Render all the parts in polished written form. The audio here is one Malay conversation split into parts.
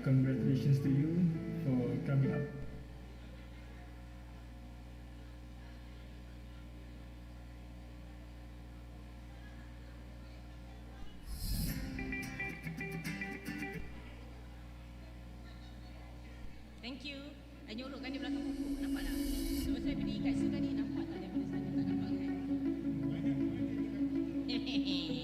congratulations to you for coming up. Thank you. Hanya urutkan di belakang buku. Nampak tak? Sebab saya berdiri kat situ tadi, nampak tak daripada sana? Tak nampak kan? Hehehe.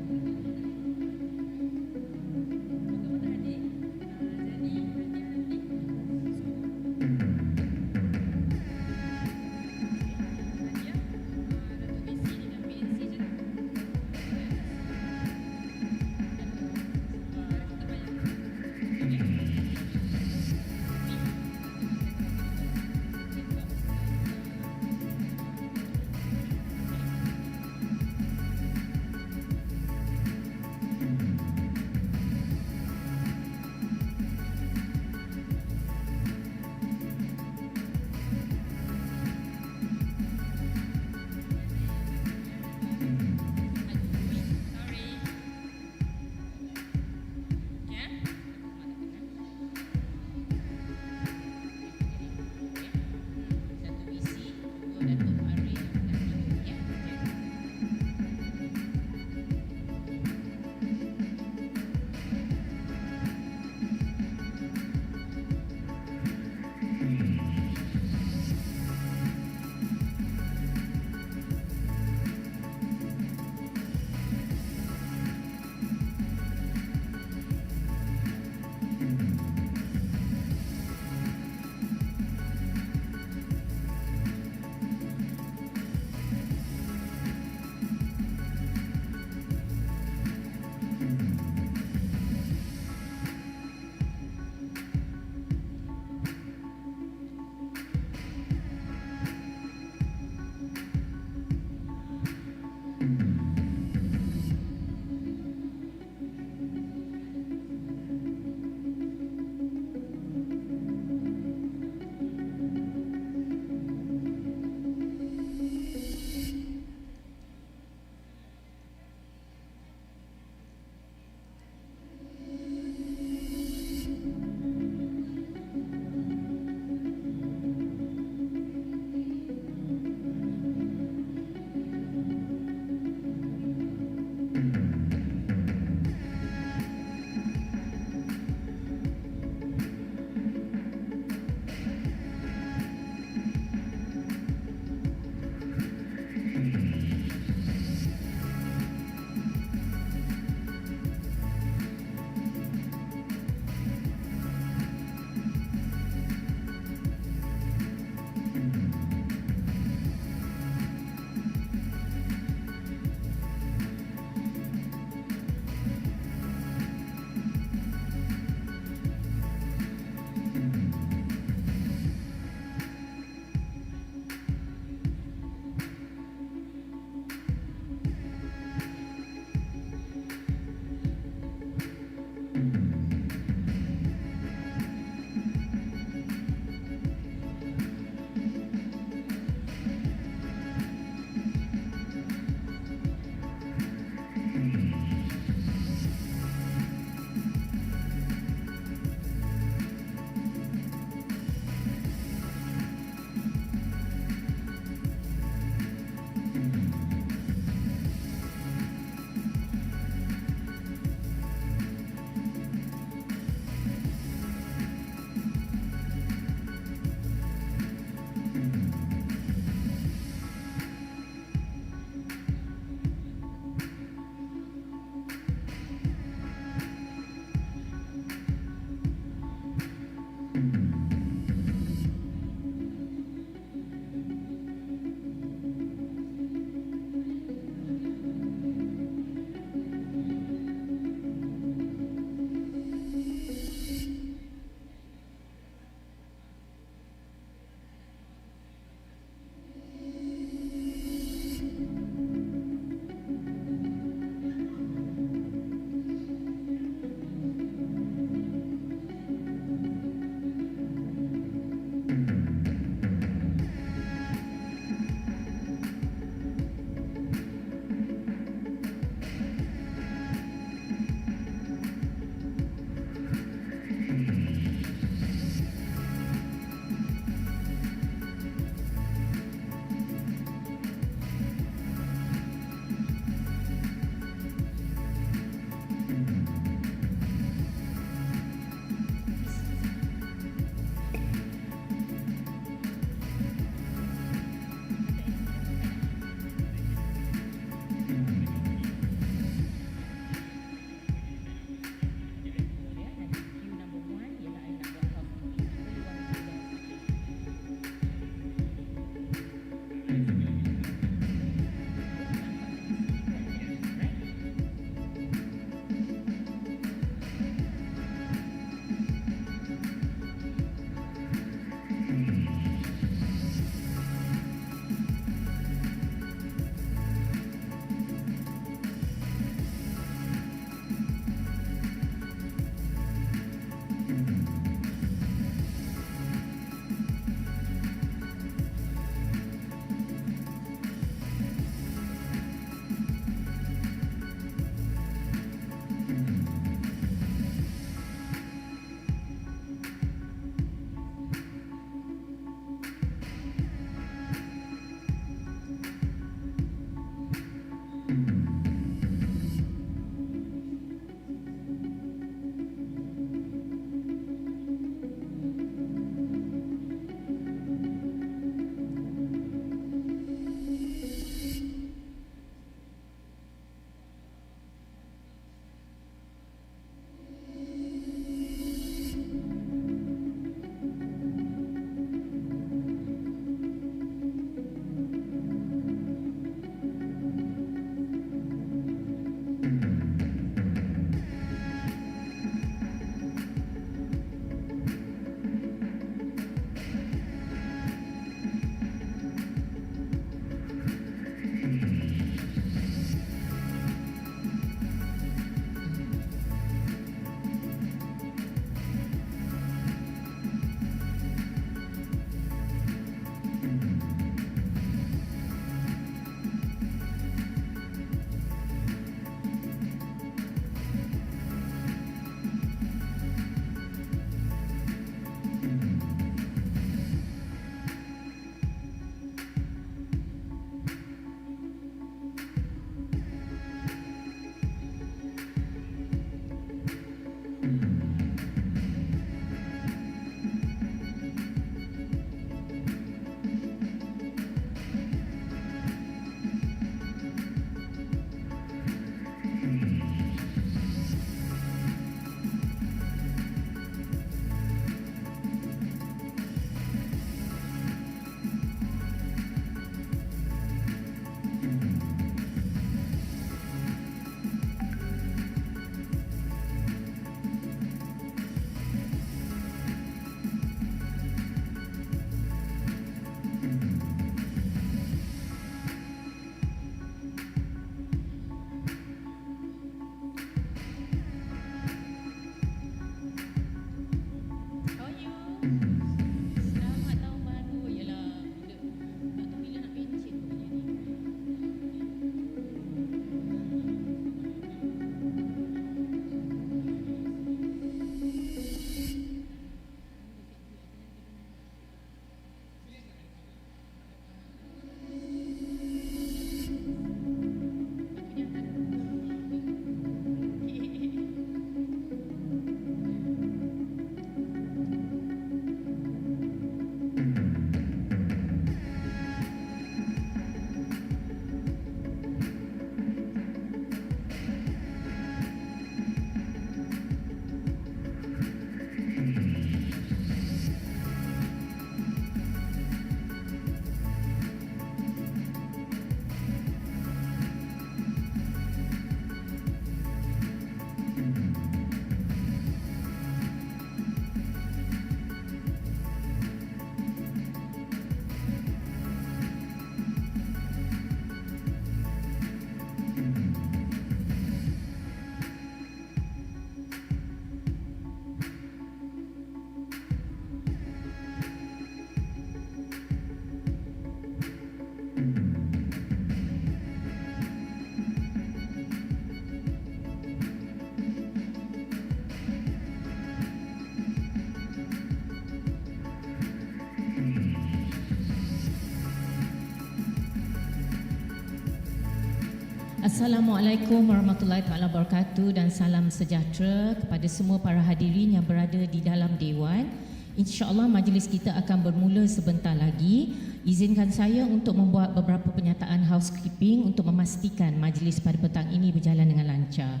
Assalamualaikum warahmatullahi taala wabarakatuh dan salam sejahtera kepada semua para hadirin yang berada di dalam Dewan. InsyaAllah majlis kita akan bermula sebentar lagi. Izinkan saya untuk membuat beberapa pernyataan housekeeping untuk memastikan majlis pada petang ini berjalan dengan lancar.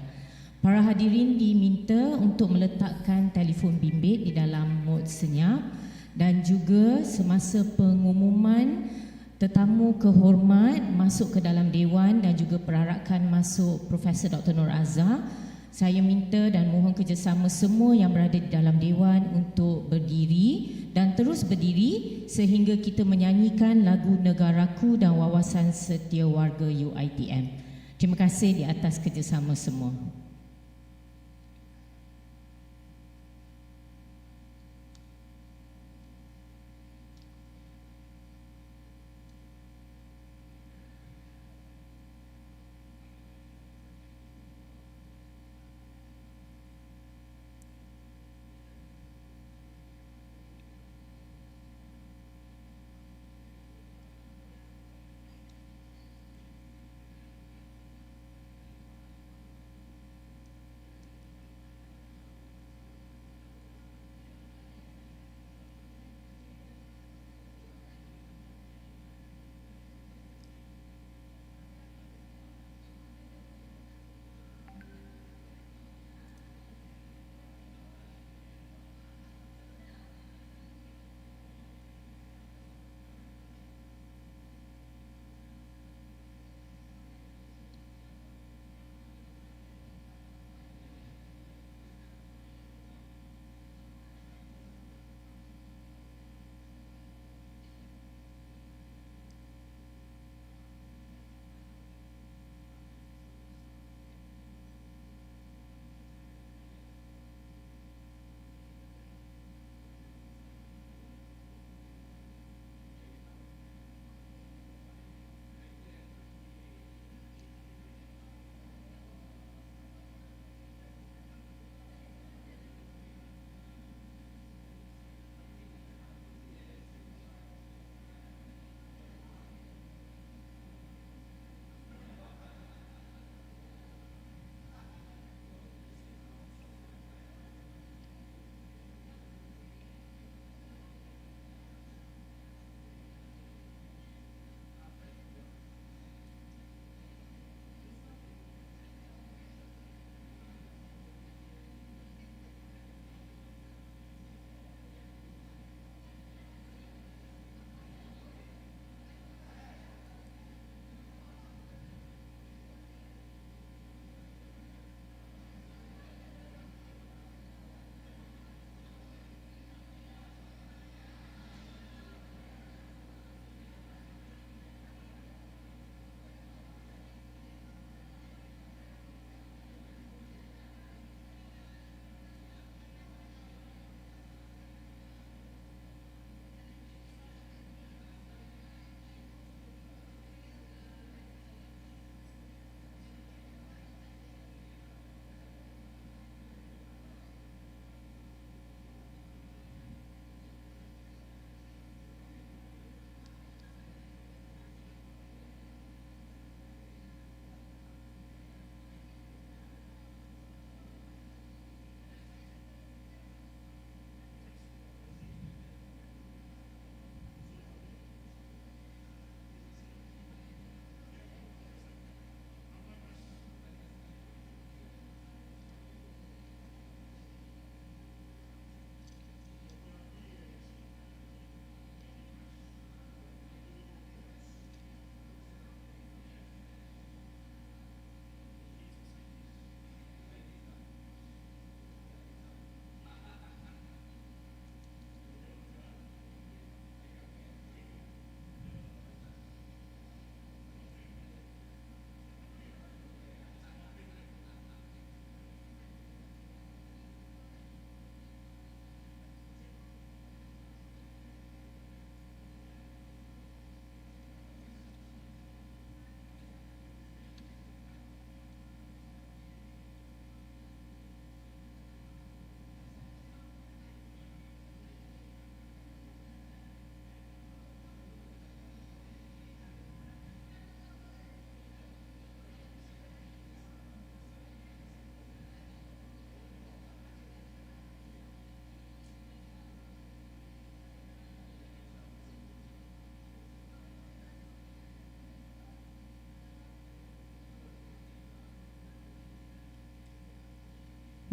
Para hadirin diminta untuk meletakkan telefon bimbit di dalam mod senyap dan juga semasa pengumuman tetamu kehormat masuk ke dalam Dewan dan juga perarakan masuk Profesor Dr. Norazah, saya minta dan mohon kerjasama semua yang berada di dalam Dewan untuk berdiri dan terus berdiri sehingga kita menyanyikan lagu Negaraku dan Wawasan Setia Warga UiTM. Terima kasih di atas kerjasama semua.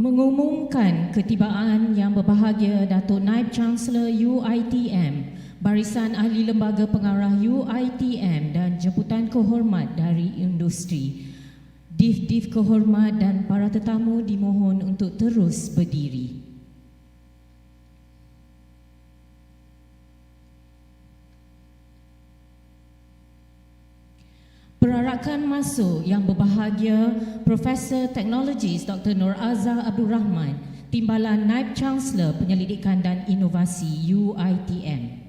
Mengumumkan ketibaan Yang Berbahagia Dato Naib Canselor UiTM, Barisan Ahli Lembaga Pengarah UiTM dan jemputan kehormat dari industri. Div-div kehormat dan para tetamu dimohon untuk terus berdiri. Perarakan masuk Yang Berbahagia Profesor Teknologis Dr. Norazah Abd Rahman, Timbalan Naib Canselor Penyelidikan dan Inovasi UiTM.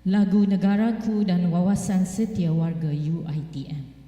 Lagu Negaraku dan Wawasan Setia Warga UiTM.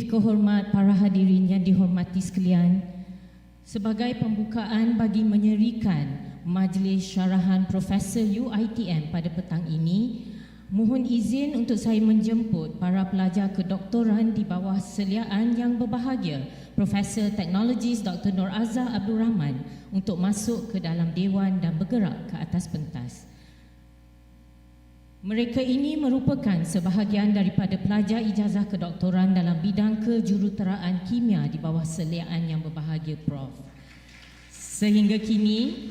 Kehormat para hadirin yang dihormati sekalian, sebagai pembukaan bagi menyerikan Majlis Syarahan Profesor UiTM pada petang ini, mohon izin untuk saya menjemput para pelajar kedoktoran di bawah seliaan Yang Berbahagia Profesor Teknologis Dr. Norazah Abd Rahman untuk masuk ke dalam dewan dan bergerak ke atas pentas. Mereka ini merupakan sebahagian daripada pelajar ijazah kedoktoran dalam bidang kejuruteraan kimia di bawah seliaan Yang Berbahagia Prof. Sehingga kini,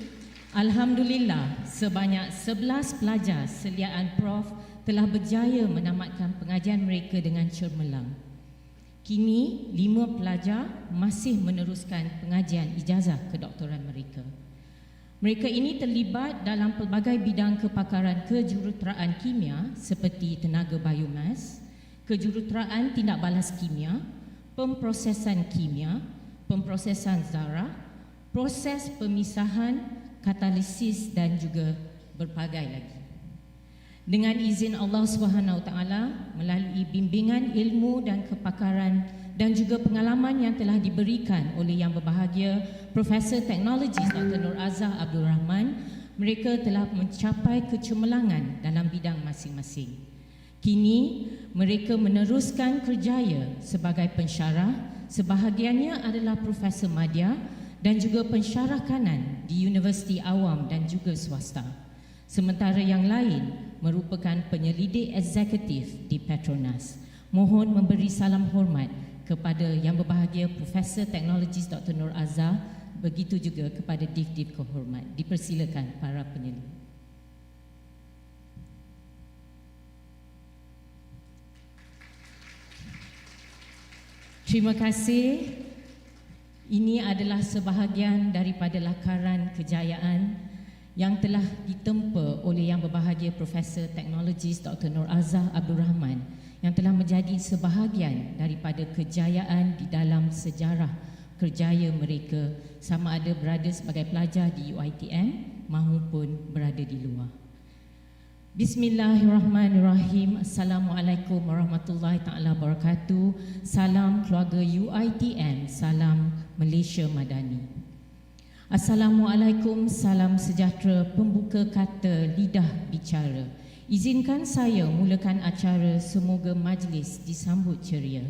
alhamdulillah, sebanyak 11 pelajar seliaan Prof telah berjaya menamatkan pengajian mereka dengan cemerlang. Kini 5 pelajar masih meneruskan pengajian ijazah kedoktoran mereka. Mereka ini terlibat dalam pelbagai bidang kepakaran kejuruteraan kimia seperti tenaga biomas, kejuruteraan tindak balas kimia, pemprosesan kimia, pemprosesan zarah, proses pemisahan, katalisis dan juga berbagai lagi. Dengan izin Allah SWT, melalui bimbingan ilmu dan kepakaran dan juga pengalaman yang telah diberikan oleh Yang Berbahagia Profesor Teknologi Dr. Norazah Abd Rahman, mereka telah mencapai kecemerlangan dalam bidang masing-masing. Kini, mereka meneruskan kerjaya sebagai pensyarah, sebahagiannya adalah Profesor Madya dan juga pensyarah kanan di Universiti Awam dan juga swasta. Sementara yang lain merupakan penyelidik eksekutif di Petronas. Mohon memberi salam hormat kepada Yang Berbahagia Profesor Teknologi Dr. Norazah, begitu juga kepada div-div kehormat. Dipersilakan para penyelidik. Terima kasih. Ini adalah sebahagian daripada lakaran kejayaan yang telah ditempa oleh Yang Berbahagia Profesor Teknologi Dr. Norazah Abd Rahman, yang telah menjadi sebahagian daripada kejayaan di dalam sejarah kerjaya mereka, sama ada berada sebagai pelajar di UiTM maupun berada di luar. Bismillahirrahmanirrahim. Assalamualaikum warahmatullahi taala wabarakatuh. Salam keluarga UiTM, salam Malaysia Madani. Assalamualaikum, salam sejahtera, pembuka kata lidah bicara. Izinkan saya mulakan acara, semoga majlis disambut ceria.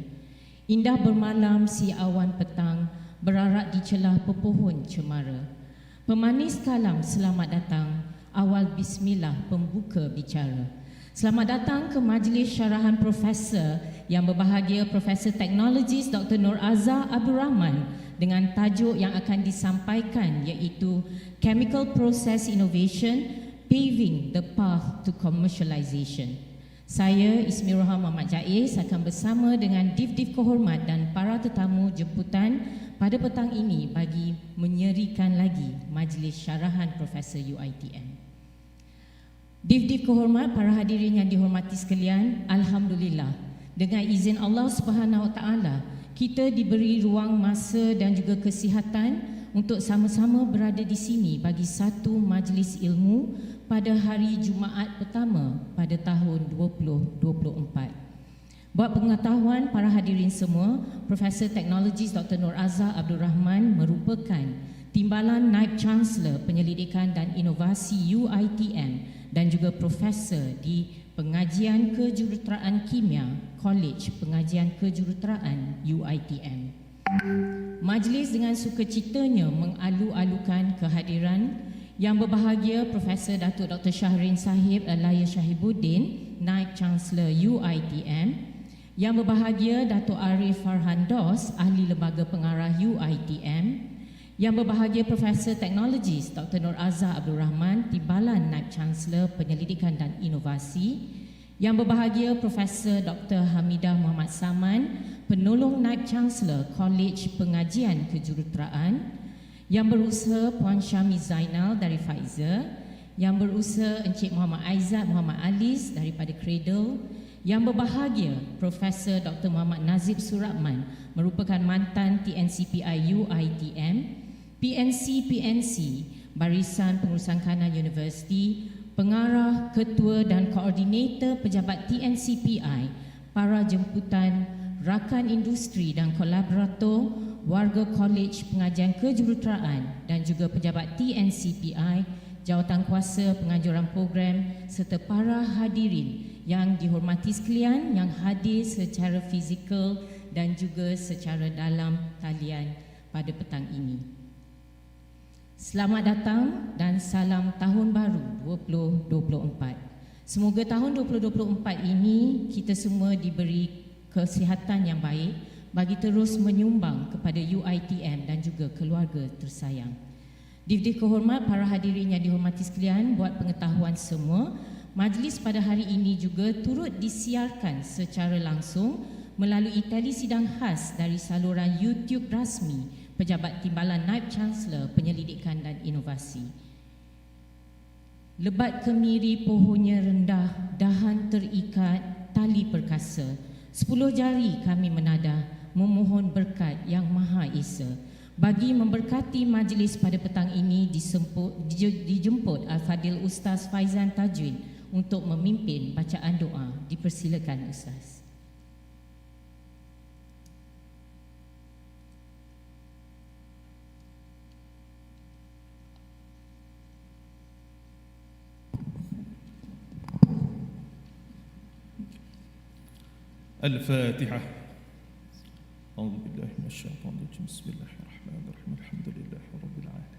Indah bermalam si awan petang, berarak di celah pepohon cemara. Pemanis kalam selamat datang, awal bismillah pembuka bicara. Selamat datang ke Majlis Syarahan Profesor Yang Berbahagia Profesor Teknologi Dr. Norazah Abd Rahman dengan tajuk yang akan disampaikan iaitu Chemical Process Innovation, Paving the Path to Commercialisation. Saya Ismiroha Muhammad JES akan bersama dengan div-div kehormat dan para tetamu jemputan pada petang ini bagi menyerikan lagi Majlis Syarahan Profesor UiTM. Div-div kehormat, para hadirin yang dihormati sekalian, alhamdulillah, dengan izin Allah Subhanahu Wa Taala, kita diberi ruang masa dan juga kesihatan untuk sama-sama berada di sini bagi satu majlis ilmu pada hari Jumaat pertama pada tahun 2024. Buat pengetahuan para hadirin semua, Profesor Teknologi Dr. Norazah Abd Rahman merupakan Timbalan Naib Canselor Penyelidikan dan Inovasi UiTM dan juga Profesor di Pengajian Kejuruteraan Kimia, Kolej Pengajian Kejuruteraan UiTM. Majlis dengan sukacitanya mengalu-alukan kehadiran Yang Berbahagia Profesor Dato Dr. Syahrin Sahib Alaya Syahibuddin, Naib Chancellor UiTM, Yang Berbahagia Dato Arif Farhan Dos, Ahli Lembaga Pengarah UiTM, Yang Berbahagia Profesor Teknologi Dr. Norazah Abd Rahman, Timbalan Naib Canselor Penyelidikan dan Inovasi, Yang Berbahagia Profesor Dr. Hamidah Muhammad Saman, Penolong Naib Canselor Kolej Pengajian Kejuruteraan, Yang Berusaha Puan Syami Zainal dari Pfizer, Yang Berusaha Encik Muhammad Aizat Muhammad Alis daripada Cradle, Yang Berbahagia Profesor Dr. Muhammad Nazib Suratman, merupakan mantan TNCPI UiTM, PNC Barisan Pengurusan Kanan Universiti, pengarah, ketua dan koordinator Pejabat TNCPI, para jemputan, rakan industri dan kolaborator, warga Kolej Pengajian Kejuruteraan dan juga pejabat TNCPI, jawatankuasa penganjuran program serta para hadirin yang dihormati sekalian yang hadir secara fizikal dan juga secara dalam talian pada petang ini. Selamat datang dan salam tahun baru 2024. Semoga tahun 2024 ini kita semua diberi kesihatan yang baik bagi terus menyumbang kepada UiTM dan juga keluarga tersayang. Div-div kehormat, para hadirin yang dihormati sekalian, buat pengetahuan semua, majlis pada hari ini juga turut disiarkan secara langsung melalui tali sidang khas dari saluran YouTube rasmi Pejabat Timbalan Naib Canselor Penyelidikan dan Inovasi. Lebat kemiri pohonnya rendah, dahan terikat, tali perkasa. 10 jari kami menadah, memohon berkat yang Maha Esa. Bagi memberkati majlis pada petang ini dijemput Al-Fadil Ustaz Faizan Tajwid untuk memimpin bacaan doa. Dipersilakan Ustaz. الفاتحة. أعوذ بالله من الشيطان الرجيم. بسم الله الرحمن الرحيم. الحمد لله رب العالمين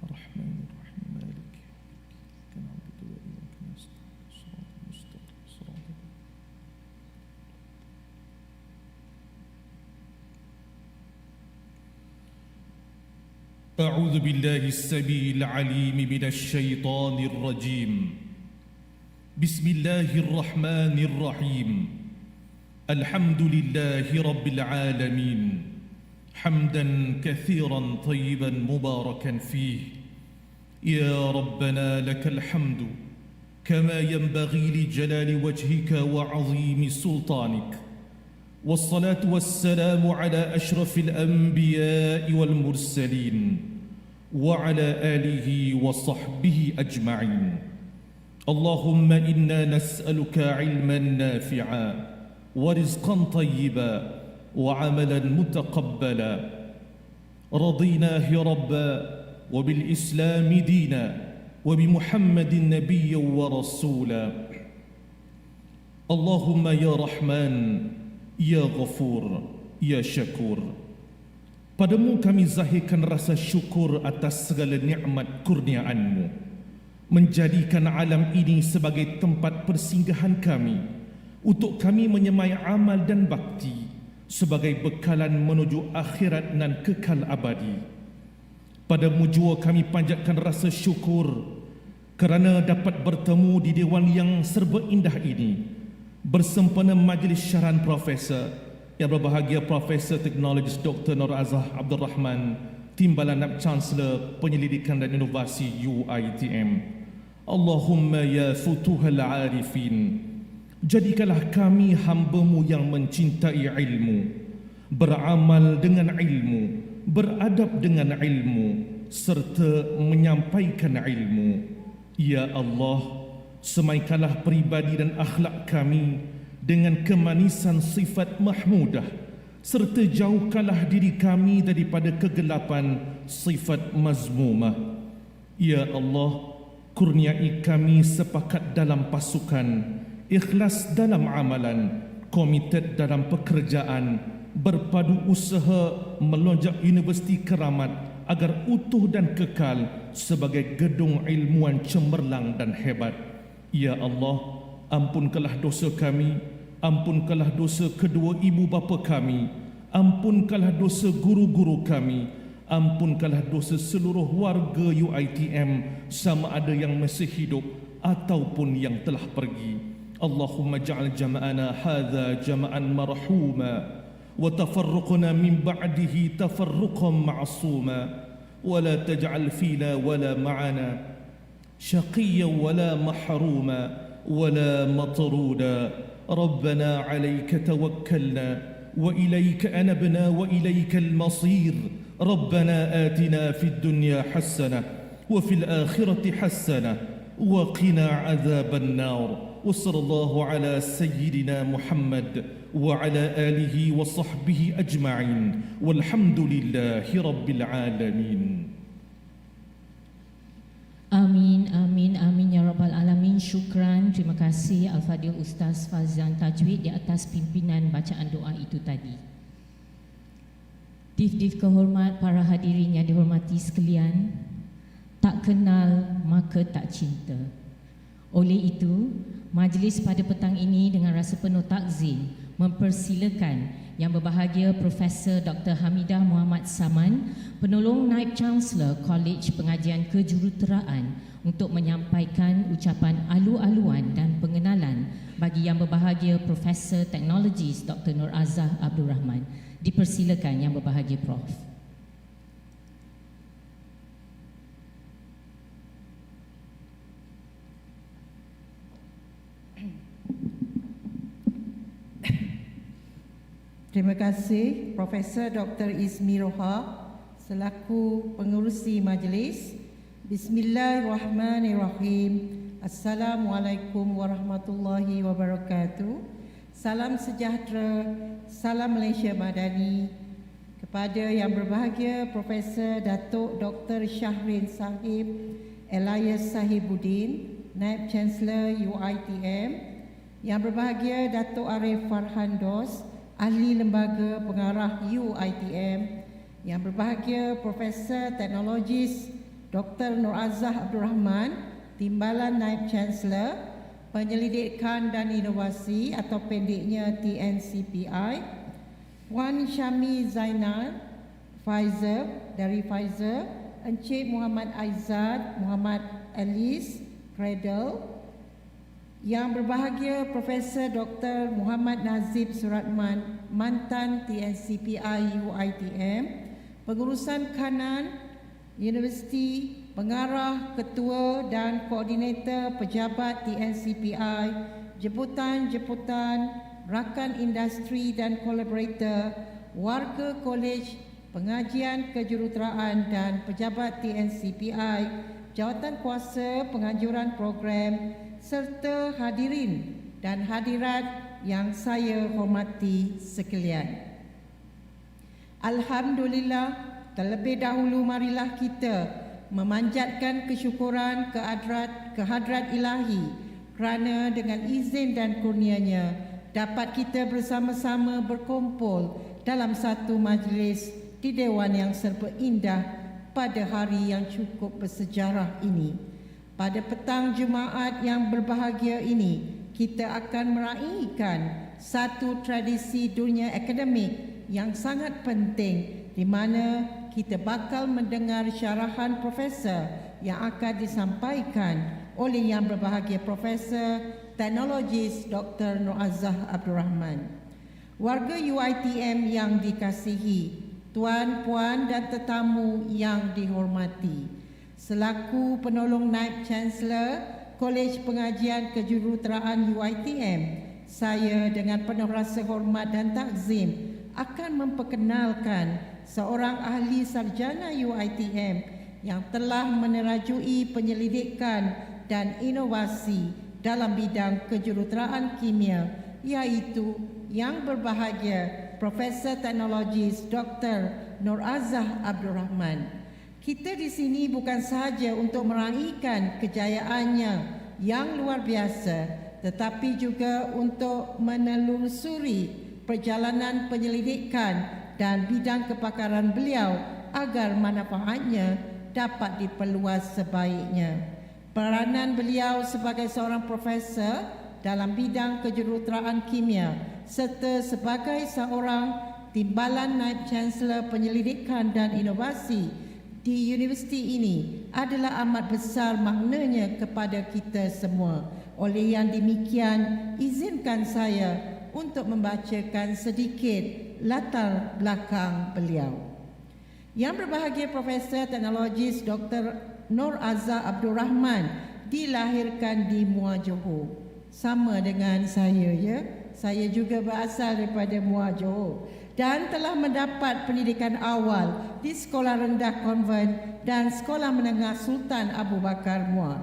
الرحمن الرحيم مالك إياك نعبد وإياك نستعين صراط المستقيم صراط أعوذ بالله السميع العليم من الشيطان الرجيم. بسم الله الرحمن الرحيم. الحمد لله رب العالمين حمدا كثيرا طيبا مباركا فيه. يا ربنا لك الحمد كما ينبغي لجلال وجهك وعظيم سلطانك، والصلاة والسلام على أشرف الأنبياء والمرسلين وعلى آله وصحبه أجمعين. اللهم إنا نسألك علما نافعا ورزقا طيبا وعملا متقبلا. رضيناه ربا وبالإسلام دينا وبمحمد نبيا ورسولا. اللهم يا رحمن يا غفور يا شكور. Padamu kami zahirkan rasa syukur atas segala nikmat kurniaan-Mu, menjadikan alam ini sebagai tempat persinggahan kami untuk kami menyemai amal dan bakti sebagai bekalan menuju akhirat nan kekal abadi. Padamu jua kami panjatkan rasa syukur kerana dapat bertemu di dewan yang serba indah ini bersempena Majlis Syarahan Profesor yang berbahagia Profesor Teknologi Dr. Norazah Abd Rahman, Timbalan Naib Canselor Penyelidikan dan Inovasi UiTM. Allahumma ya futuhal arifin, jadikanlah kami hamba-Mu yang mencintai ilmu, beramal dengan ilmu, beradab dengan ilmu, serta menyampaikan ilmu. Ya Allah, semaikanlah peribadi dan akhlak kami dengan kemanisan sifat mahmudah, serta jauhkanlah diri kami daripada kegelapan sifat mazmumah. Ya Allah, kurniai kami sepakat dalam pasukan, ikhlas dalam amalan, komited dalam pekerjaan, berpadu usaha melonjak universiti keramat agar utuh dan kekal sebagai gedung ilmuwan cemerlang dan hebat. Ya Allah, ampunkanlah dosa kami, ampunkanlah dosa kedua ibu bapa kami, ampunkanlah dosa guru-guru kami, ampunkanlah dosa seluruh warga UiTM sama ada yang masih hidup ataupun yang telah pergi. Allahumma ja'al jama'ana hadha jama'an marhuma wa tafarruqna min ba'dihi tafarruqan ma'suma wa la taj'al fina wa la ma'ana shaqiyyan wa la mahruma wa la matruda. Rabbana 'alayka tawakkalna wa ilayka anabna wa ilayka al-masir. ربنا آتنا في الدنيا حسنة وفي الآخرة حسنة وقنا عذاب النار. وصلى الله على سيدنا محمد وعلى آله وصحبه أجمعين والحمد لله رب العالمين. Amin, amin, amin ya Rabbal Alamin. Syukran, terima kasih Al-Fadil Ustaz Faizan Tajwid di atas pimpinan bacaan doa itu tadi. Dif-dif kehormat para hadirin yang dihormati sekalian, tak kenal maka tak cinta. Oleh itu, majlis pada petang ini dengan rasa penuh takzim mempersilakan yang berbahagia Profesor Dr. Hamidah Muhammad Saman, penolong Naib Canselor Kolej Pengajian Kejuruteraan, untuk menyampaikan ucapan alu-aluan dan pengenalan bagi Yang Berbahagia Profesor Teknologis Dr. Norazah Abd Rahman. Dipersilakan Yang Berbahagia Prof. Terima kasih Profesor Dr. Ismi Roha selaku pengerusi majlis. Bismillahirrahmanirrahim. Assalamualaikum warahmatullahi wabarakatuh. Salam sejahtera, salam Malaysia Madani kepada Yang Berbahagia Profesor Dato Dr. Syahrin Sahib Elias Sahibuddin, Naib Canselor UiTM, Yang Berbahagia Dato Arif Farhan Dos, Ahli Lembaga Pengarah UiTM, Yang Berbahagia Profesor Teknologis Dr. Norazah Abd Rahman, Timbalan Naib Canselor, Penyelidikan dan Inovasi atau pendeknya TNCPI, Puan Syami Zainal Pfizer dari Pfizer, Encik Muhammad Aizad Muhammad Elis Cradle, Yang Berbahagia Profesor Dr. Muhammad Nazib Suratman, mantan TNCPI UiTM, Pengurusan Kanan Universiti, Pengarah, Ketua dan Koordinator Pejabat TNCPI, Jemputan, Rakan Industri dan Kolaborator, Warga Kolej Pengajian Kejuruteraan dan Pejabat TNCPI, Jawatan Kuasa Penganjuran Program, serta hadirin dan hadirat yang saya hormati sekalian. Alhamdulillah, terlebih dahulu marilah kita memanjatkan kesyukuran kehadrat ilahi kerana dengan izin dan kurnianya dapat kita bersama-sama berkumpul dalam satu majlis di Dewan yang serba indah pada hari yang cukup bersejarah ini. Pada petang Jumaat yang berbahagia ini, kita akan meraihkan satu tradisi dunia akademik yang sangat penting di mana kita bakal mendengar syarahan profesor yang akan disampaikan oleh Yang Berbahagia Profesor Teknologis Dr. Norazah Abd Rahman. Warga UiTM yang dikasihi, Tuan, Puan dan tetamu yang dihormati. Selaku penolong Naib Canselor Kolej Pengajian Kejuruteraan UiTM, saya dengan penuh rasa hormat dan takzim akan memperkenalkan seorang ahli sarjana UiTM yang telah menerajui penyelidikan dan inovasi dalam bidang kejuruteraan kimia, iaitu Yang Berbahagia Profesor Teknologis Dr. Norazah Abd Rahman. Kita di sini bukan sahaja untuk meraihkan kejayaannya yang luar biasa, tetapi juga untuk menelusuri perjalanan penyelidikan dan bidang kepakaran beliau agar manfaatnya dapat diperluas sebaiknya. Peranan beliau sebagai seorang profesor dalam bidang kejuruteraan kimia serta sebagai seorang Timbalan Naib Canselor Penyelidikan dan Inovasi di universiti ini adalah amat besar maknanya kepada kita semua. Oleh yang demikian, izinkan saya untuk membacakan sedikit latar belakang beliau. Yang Berbahagia Profesor Teknologis Dr. Norazah Abd Rahman dilahirkan di Muar Johor. Sama dengan saya, ya. Saya juga berasal daripada Muar Johor dan telah mendapat pendidikan awal di Sekolah Rendah Konvent dan Sekolah Menengah Sultan Abu Bakar Muar.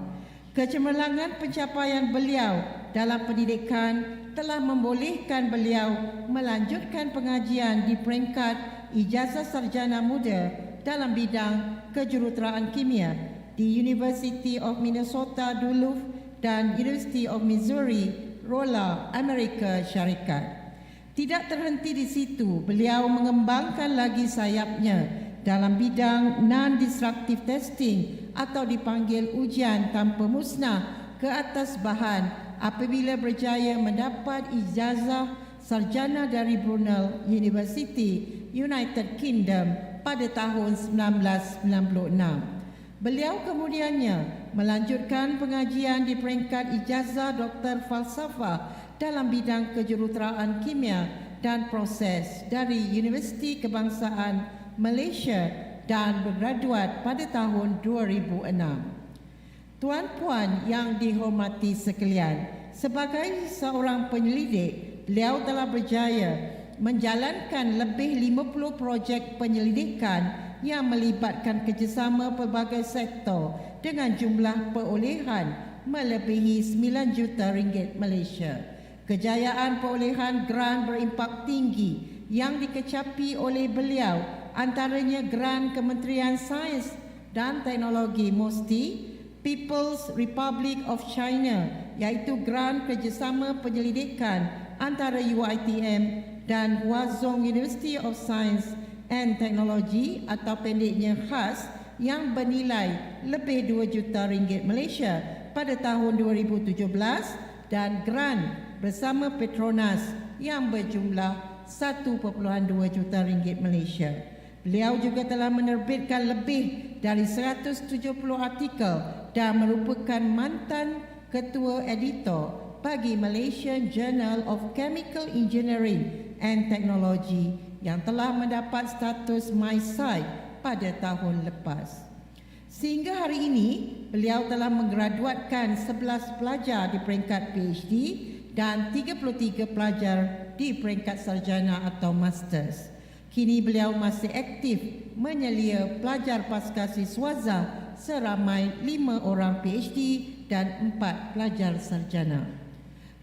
Kecemerlangan pencapaian beliau dalam pendidikan telah membolehkan beliau melanjutkan pengajian di peringkat ijazah sarjana muda dalam bidang kejuruteraan kimia di University of Minnesota Duluth dan University of Missouri Rolla, Amerika Syarikat. Tidak terhenti di situ, beliau mengembangkan lagi sayapnya dalam bidang non-destructive testing atau dipanggil ujian tanpa musnah ke atas bahan apabila berjaya mendapat ijazah sarjana dari Brunel University, United Kingdom pada tahun 1996. Beliau kemudiannya melanjutkan pengajian di peringkat ijazah Doktor Falsafah dalam bidang kejuruteraan kimia dan proses dari Universiti Kebangsaan Malaysia dan bergraduat pada tahun 2006. Tuan Puan yang dihormati sekalian, sebagai seorang penyelidik, beliau telah berjaya menjalankan lebih 50 projek penyelidikan yang melibatkan kerjasama pelbagai sektor dengan jumlah perolehan melebihi 9 juta ringgit Malaysia. Kejayaan perolehan grant berimpak tinggi yang dikecapi oleh beliau antaranya grant Kementerian Sains dan Teknologi MOSTI, People's Republic of China iaitu grant kerjasama penyelidikan antara UiTM dan Huazhong University of Science and Technology atau pendeknya KHAS yang bernilai lebih 2 juta ringgit Malaysia pada tahun 2017 dan grant bersama Petronas yang berjumlah 1.2 juta ringgit Malaysia. Beliau juga telah menerbitkan lebih dari 170 artikel dan merupakan mantan ketua editor bagi Malaysian Journal of Chemical Engineering and Technology yang telah mendapat status MySci pada tahun lepas. Sehingga hari ini, beliau telah menggraduatkan 11 pelajar di peringkat PhD dan 33 pelajar di peringkat sarjana atau masters. Kini beliau masih aktif menyelia pelajar pasca siswaza seramai 5 orang PhD dan 4 pelajar sarjana.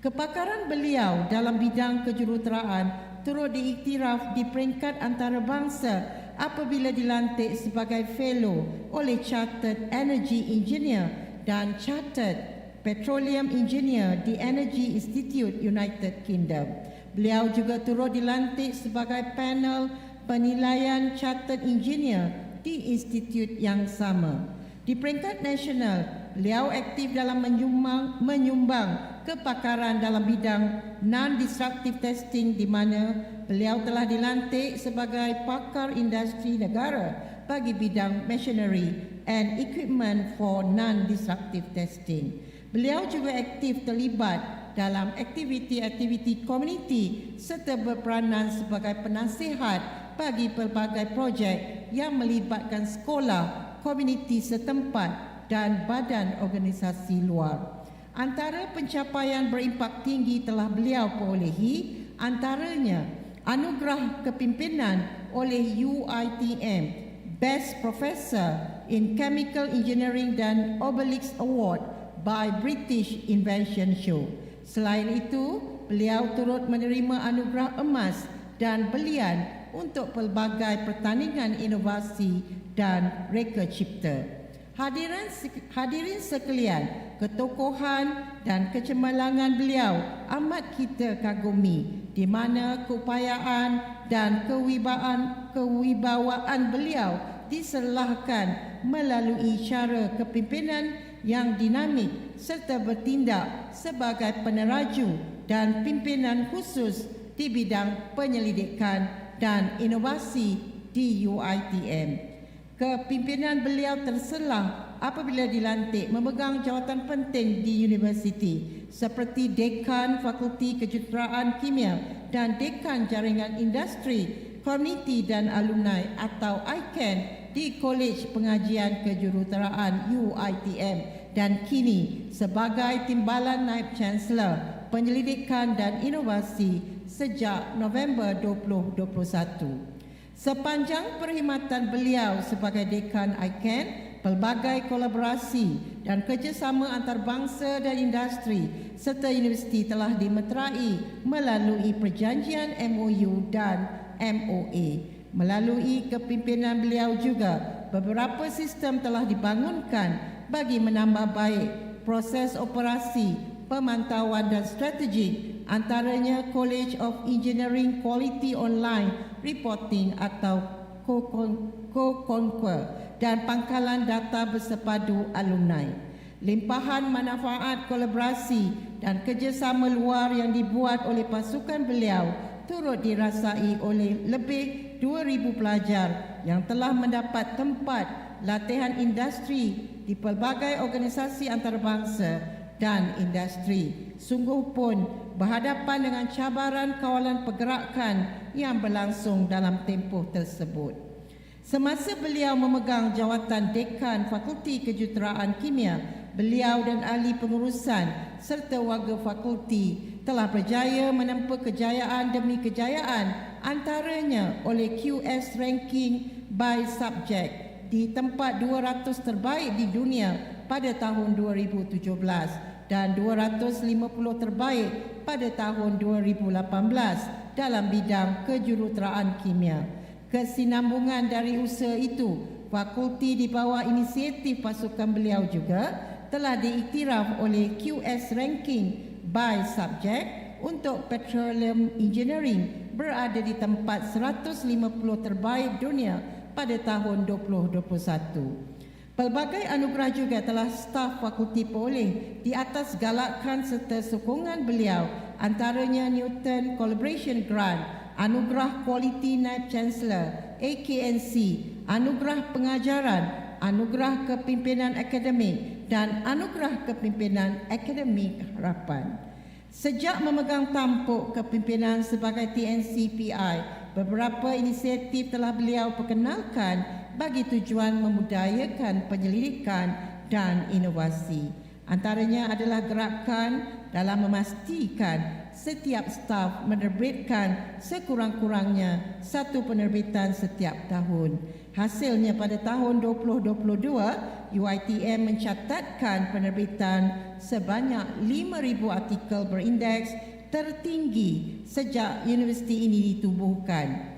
Kepakaran beliau dalam bidang kejuruteraan turut diiktiraf di peringkat antarabangsa apabila dilantik sebagai fellow oleh Chartered Energy Engineer dan Chartered Petroleum Engineer di Energy Institute United Kingdom. Beliau juga turut dilantik sebagai panel penilaian Chartered Engineer di institut yang sama. Di peringkat nasional, beliau aktif dalam menyumbang kepakaran dalam bidang non-destructive testing di mana beliau telah dilantik sebagai pakar industri negara bagi bidang machinery and equipment for non-destructive testing. Beliau juga aktif terlibat dalam aktiviti-aktiviti komuniti serta berperanan sebagai penasihat bagi pelbagai projek yang melibatkan sekolah, komuniti setempat dan badan organisasi luar. Antara pencapaian berimpak tinggi telah beliau perolehi antaranya anugerah kepimpinan oleh UiTM Best Professor in Chemical Engineering dan Obelix Award by British Invention Show. Selain itu, beliau turut menerima anugerah emas dan belian untuk pelbagai pertandingan inovasi dan reka cipta. Hadirin sekalian, ketokohan dan kecemerlangan beliau amat kita kagumi di mana keupayaan dan kewibawaan beliau diserlahkan melalui cara kepimpinan yang dinamik serta bertindak sebagai peneraju dan pimpinan khusus di bidang penyelidikan dan inovasi di UiTM. Kepimpinan beliau terselah apabila dilantik memegang jawatan penting di universiti seperti Dekan Fakulti Kejuruteraan Kimia dan Dekan Jaringan Industri, Komuniti dan Alumni atau ICAN di Kolej Pengajian Kejuruteraan UiTM dan kini sebagai Timbalan Naib Canselor Penyelidikan dan Inovasi sejak November 2021. Sepanjang perkhidmatan beliau sebagai Dekan ICAN, pelbagai kolaborasi dan kerjasama antarabangsa dan industri serta universiti telah dimeterai melalui perjanjian MOU dan MOA. Melalui kepimpinan beliau juga, beberapa sistem telah dibangunkan bagi menambah baik proses operasi, pemantauan dan strategi antaranya College of Engineering Quality Online Reporting atau COCONQUER dan pangkalan data bersepadu alumni. Limpahan manfaat kolaborasi dan kerjasama luar yang dibuat oleh pasukan beliau turut dirasai oleh lebih 2,000 pelajar yang telah mendapat tempat latihan industri di pelbagai organisasi antarabangsa dan industri. Sungguh pun berhadapan dengan cabaran kawalan pergerakan yang berlangsung dalam tempoh tersebut. Semasa beliau memegang jawatan Dekan Fakulti Kejuruteraan Kimia, beliau dan ahli pengurusan serta warga fakulti telah berjaya menempa kejayaan demi kejayaan, antaranya oleh QS Ranking by Subject di tempat 200 terbaik di dunia pada tahun 2017 dan 250 terbaik pada tahun 2018 dalam bidang kejuruteraan kimia. Kesinambungan dari usaha itu, fakulti di bawah inisiatif pasukan beliau juga telah diiktiraf oleh QS Ranking by Subject untuk Petroleum Engineering berada di tempat 150 terbaik dunia pada tahun 2021. Pelbagai anugerah juga telah staf fakulti peroleh di atas galakan serta sokongan beliau, antaranya Newton Collaboration Grant, Anugerah Kualiti Naib Canselor, AKNC, Anugerah Pengajaran, Anugerah Kepimpinan Akademik dan Anugerah Kepimpinan Akademik Harapan. Sejak memegang tampuk kepimpinan sebagai TNCPI, beberapa inisiatif telah beliau perkenalkan bagi tujuan memudayakan penyelidikan dan inovasi. Antaranya adalah gerakan dalam memastikan setiap staf menerbitkan sekurang-kurangnya satu penerbitan setiap tahun. Hasilnya pada tahun 2022, UiTM mencatatkan penerbitan sebanyak 5,000 artikel berindeks tertinggi sejak universiti ini ditubuhkan.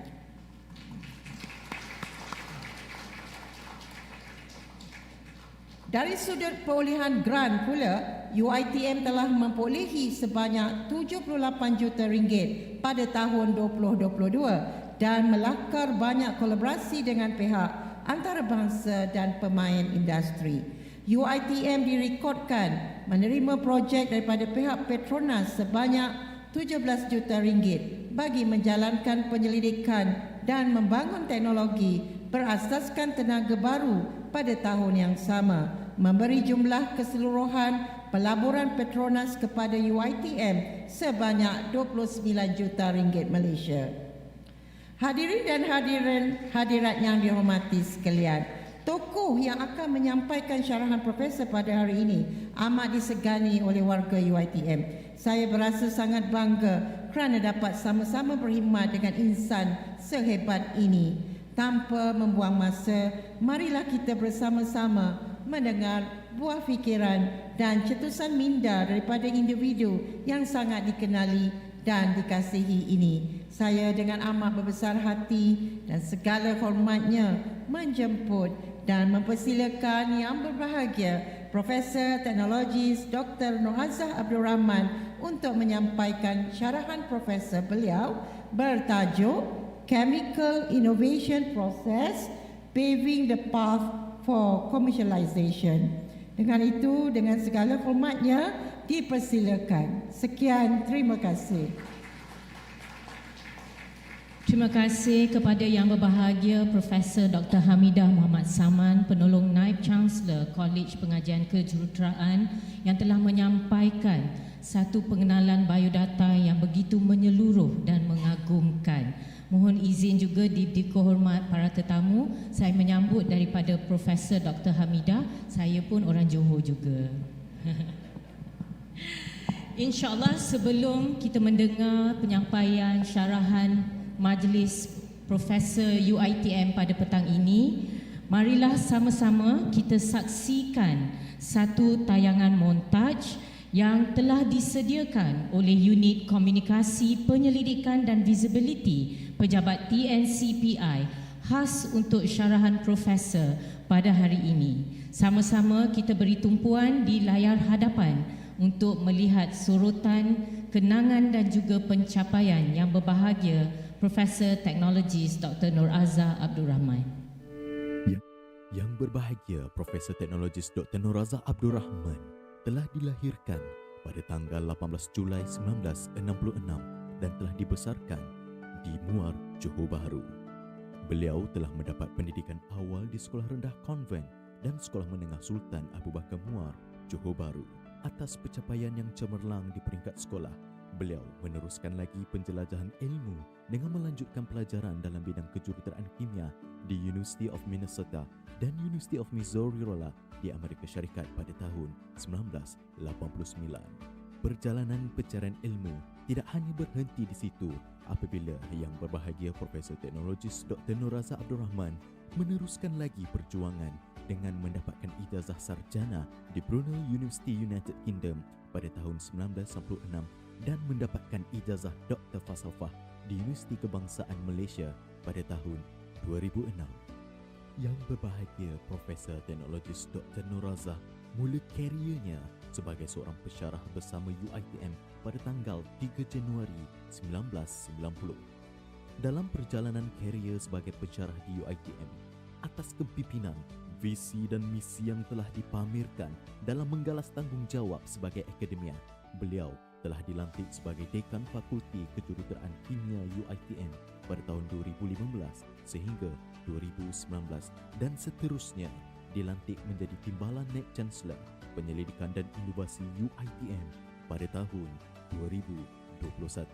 Dari sudut perolehan grant pula, UiTM telah memperolehi sebanyak 78 juta ringgit pada tahun 2022 dan melakar banyak kolaborasi dengan pihak antarabangsa dan pemain industri. UiTM direkodkan menerima projek daripada pihak Petronas sebanyak 17 juta ringgit bagi menjalankan penyelidikan dan membangun teknologi berasaskan tenaga baru pada tahun yang sama, memberi jumlah keseluruhan pelaburan Petronas kepada UiTM sebanyak 29 juta ringgit Malaysia. Hadirin dan hadirat yang dihormati sekalian, tokoh yang akan menyampaikan syarahan profesor pada hari ini amat disegani oleh warga UiTM. Saya berasa sangat bangga kerana dapat sama-sama berkhidmat dengan insan sehebat ini. Tanpa membuang masa, marilah kita bersama-sama mendengar buah fikiran dan cetusan minda daripada individu yang sangat dikenali dan dikasihi ini. Saya dengan amat berbesar hati dan segala hormatnya menjemput dan mempersilakan yang berbahagia Profesor Teknologis Dr. Norazah Abd Rahman untuk menyampaikan syarahan profesor beliau bertajuk Chemical Innovation Process, Paving the Path for Commercialisation. Dengan itu, dengan segala hormatnya, dipersilakan. Sekian, terima kasih. Terima kasih kepada yang berbahagia Profesor Dr. Hamidah Muhammad Saman, penolong Naib Canselor Kolej Pengajian Kejuruteraan yang telah menyampaikan satu pengenalan biodata yang begitu menyeluruh dan mengagumkan. Mohon izin juga diberi hormat para tetamu, saya menyambut daripada Profesor Dr. Hamidah, saya pun orang Johor juga. InsyaAllah sebelum kita mendengar penyampaian syarahan Majlis Profesor UiTM pada petang ini, marilah sama-sama kita saksikan satu tayangan montaj yang telah disediakan oleh Unit Komunikasi Penyelidikan dan Visibility Pejabat TNCPI khas untuk syarahan profesor pada hari ini. Sama-sama kita beri tumpuan di layar hadapan untuk melihat sorotan, kenangan dan juga pencapaian yang berbahagia Profesor Teknologis Dr. Norazah Abd Rahman. Yang berbahagia Profesor Teknologis Dr. Norazah Abd Rahman telah dilahirkan pada tanggal 18 Julai 1966 dan telah dibesarkan di Muar, Johor Bahru. Beliau telah mendapat pendidikan awal di Sekolah Rendah Konvent dan Sekolah Menengah Sultan Abu Bakar Muar, Johor Bahru. Atas pencapaian yang cemerlang di peringkat sekolah, beliau meneruskan lagi penjelajahan ilmu dengan melanjutkan pelajaran dalam bidang kejuruteraan kimia di University of Minnesota dan University of Missouri di Amerika Syarikat pada tahun 1989. Perjalanan pencarian ilmu tidak hanya berhenti di situ apabila Yang Berbahagia Profesor Teknologis Dr. Norazah Abd Rahman meneruskan lagi perjuangan dengan mendapatkan ijazah sarjana di Brunei University United Kingdom pada tahun 1996 dan mendapatkan ijazah Doktor Falsafah di Universiti Kebangsaan Malaysia pada tahun 2006. Yang Berbahagia Profesor Teknologis Dr. Norazah mula kariernya sebagai seorang pensyarah bersama UiTM pada tanggal 3 Januari 1990. Dalam perjalanan karier sebagai pensyarah di UiTM, atas kepimpinan, visi dan misi yang telah dipamerkan dalam menggalas tanggungjawab sebagai akademia, beliau telah dilantik sebagai Dekan Fakulti Kejuruteraan Kimia UiTM pada tahun 2015 sehingga 2019 dan seterusnya dilantik menjadi Timbalan Naib Canselor Penyelidikan dan Inovasi UiTM pada tahun 2021.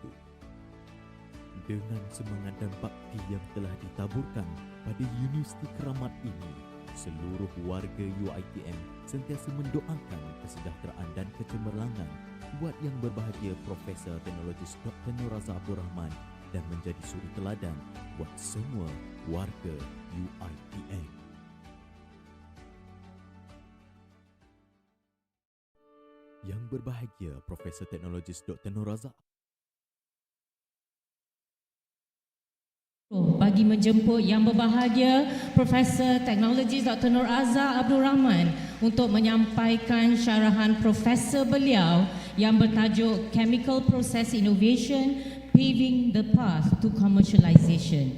Dengan semangat dan bakti yang telah ditaburkan pada Universiti Keramat ini, seluruh warga UiTM sentiasa mendoakan kesejahteraan dan kecemerlangan buat Yang Berbahagia Profesor Teknologis Dr. Norazah Abd Rahman dan menjadi suri teladan buat semua warga UiTM. Yang Berbahagia Profesor Teknologis Dr. Norazah bagi menjemput Yang Berbahagia Profesor Teknologis Dr. Norazah Abd Rahman untuk menyampaikan syarahan profesor beliau yang bertajuk Chemical Process Innovation, Paving the Path to Commercialisation.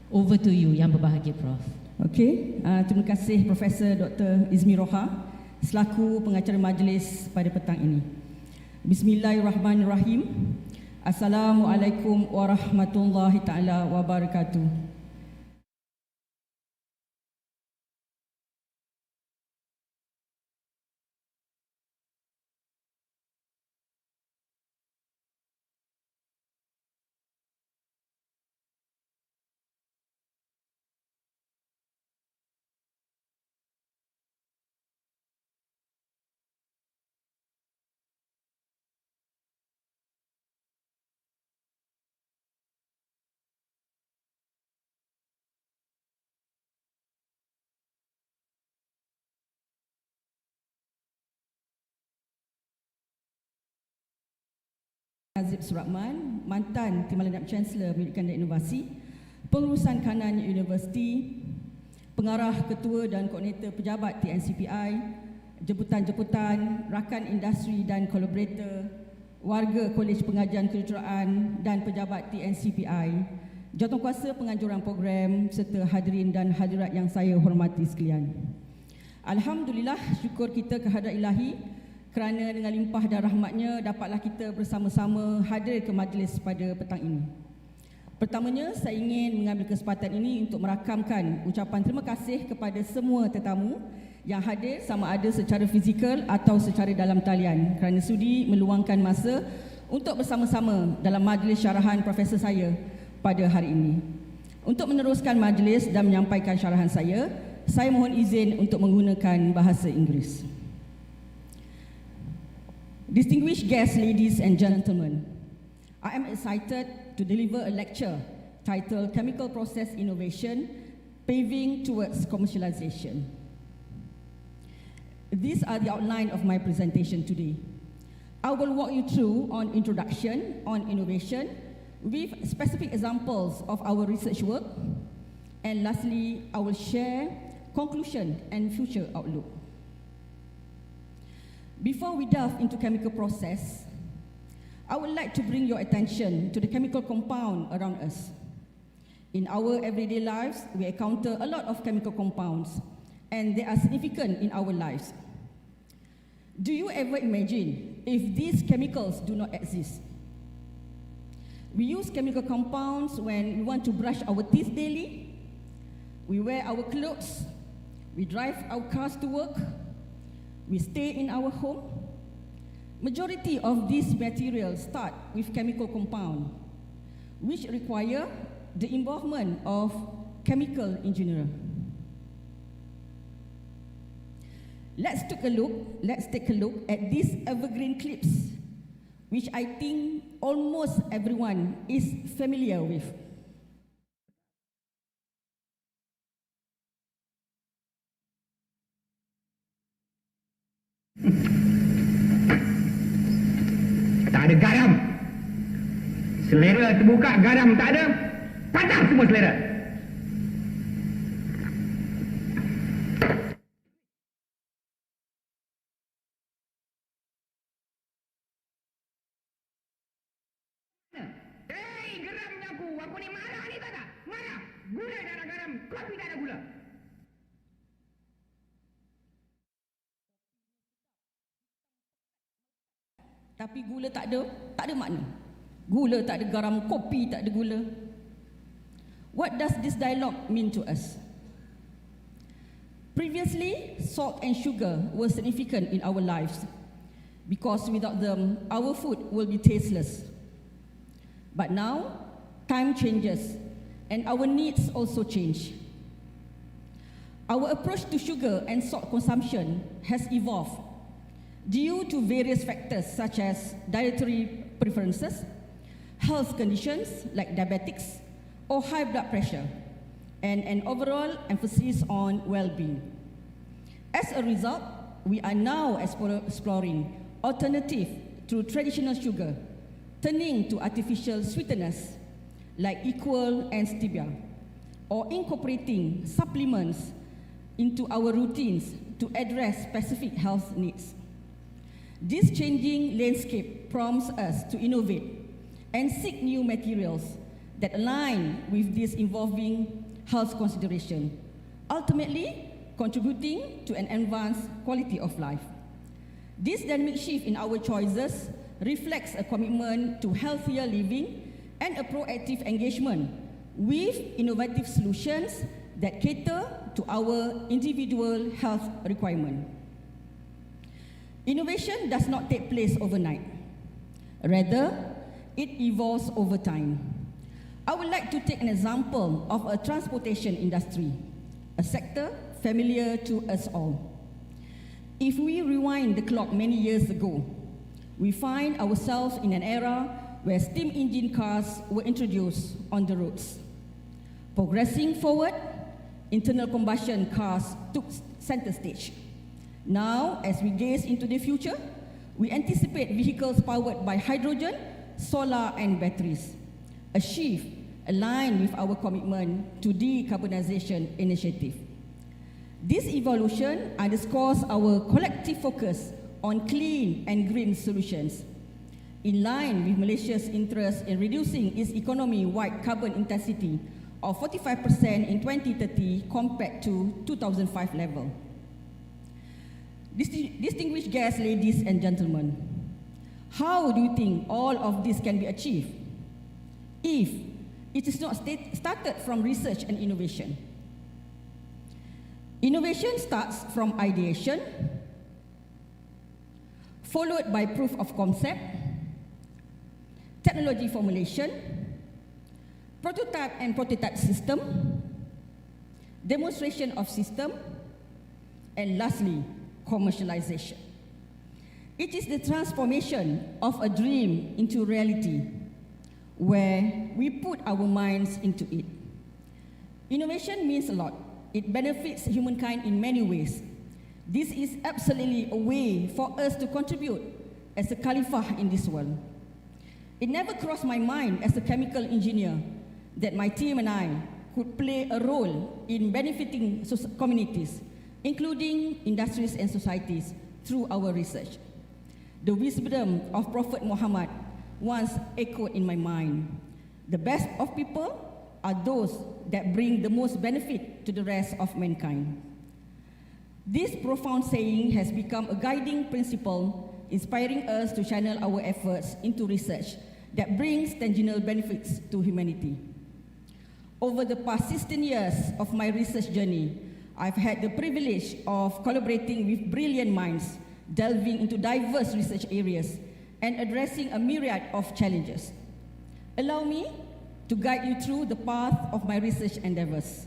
Over to you, Yang Berbahagia Prof. Okey, terima kasih Profesor Dr. Izmi Roha selaku pengacara majlis pada petang ini. Bismillahirrahmanirrahim. Assalamualaikum warahmatullahi taala wabarakatuh. Rahman, mantan Timbalan Naib Canselor Penyelidikan dan Inovasi, pengurusan kanan Universiti, pengarah ketua dan koordinator Pejabat TNCPI, jemputan-jemputan, rakan industri dan kolaborator, warga Kolej Pengajian Kejuruteraan dan Pejabat TNCPI, jawatankuasa penganjuran program serta hadirin dan hadirat yang saya hormati sekalian. Alhamdulillah, syukur kita kehadrat Ilahi kerana dengan limpah dan rahmatnya dapatlah kita bersama-sama hadir ke majlis pada petang ini. Pertamanya, saya ingin mengambil kesempatan ini untuk merakamkan ucapan terima kasih kepada semua tetamu yang hadir sama ada secara fizikal atau secara dalam talian kerana sudi meluangkan masa untuk bersama-sama dalam majlis syarahan profesor saya pada hari ini. Untuk meneruskan majlis dan menyampaikan syarahan saya mohon izin untuk menggunakan bahasa Inggeris. Distinguished guests, ladies and gentlemen, I am excited to deliver a lecture titled Chemical Process Innovation, Paving Towards Commercialization. These are the outline of my presentation today. I will walk you through on introduction on innovation with specific examples of our research work, and lastly, I will share conclusion and future outlook. Before we delve into chemical process, I would like to bring your attention to the chemical compound around us. In our everyday lives, we encounter a lot of chemical compounds, and they are significant in our lives. Do you ever imagine if these chemicals do not exist? We use chemical compounds when we want to brush our teeth daily, we wear our clothes, We drive our cars to work. We stay in our home. Majority of these materials start with chemical compound, which require the involvement of chemical engineer. Let's take a look at these evergreen clips, which I think almost everyone is familiar with. Tak ada garam. Selera terbuka, garam tak ada. Patah semua selera. Hei, geramnya aku. Aku ni marah ni tak? Marah. Gula tak ada garam, kopi tak ada gula. Tapi gula tak ada makna. Gula tak ada garam, kopi tak ada gula. What does this dialogue mean to us? Previously, salt and sugar were significant in our lives because without them, our food will be tasteless. But now, time changes and our needs also change. Our approach to sugar and salt consumption has evolved due to various factors such as dietary preferences, health conditions like diabetics or high blood pressure, and an overall emphasis on well-being. As a result, we are now exploring alternative to traditional sugar, turning to artificial sweeteners like equal and stevia, or incorporating supplements into our routines to address specific health needs. This changing landscape prompts us to innovate and seek new materials that align with this evolving health consideration, ultimately contributing to an advanced quality of life. This dynamic shift in our choices reflects a commitment to healthier living and a proactive engagement with innovative solutions that cater to our individual health requirements. Innovation does not take place overnight. Rather, it evolves over time. I would like to take an example of a transportation industry, a sector familiar to us all. If we rewind the clock many years ago, we find ourselves in an era where steam engine cars were introduced on the roads. Progressing forward, internal combustion cars took center stage. Now, as we gaze into the future, we anticipate vehicles powered by hydrogen, solar, and batteries, a shift aligned with our commitment to decarbonization initiative. This evolution underscores our collective focus on clean and green solutions, in line with Malaysia's interest in reducing its economy-wide carbon intensity of 45% in 2030 compared to 2005 level. Distinguished guests, ladies and gentlemen, how do you think all of this can be achieved if it is not started from research and innovation? Innovation starts from ideation, followed by proof of concept, technology formulation, prototype and prototype system, demonstration of system, and lastly, commercialization. It is the transformation of a dream into reality, where we put our minds into it. Innovation means a lot. It benefits humankind in many ways. This is absolutely a way for us to contribute as a Khalifah in this world. It never crossed my mind as a chemical engineer that my team and I could play a role in benefiting communities, including industries and societies, through our research. The wisdom of Prophet Muhammad once echoed in my mind. The best of people are those that bring the most benefit to the rest of mankind. This profound saying has become a guiding principle, inspiring us to channel our efforts into research that brings tangible benefits to humanity. Over the past 16 years of my research journey, I've had the privilege of collaborating with brilliant minds, delving into diverse research areas, and addressing a myriad of challenges. Allow me to guide you through the path of my research endeavors.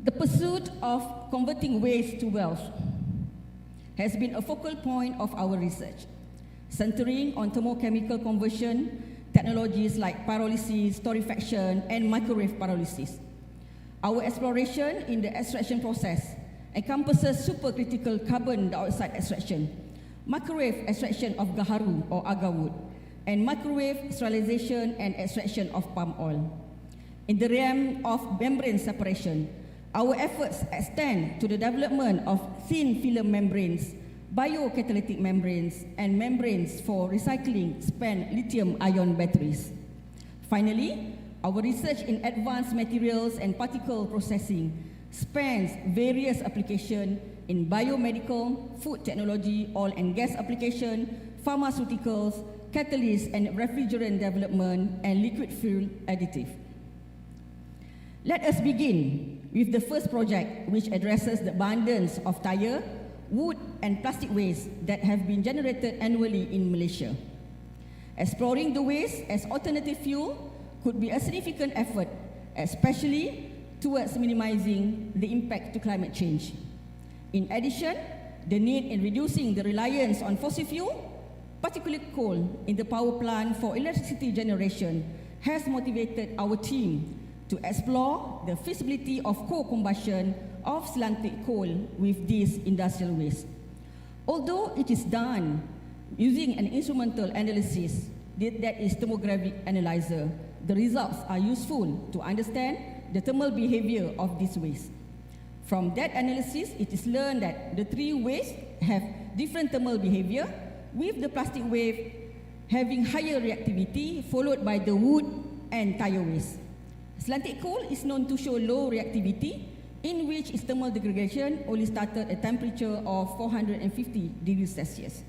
The pursuit of converting waste to wealth has been a focal point of our research, centering on thermochemical conversion technologies like pyrolysis, torrefaction, and microwave pyrolysis. Our exploration in the extraction process encompasses supercritical carbon dioxide extraction, microwave extraction of gaharu or agar wood, and microwave sterilization and extraction of palm oil. In the realm of membrane separation, our efforts extend to the development of thin film membranes, biocatalytic membranes, and membranes for recycling spent lithium-ion batteries. Finally, our research in advanced materials and particle processing spans various applications in biomedical, food technology, oil and gas application, pharmaceuticals, catalyst and refrigerant development, and liquid fuel additive. Let us begin with the first project, which addresses the abundance of tire, wood, and plastic waste that have been generated annually in Malaysia. Exploring the waste as alternative fuel could be a significant effort, especially towards minimizing the impact to climate change. In addition, the need in reducing the reliance on fossil fuel, particularly coal, in the power plant for electricity generation has motivated our team to explore the feasibility of co-combustion of slanted coal with this industrial waste. Although it is done using an instrumental analysis that is thermographic analyzer, the results are useful to understand the thermal behavior of this waste. From that analysis, it is learned that the three wastes have different thermal behavior, with the plastic waste having higher reactivity, followed by the wood and tire waste. Slanted coal is known to show low reactivity, in which its thermal degradation only started at a temperature of 450 degrees Celsius.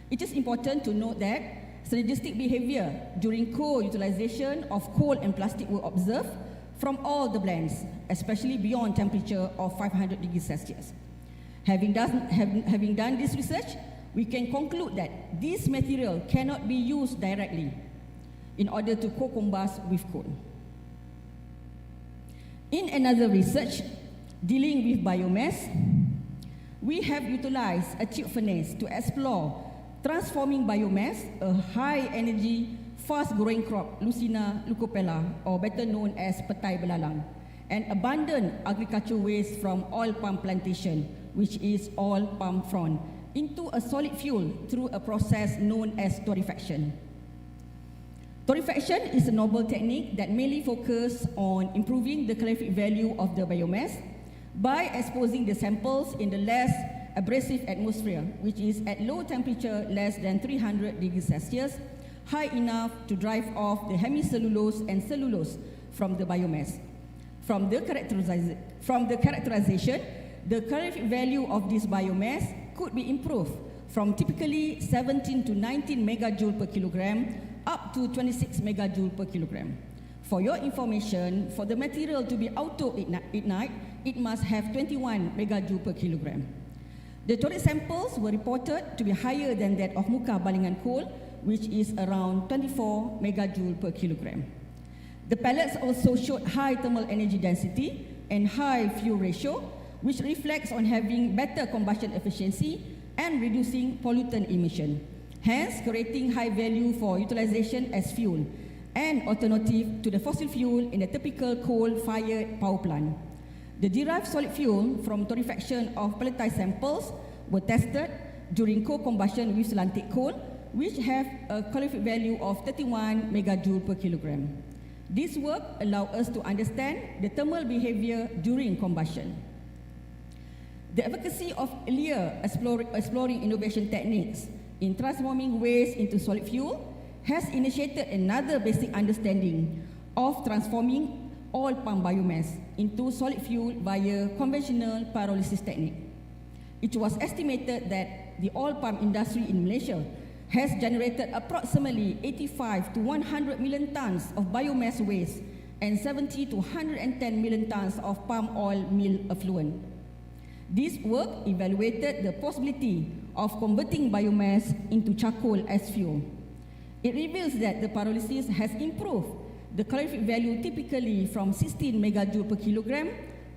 It is important to note that synergistic behavior during co-utilization of coal and plastic were observed from all the blends, especially beyond temperature of 500 degrees Celsius. Having done this research, we can conclude that this material cannot be used directly in order to co-combust with coal. In another research dealing with biomass, we have utilized a chip furnace to explore transforming biomass, a high-energy, fast-growing crop, Lucina leucopella, or better known as petai belalang, and abundant agricultural waste from oil palm plantation, which is oil palm frond, into a solid fuel through a process known as torrefaction. Torrefaction is a novel technique that mainly focuses on improving the calorific value of the biomass by exposing the samples in the less abrasive atmosphere, which is at low temperature less than 300 degrees Celsius, high enough to drive off the hemicellulose and cellulose from the biomass. From the characterization, the calorific value of this biomass could be improved from typically 17 to 19 megajoule per kilogram up to 26 megajoule per kilogram. For your information, for the material to be auto-ignite, it must have 21 megajoule per kilogram. The torrid samples were reported to be higher than that of muka balingan coal, which is around 24 megajoule per kilogram. The pellets also showed high thermal energy density and high fuel ratio, which reflects on having better combustion efficiency and reducing pollutant emission, hence creating high value for utilization as fuel and alternative to the fossil fuel in a typical coal-fired power plant. The derived solid fuel from torrefaction of pelletized samples were tested during co-combustion with slanted coal, which have a calorific value of 31 megajoule per kilogram. This work allowed us to understand the thermal behavior during combustion. The advocacy of earlier exploring innovation techniques in transforming waste into solid fuel has initiated another basic understanding of transforming oil palm biomass into solid fuel via conventional pyrolysis technique. It was estimated that the oil palm industry in Malaysia has generated approximately 85 to 100 million tons of biomass waste and 70 to 110 million tons of palm oil meal effluent. This work evaluated the possibility of converting biomass into charcoal as fuel. It reveals that the pyrolysis has improved the calorific value typically from 16 megajoule per kilogram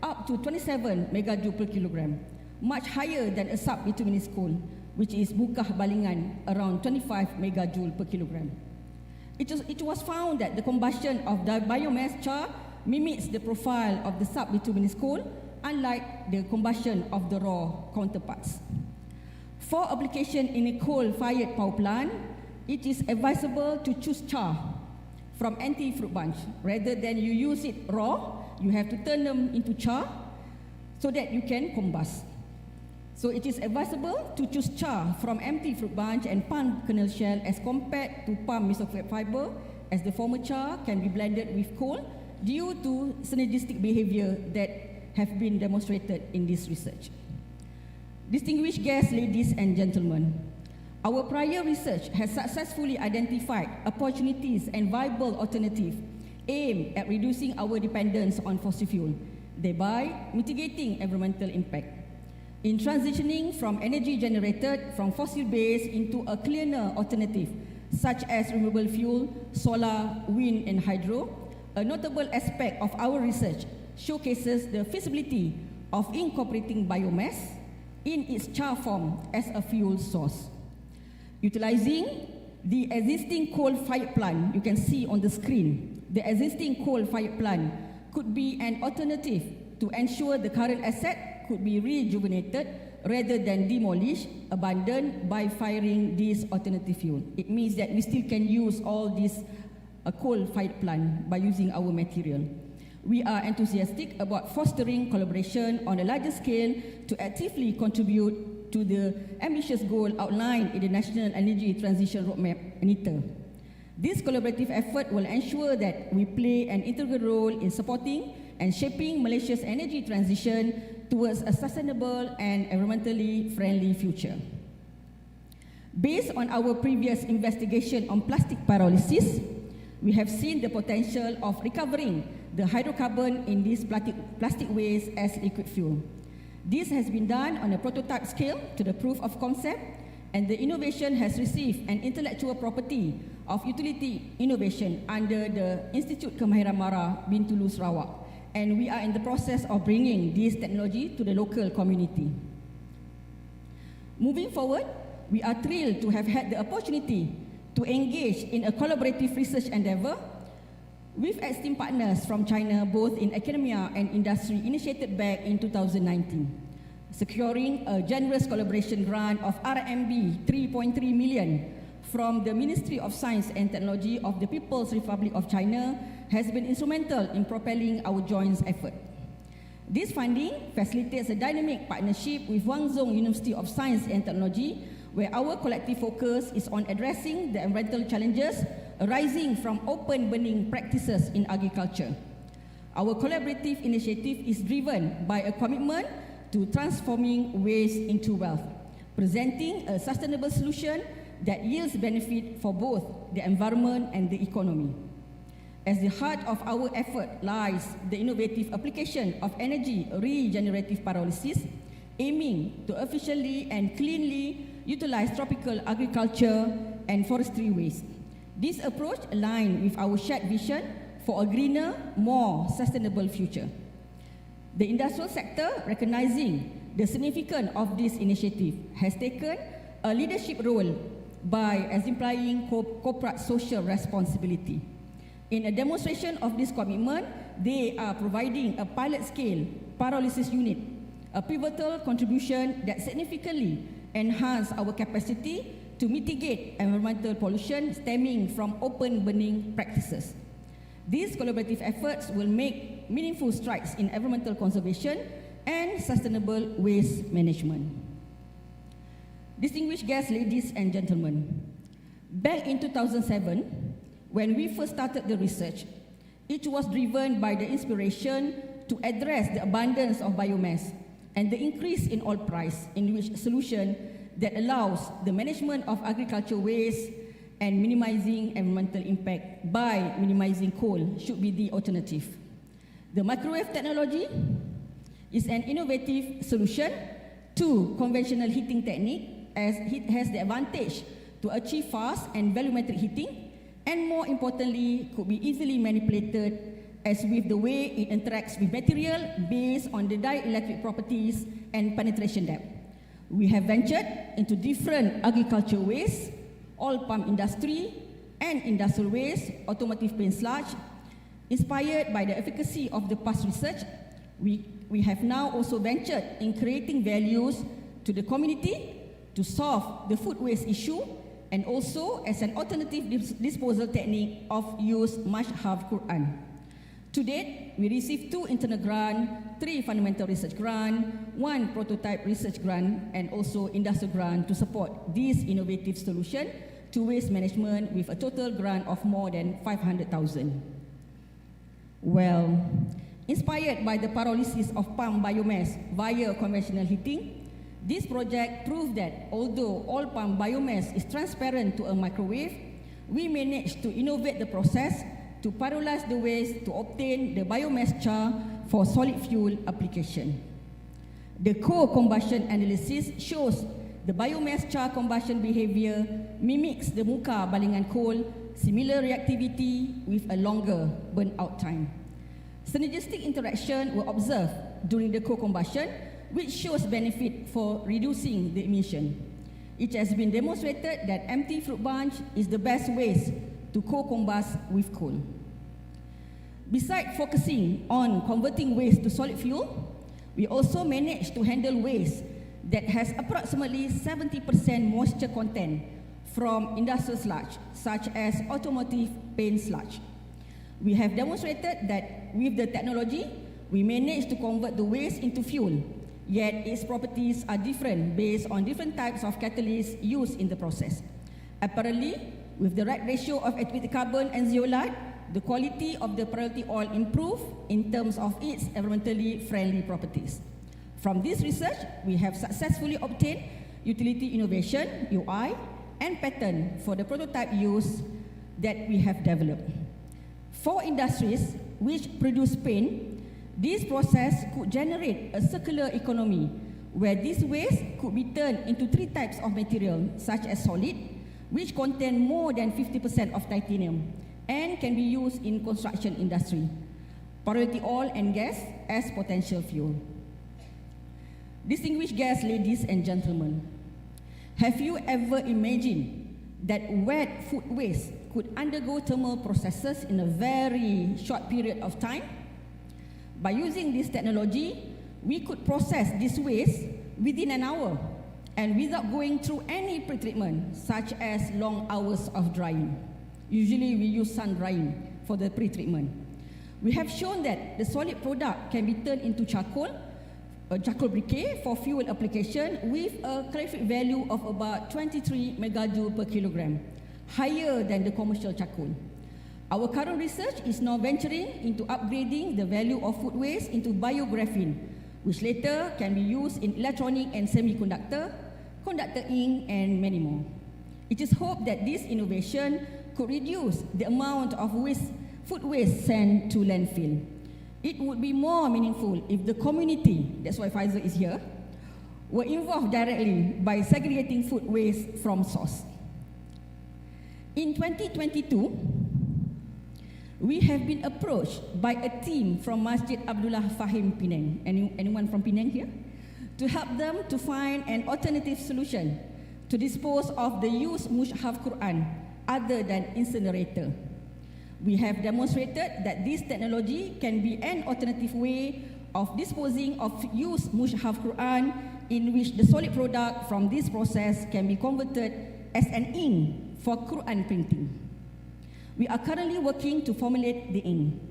up to 27 megajoule per kilogram, much higher than a sub-bituminous coal, which is Bukah Balingan, around 25 megajoule per kilogram. It was found that the combustion of the biomass char mimics the profile of the sub-bituminous coal, unlike the combustion of the raw counterparts. For application in a coal-fired power plant, it is advisable to choose char from anti-fruit bunch. Rather than you use it raw, you have to turn them into char so that you can combust. So it is advisable to choose char from empty fruit bunch and palm kernel shell as compared to palm mesofilament fiber, as the former char can be blended with coal due to synergistic behavior that have been demonstrated in this research. Distinguished guests, ladies and gentlemen, our prior research has successfully identified opportunities and viable alternatives aimed at reducing our dependence on fossil fuel, thereby mitigating environmental impact. In transitioning from energy generated from fossil base into a cleaner alternative, such as renewable fuel, solar, wind, and hydro, a notable aspect of our research showcases the feasibility of incorporating biomass in its char form as a fuel source. Utilizing the existing coal-fired plant, you can see on the screen, the existing coal-fired plant could be an alternative to ensure the current asset could be rejuvenated rather than demolished, abandoned by firing this alternative fuel. It means that we still can use all this coal-fired plant by using our material. We are enthusiastic about fostering collaboration on a larger scale to actively contribute to the ambitious goal outlined in the National Energy Transition Roadmap, NETA. This collaborative effort will ensure that we play an integral role in supporting and shaping Malaysia's energy transition towards a sustainable and environmentally friendly future. Based on our previous investigation on plastic pyrolysis, we have seen the potential of recovering the hydrocarbon in this plastic waste as liquid fuel. This has been done on a prototype scale to the proof of concept, and the innovation has received an intellectual property of utility innovation under the Institute Kemahiran Mara Bintulu Sarawak, and we are in the process of bringing this technology to the local community. Moving forward, we are thrilled to have had the opportunity to engage in a collaborative research endeavor with esteemed partners from China, both in academia and industry, initiated back in 2019, securing a generous collaboration grant of RMB 3.3 million from the Ministry of Science and Technology of the People's Republic of China has been instrumental in propelling our joint effort. This funding facilitates a dynamic partnership with Guangzhou University of Science and Technology, where our collective focus is on addressing the environmental challenges arising from open burning practices in agriculture. Our collaborative initiative is driven by a commitment to transforming waste into wealth, presenting a sustainable solution that yields benefit for both the environment and the economy. At the heart of our effort lies the innovative application of energy regenerative pyrolysis, aiming to efficiently and cleanly utilize tropical agriculture and forestry waste. This approach aligns with our shared vision for a greener, more sustainable future. The industrial sector, recognizing the significance of this initiative, has taken a leadership role by exemplifying corporate social responsibility. In a demonstration of this commitment, they are providing a pilot-scale pyrolysis unit, a pivotal contribution that significantly enhances our capacity to mitigate environmental pollution stemming from open burning practices. These collaborative efforts will make meaningful strides in environmental conservation and sustainable waste management. Distinguished guests, ladies and gentlemen, back in 2007, when we first started the research, it was driven by the inspiration to address the abundance of biomass and the increase in oil price, in which a solution that allows the management of agricultural waste and minimizing environmental impact by minimizing coal should be the alternative. The microwave technology is an innovative solution to conventional heating technique, as it has the advantage to achieve fast and volumetric heating, and more importantly, could be easily manipulated as with the way it interacts with material based on the dielectric properties and penetration depth. We have ventured into different agricultural waste, oil palm industry, and industrial waste, automotive paint sludge. Inspired by the efficacy of the past research, we have now also ventured in creating values to the community to solve the food waste issue, and also as an alternative disposal technique of used mushaf Quran. To date, we received 2 internal grants, 3 fundamental research grants, 1 prototype research grant, and also industrial grant to support this innovative solution to waste management with a total grant of more than 500,000. Well, inspired by the pyrolysis of palm biomass via conventional heating, this project proved that although all palm biomass is transparent to a microwave, we managed to innovate the process to pyrolyze the waste to obtain the biomass char for solid fuel application. The co-combustion analysis shows the biomass char combustion behavior mimics the muka balingan coal, similar reactivity with a longer burn-out time. Synergistic interaction were observed during the co-combustion, which shows benefit for reducing the emission. It has been demonstrated that empty fruit bunch is the best waste to co-combust with coal. Besides focusing on converting waste to solid fuel, we also managed to handle waste that has approximately 70% moisture content from industrial sludge, such as automotive paint sludge. We have demonstrated that with the technology, we managed to convert the waste into fuel, yet its properties are different based on different types of catalysts used in the process. Apparently, with the right ratio of activated carbon and zeolite, the quality of the priority oil improved in terms of its environmentally friendly properties. From this research, we have successfully obtained utility innovation, UI, and patent for the prototype use that we have developed. For industries which produce paint, this process could generate a circular economy where this waste could be turned into 3 types of material, such as solid, which contain more than 50% of titanium and can be used in construction industry, priority oil and gas as potential fuel. Distinguished guests, ladies and gentlemen, have you ever imagined that wet food waste could undergo thermal processes in a very short period of time? By using this technology, we could process this waste within an hour and without going through any pre-treatment, such as long hours of drying. Usually we use sun drying for the pre-treatment. We have shown that the solid product can be turned into charcoal, charcoal briquette for fuel application with a calorific value of about 23 megajoule per kilogram, higher than the commercial charcoal. Our current research is now venturing into upgrading the value of food waste into biographene, which later can be used in electronic and semiconductor, conductor ink, and many more. It is hoped that this innovation could reduce the amount of food waste sent to landfill. It would be more meaningful if the community, that's why Faisal is here, were involved directly by segregating food waste from source. In 2022, we have been approached by a team from Masjid Abdullah Fahim Penang. Anyone from Penang here? To help them to find an alternative solution to dispose of the used mushaf Quran other than incinerator. We have demonstrated that this technology can be an alternative way of disposing of used mushaf Quran, in which the solid product from this process can be converted as an ink for Quran printing. We are currently working to formulate the ink.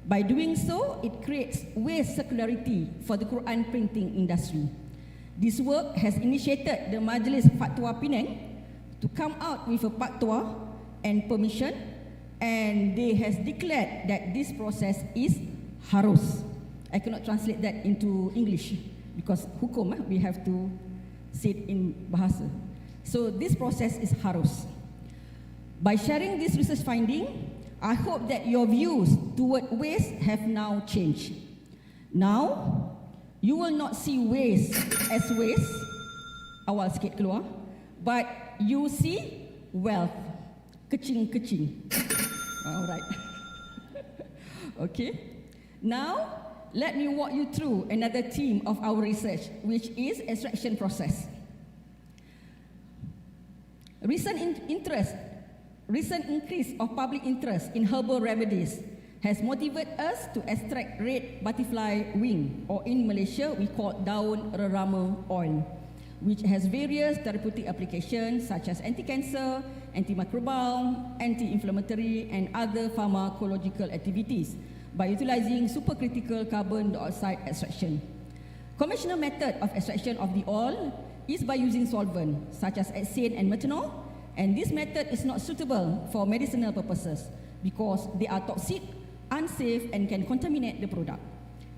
By doing so, it creates waste circularity for the Quran printing industry. This work has initiated the Majlis Fatwa Penang to come out with a fatwa and permission, and they has declared that this process is harus. I cannot translate that into English because hukum, we have to say it in bahasa. So this process is harus. By sharing this research finding, I hope that your views toward waste have now changed. Now, you will not see waste as waste, awal sikit keluar, but you see wealth, kecing-kecing. Alright. Okay. Now, let me walk you through another theme of our research, which is extraction process. Recent increase of public interest in herbal remedies has motivated us to extract red butterfly wing, or in Malaysia we call daun rerama oil, which has various therapeutic applications such as anti-cancer, antimicrobial, anti-inflammatory, and other pharmacological activities by utilizing supercritical carbon dioxide extraction. Conventional method of extraction of the oil is by using solvent such as hexane and methanol, and this method is not suitable for medicinal purposes because they are toxic, unsafe, and can contaminate the product.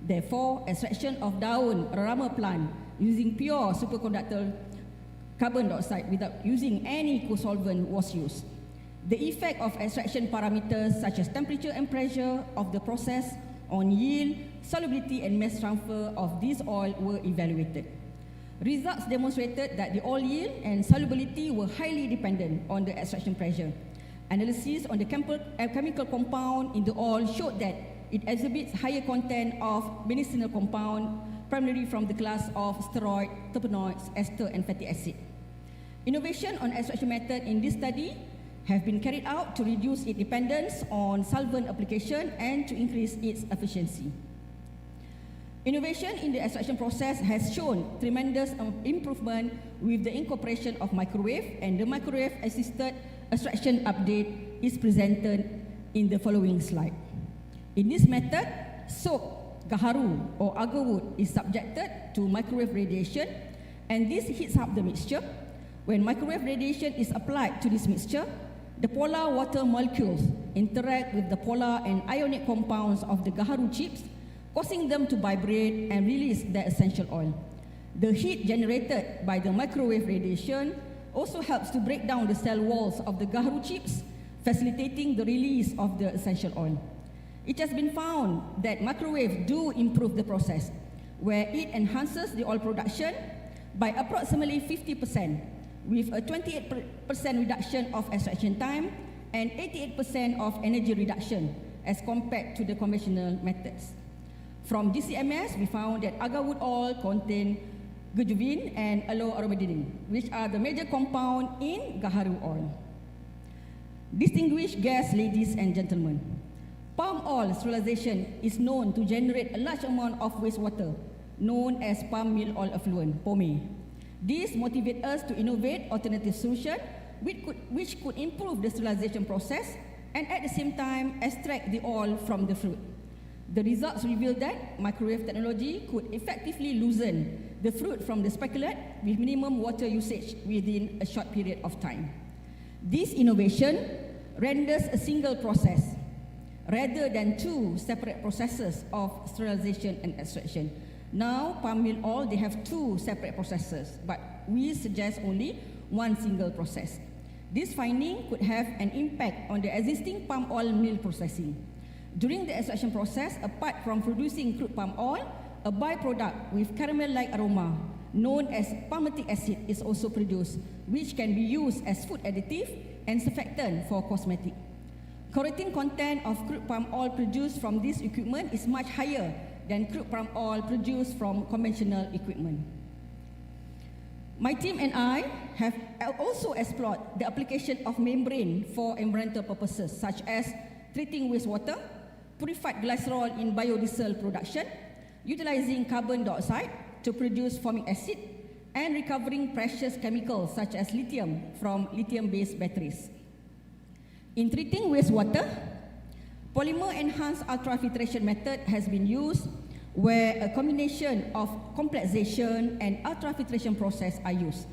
Therefore, extraction of daun rerama plant using pure superconductor carbon dioxide without using any co-solvent was used. The effect of extraction parameters such as temperature and pressure of the process on yield, solubility, and mass transfer of this oil were evaluated. Results demonstrated that the oil yield and solubility were highly dependent on the extraction pressure. Analysis on the chemical compound in the oil showed that it exhibits higher content of medicinal compound, primarily from the class of steroid, terpenoids, ester, and fatty acid. Innovation on extraction method in this study have been carried out to reduce its dependence on solvent application and to increase its efficiency. Innovation in the extraction process has shown tremendous improvement with the incorporation of microwave, and the microwave-assisted extraction update is presented in the following slide. In this method, soap, gaharu or agarwood is subjected to microwave radiation, and this heats up the mixture. When microwave radiation is applied to this mixture, the polar water molecules interact with the polar and ionic compounds of the gaharu chips, causing them to vibrate and release the essential oil. The heat generated by the microwave radiation also helps to break down the cell walls of the gaharu chips, facilitating the release of the essential oil. It has been found that microwaves do improve the process, where it enhances the oil production by approximately 50%, with a 28% reduction of extraction time and 88% of energy reduction as compared to the conventional methods. From DCMS, we found that agarwood oil contains gujuvin and aloe-aromatidine, which are the major compounds in gaharu oil. Distinguished guests, ladies and gentlemen, palm oil sterilization is known to generate a large amount of wastewater, known as palm meal oil effluent, POME. This motivates us to innovate alternative solutions which could improve the sterilization process and at the same time extract the oil from the fruit. The results revealed that microwave technology could effectively loosen the fruit from the speculate with minimum water usage within a short period of time. This innovation renders a single process rather than two separate processes of sterilization and extraction. Now, palm meal oil, they have two separate processes, but we suggest only one single process. This finding could have an impact on the existing palm oil mill processing. During the extraction process, apart from producing crude palm oil, a byproduct with caramel-like aroma known as palmitic acid is also produced, which can be used as food additive and surfactant for cosmetic. Carotene content of crude palm oil produced from this equipment is much higher than crude palm oil produced from conventional equipment. My team and I have also explored the application of membrane for environmental purposes, such as treating wastewater, purified glycerol in biodiesel production, utilizing carbon dioxide to produce formic acid, and recovering precious chemicals such as lithium from lithium-based batteries. In treating wastewater, polymer-enhanced ultrafiltration method has been used, where a combination of complexation and ultrafiltration process are used.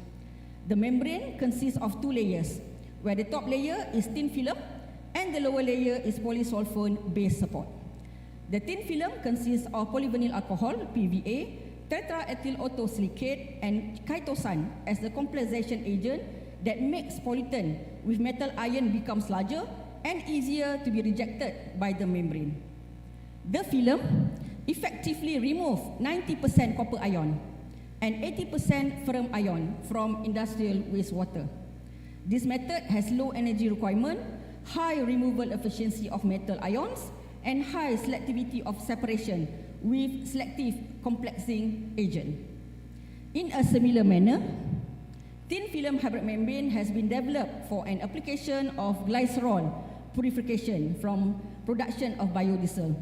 The membrane consists of two layers, where the top layer is thin film and the lower layer is polysulfone-based support. The thin film consists of polyvinyl alcohol, PVA, tetraethyl autosilicate, and chitosan as the complexation agent that makes pollutant with metal ion becomes larger and easier to be rejected by the membrane. The film effectively removes 90% copper ion and 80% ferrum ion from industrial wastewater. This method has low energy requirement, high removal efficiency of metal ions, and high selectivity of separation with selective complexing agent. In a similar manner, thin film hybrid membrane has been developed for an application of glycerol purification from production of biodiesel.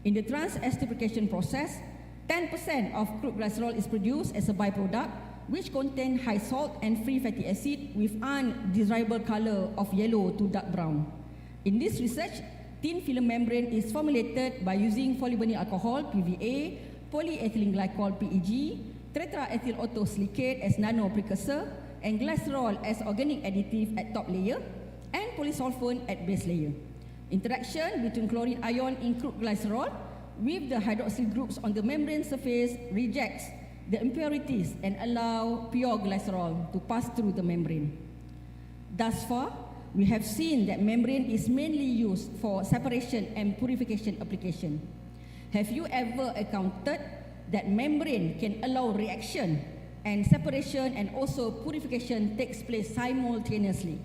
In the trans-esterification process, 10% of crude glycerol is produced as a byproduct, which contain high salt and free fatty acid with undesirable color of yellow to dark brown. In this research, thin film membrane is formulated by using polyvinyl alcohol (PVA), polyethylene glycol (PEG), tetraethyl autosilicate as nano precursor, and glycerol as organic additive at top layer, and polysulfone at base layer. Interaction between chlorine ion in crude glycerol with the hydroxyl groups on the membrane surface rejects the impurities and allow pure glycerol to pass through the membrane. Thus far, we have seen that membrane is mainly used for separation and purification application. Have you ever encountered that membrane can allow reaction and separation and also purification takes place simultaneously?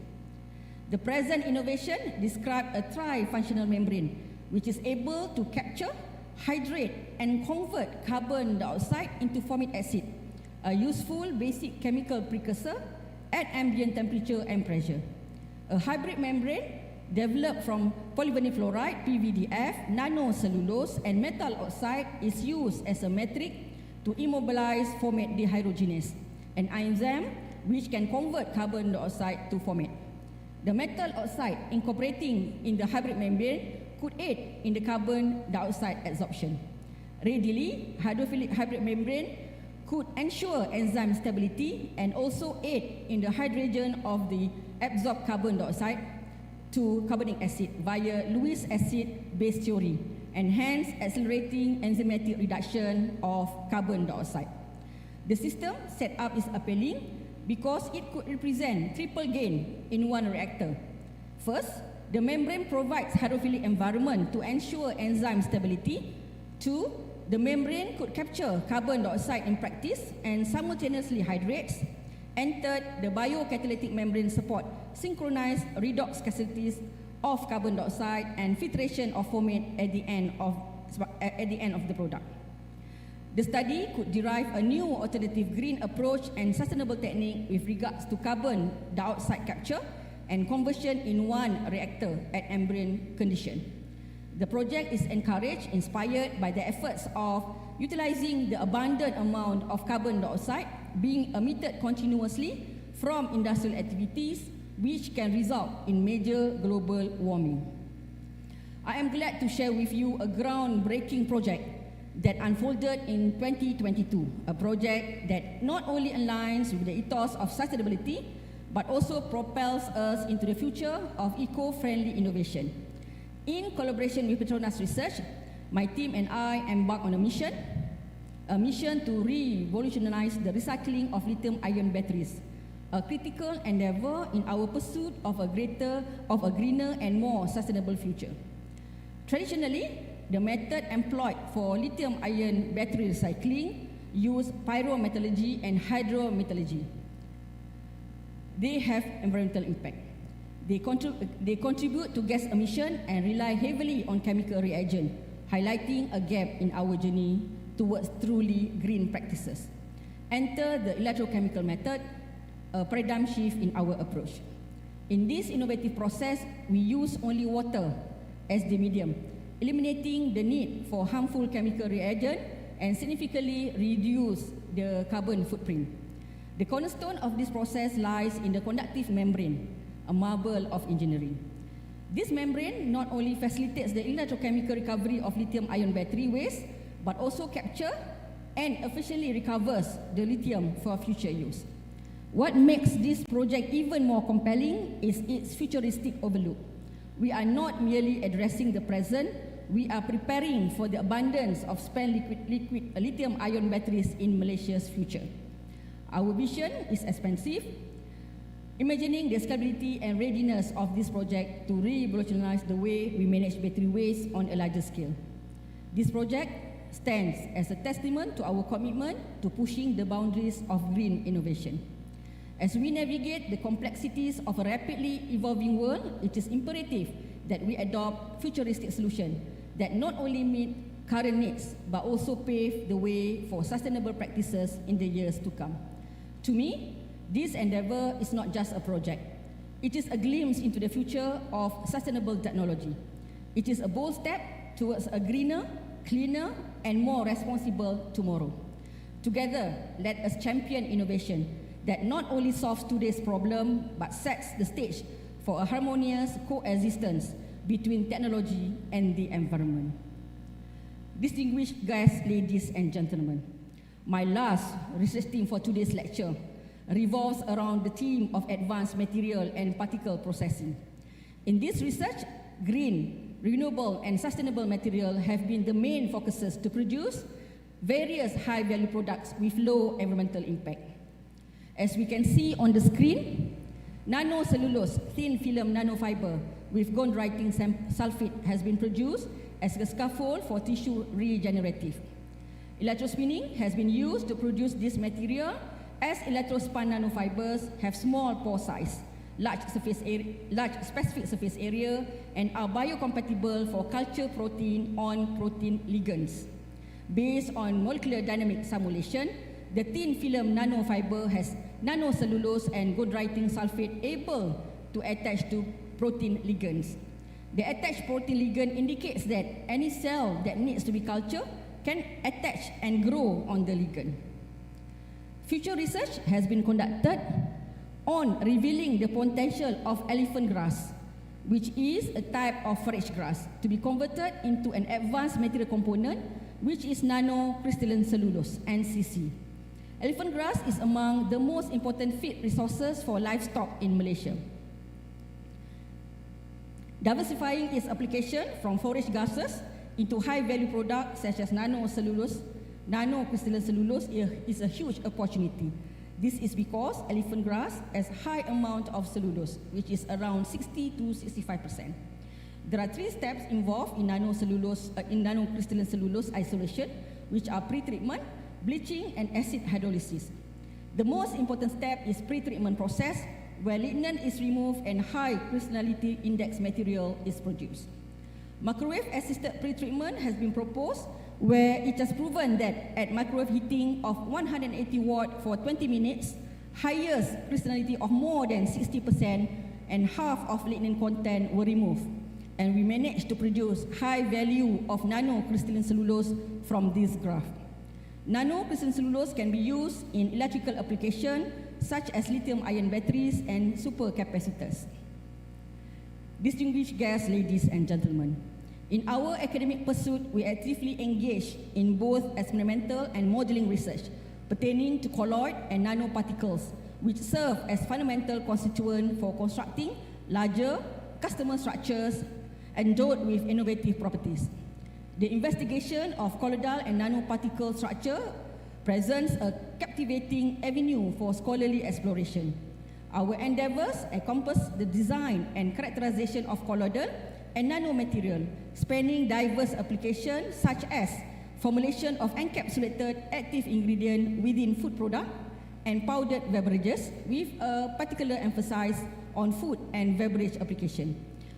The present innovation describes a tri-functional membrane which is able to capture, hydrate and convert carbon dioxide into formic acid, a useful basic chemical precursor at ambient temperature and pressure. A hybrid membrane developed from polyvinyl fluoride, PVDF, nanocellulose and metal oxide is used as a metric to immobilize formate dehydrogenase, an enzyme which can convert carbon dioxide to formate. The metal oxide incorporating in the hybrid membrane could aid in the carbon dioxide absorption. Readily, hydrophilic hybrid membrane could ensure enzyme stability and also aid in the hydrogen of the absorbed carbon dioxide to carbonic acid via Lewis acid base theory, and hence accelerating enzymatic reduction of carbon dioxide. The system set up is appealing because it could represent triple gain in one reactor. First, the membrane provides hydrophilic environment to ensure enzyme stability. Two, the membrane could capture carbon dioxide in practice and simultaneously hydrates. And third, the biocatalytic membrane support synchronized redox capacities of carbon dioxide and filtration of formate at the end of the product. The study could derive a new alternative green approach and sustainable technique with regards to carbon dioxide capture and conversion in one reactor at ambient condition. The project is encouraged, inspired by the efforts of utilizing the abundant amount of carbon dioxide being emitted continuously from industrial activities, which can result in major global warming. I am glad to share with you a groundbreaking project that unfolded in 2022, a project that not only aligns with the ethos of sustainability, but also propels us into the future of eco-friendly innovation. In collaboration with Petronas Research, my team and I embarked on a mission to revolutionize the recycling of lithium-ion batteries, a critical endeavor in our pursuit of a greener and more sustainable future. Traditionally, the method employed for lithium-ion battery recycling use pyrometallurgy and hydrometallurgy. They have environmental impact. They contribute to gas emission and rely heavily on chemical reagent, highlighting a gap in our journey towards truly green practices. Enter the electrochemical method, a paradigm shift in our approach. In this innovative process, we use only water as the medium, eliminating the need for harmful chemical reagent and significantly reduce the carbon footprint. The cornerstone of this process lies in the conductive membrane, a marvel of engineering. This membrane not only facilitates the electrochemical recovery of lithium-ion battery waste, but also capture and efficiently recovers the lithium for future use. What makes this project even more compelling is its futuristic overlook. We are not merely addressing the present, we are preparing for the abundance of spent liquid lithium-ion batteries in Malaysia's future. Our vision is expansive. imagining the scalability and readiness of this project to revolutionize the way we manage battery waste on a larger scale. This project stands as a testament to our commitment to pushing the boundaries of green innovation. As we navigate the complexities of a rapidly evolving world, it is imperative that we adopt futuristic solutions that not only meet current needs but also pave the way for sustainable practices in the years to come. To me, this endeavor is not just a project. It is a glimpse into the future of sustainable technology. It is a bold step towards a greener, cleaner, and more responsible tomorrow. Together, let us champion innovation that not only solves today's problem but sets the stage for a harmonious coexistence between technology and the environment. Distinguished guests, ladies and gentlemen, my last research theme for today's lecture revolves around the theme of advanced material and particle processing. In this research, green, renewable and sustainable material have been the main focuses to produce various high-value products with low environmental impact. As we can see on the screen, nanocellulose thin film nanofiber with gold-writing sulfate has been produced as a scaffold for tissue regenerative. Electrospinning has been used to produce this material as electrospun nanofibers have small pore size, large specific surface area, and are biocompatible for culture protein on protein ligands. Based on molecular dynamic simulation, the thin film nanofiber has nanocellulose and gold-writing sulfate able to attach to protein ligands. The attached protein ligand indicates that any cell that needs to be cultured can attach and grow on the ligand. Future research has been conducted on revealing the potential of elephant grass, which is a type of forage grass, to be converted into an advanced material component, which is nanocrystalline cellulose, NCC. Elephant grass is among the most important feed resources for livestock in Malaysia. Diversifying its application from forage gases into high-value products such as nanocellulose, nanocrystalline cellulose is a huge opportunity. This is because elephant grass has high amount of cellulose, which is around 60 to 65%. There are 3 steps involved in nanocrystalline cellulose isolation, which are pre-treatment, bleaching, and acid hydrolysis. The most important step is pre-treatment process, where lignin is removed and high crystallinity index material is produced. Microwave-assisted pre-treatment has been proposed, where it has proven that at microwave heating of 180 watt for 20 minutes, highest crystallinity of more than 60% and half of lignin content were removed. And we managed to produce high value of nanocrystalline cellulose from this graph. Nanocrystalline cellulose can be used in electrical application such as lithium-ion batteries and supercapacitors. Distinguished guests, ladies and gentlemen, in our academic pursuit, we actively engage in both experimental and modeling research pertaining to colloid and nanoparticles, which serve as fundamental constituents for constructing larger customer structures endowed with innovative properties. The investigation of colloidal and nanoparticle structure presents a captivating avenue for scholarly exploration. Our endeavors encompass the design and characterization of colloidal and nanomaterial, spanning diverse applications such as formulation of encapsulated active ingredient within food product and powdered beverages, with a particular emphasis on food and beverage application.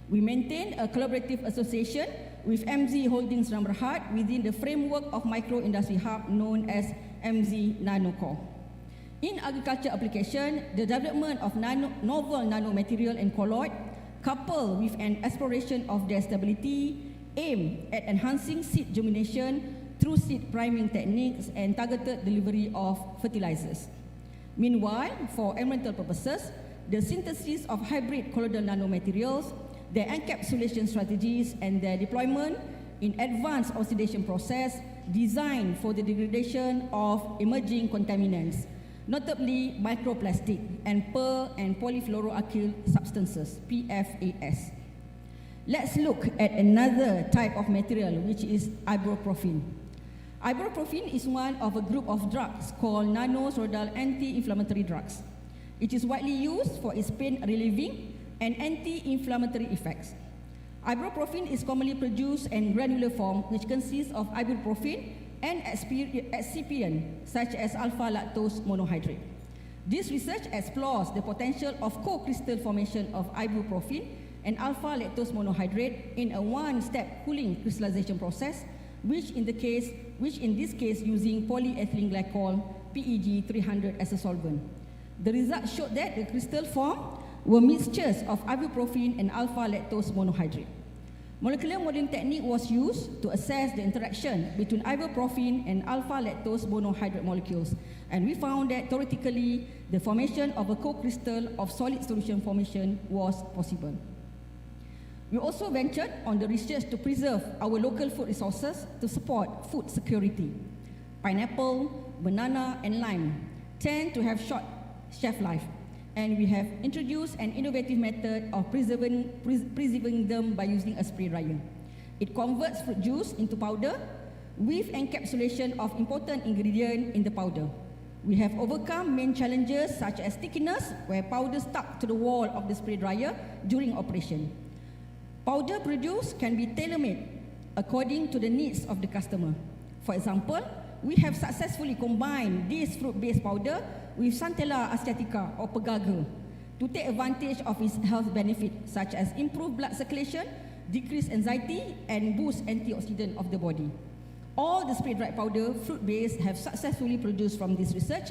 We maintain a collaborative association with MZ Holdings Ramrahat within the framework of micro-industry hub known as MZ NanoCore. In agriculture application, the development of novel nanomaterial and colloid, coupled with an exploration of their stability, aim at enhancing seed germination through seed priming techniques and targeted delivery of fertilizers. Meanwhile, for environmental purposes, the synthesis of hybrid colloidal nanomaterials, their encapsulation strategies, and their deployment in advanced oxidation process designed for the degradation of emerging contaminants, notably microplastic and per- and polyfluoroalkyl substances, PFAS. Let's look at another type of material, which is ibuprofen. Ibuprofen is one of a group of drugs called nanosteroidal anti-inflammatory drugs. It is widely used for its pain relieving and anti-inflammatory effects. Ibuprofen is commonly produced in granular form, which consists of ibuprofen and excipient such as alpha-lactose monohydrate. This research explores the potential of co-crystal formation of ibuprofen and alpha-lactose monohydrate in a one-step cooling crystallization process, which in this case using polyethylene glycol PEG 300 as a solvent. The results showed that the crystal formed were mixtures of ibuprofen and alpha-lactose monohydrate. Molecular modeling technique was used to assess the interaction between ibuprofen and alpha-lactose monohydrate molecules, and we found that theoretically the formation of a co-crystal of solid solution formation was possible. We also ventured on the research to preserve our local food resources to support food security. Pineapple, banana, and lime tend to have short shelf life, and we have introduced an innovative method of preserving them by using a spray dryer. It converts fruit juice into powder with encapsulation of important ingredients in the powder. We have overcome main challenges such as stickiness, where powder stuck to the wall of the spray dryer during operation. Powder produced can be tailor-made according to the needs of the customer. For example, we have successfully combined this fruit-based powder with Centella asiatica or pegaga to take advantage of its health benefits such as improved blood circulation, decrease anxiety, and boost antioxidant of the body. All the spray-dried powder, fruit-based, have successfully produced from this research,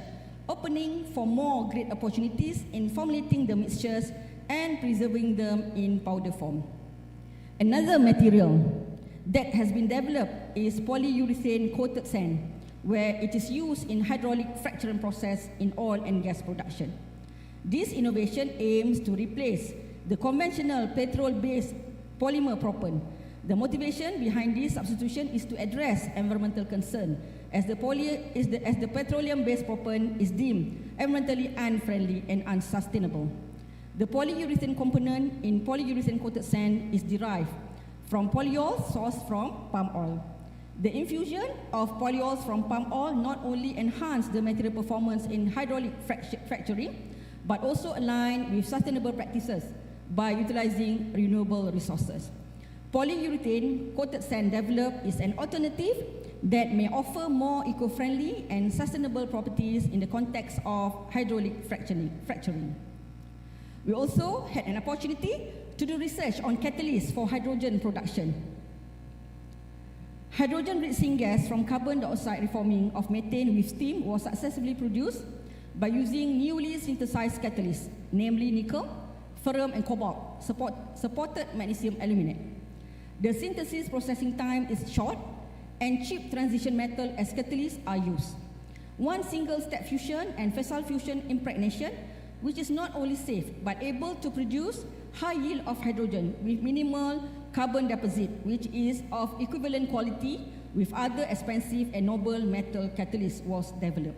opening for more great opportunities in formulating the mixtures and preserving them in powder form. Another material that has been developed is polyurethane coated sand, where it is used in hydraulic fracturing process in oil and gas production. This innovation aims to replace the conventional petrol-based polymer propane. The motivation behind this substitution is to address environmental concern, as the petroleum-based propane is deemed environmentally unfriendly and unsustainable. The polyurethane component in polyurethane coated sand is derived from polyols sourced from palm oil. The infusion of polyols from palm oil not only enhances the material performance in hydraulic fracturing, but also align with sustainable practices by utilizing renewable resources. Polyurethane coated sand developed is an alternative that may offer more eco-friendly and sustainable properties in the context of hydraulic fracturing. We also had an opportunity to do research on catalysts for hydrogen production. Hydrogen-rich syngas from carbon dioxide reforming of methane with steam was successfully produced by using newly synthesized catalysts, namely nickel, ferrum, and cobalt, supported magnesium aluminate. The synthesis processing time is short, and cheap transition metal as catalysts are used. One single-step fusion and fissile fusion impregnation, which is not only safe but able to produce high yield of hydrogen with minimal carbon deposit, which is of equivalent quality with other expensive and noble metal catalysts, was developed.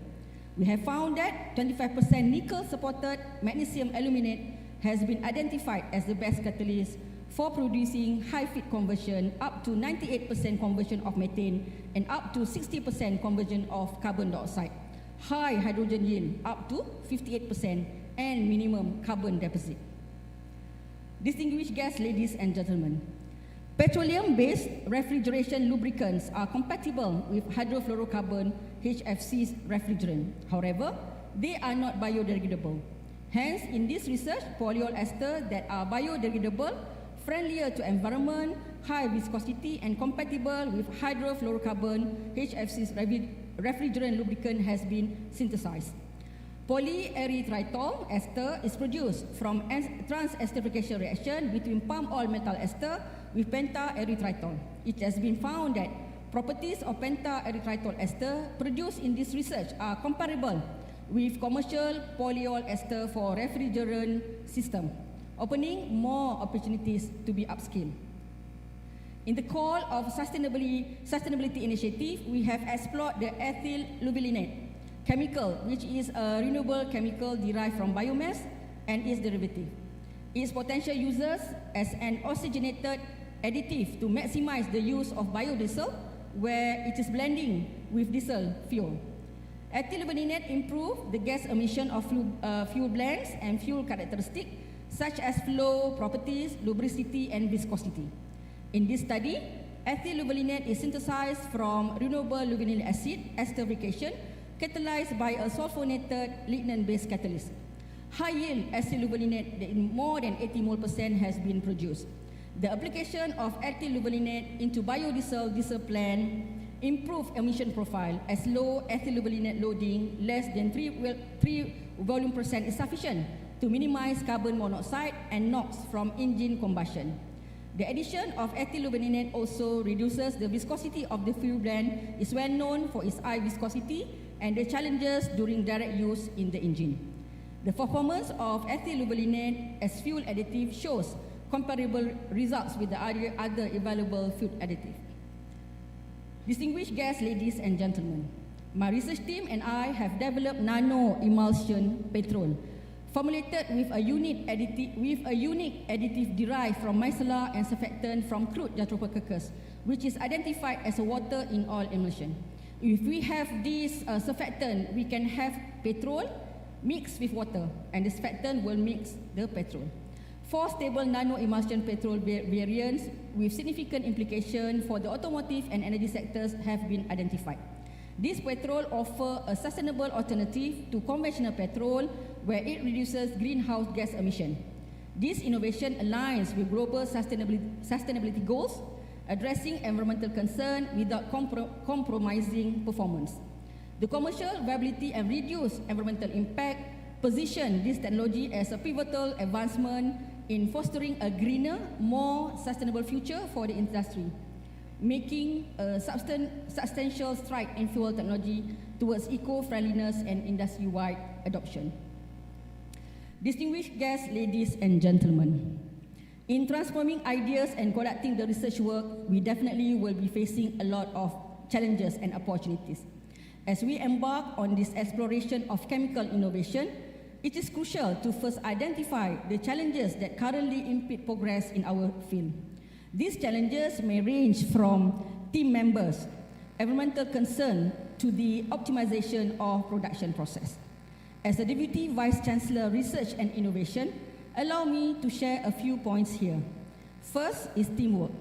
We have found that 25% nickel-supported magnesium aluminate has been identified as the best catalyst for producing high-fit conversion, up to 98% conversion of methane and up to 60% conversion of carbon dioxide, high hydrogen yield up to 58%, and minimum carbon deposit. Distinguished guests, ladies and gentlemen, petroleum-based refrigeration lubricants are compatible with hydrofluorocarbon HFC's refrigerant. However, they are not biodegradable. Hence, in this research, polyol esters that are biodegradable, friendlier to environment, high viscosity, and compatible with hydrofluorocarbon HFC's refrigerant lubricant has been synthesized. Polyerythritol ester is produced from trans-esterification reaction between palm oil metal ester with pentaerythritol. It has been found that properties of pentaerythritol ester produced in this research are comparable with commercial polyol ester for refrigerant system, opening more opportunities to be upskilled. In the call of sustainability initiative, we have explored the ethyl luvilinate chemical, which is a renewable chemical derived from biomass and its derivative. Its potential uses as an oxygenated additive to maximize the use of biodiesel, where it is blending with diesel fuel. Ethyl lubrinet improve the gas emission of fuel blends and fuel characteristics such as flow properties, lubricity and viscosity. In this study, ethyl lubrinet is synthesized from renewable lubricant acid esterification catalyzed by a sulfonated lignin-based catalyst. High-yield ethyl lubrinet in more than 80% has been produced. The application of ethyl lubrinet into biodiesel diesel plant improve emission profile as low ethyl lubrinet loading less than 3 volume percent is sufficient to minimize carbon monoxide and NOx from engine combustion. The addition of ethyl lubrinet also reduces the viscosity of the fuel blend, is well known for its high viscosity and the challenges during direct use in the engine. The performance of ethyl lubrinet as fuel additive shows comparable results with the other available fuel additive. Distinguished guests, ladies and gentlemen, my research team and I have developed nano emulsion petrol formulated with a unique additive derived from micellar and surfactant from crude jatropha, which is identified as a water in oil emulsion. If we have this surfactant, we can have petrol mixed with water, and the surfactant will mix the petrol. 4 stable nano emulsion petrol variants with significant implication for the automotive and energy sectors have been identified. This petrol offers a sustainable alternative to conventional petrol where it reduces greenhouse gas emission. This innovation aligns with global sustainability goals, addressing environmental concern without compromising performance. The commercial viability and reduced environmental impact position this technology as a pivotal advancement in fostering a greener, more sustainable future for the industry, making a substantial stride in fuel technology towards eco-friendliness and industry-wide adoption. Distinguished guests, ladies and gentlemen, in transforming ideas and conducting the research work, we definitely will be facing a lot of challenges and opportunities. As we embark on this exploration of chemical innovation, it is crucial to first identify the challenges that currently impede progress in our field. These challenges may range from team members, environmental concern, to the optimization of production process. As the Deputy Vice Chancellor Research and Innovation, allow me to share a few points here. First is teamwork.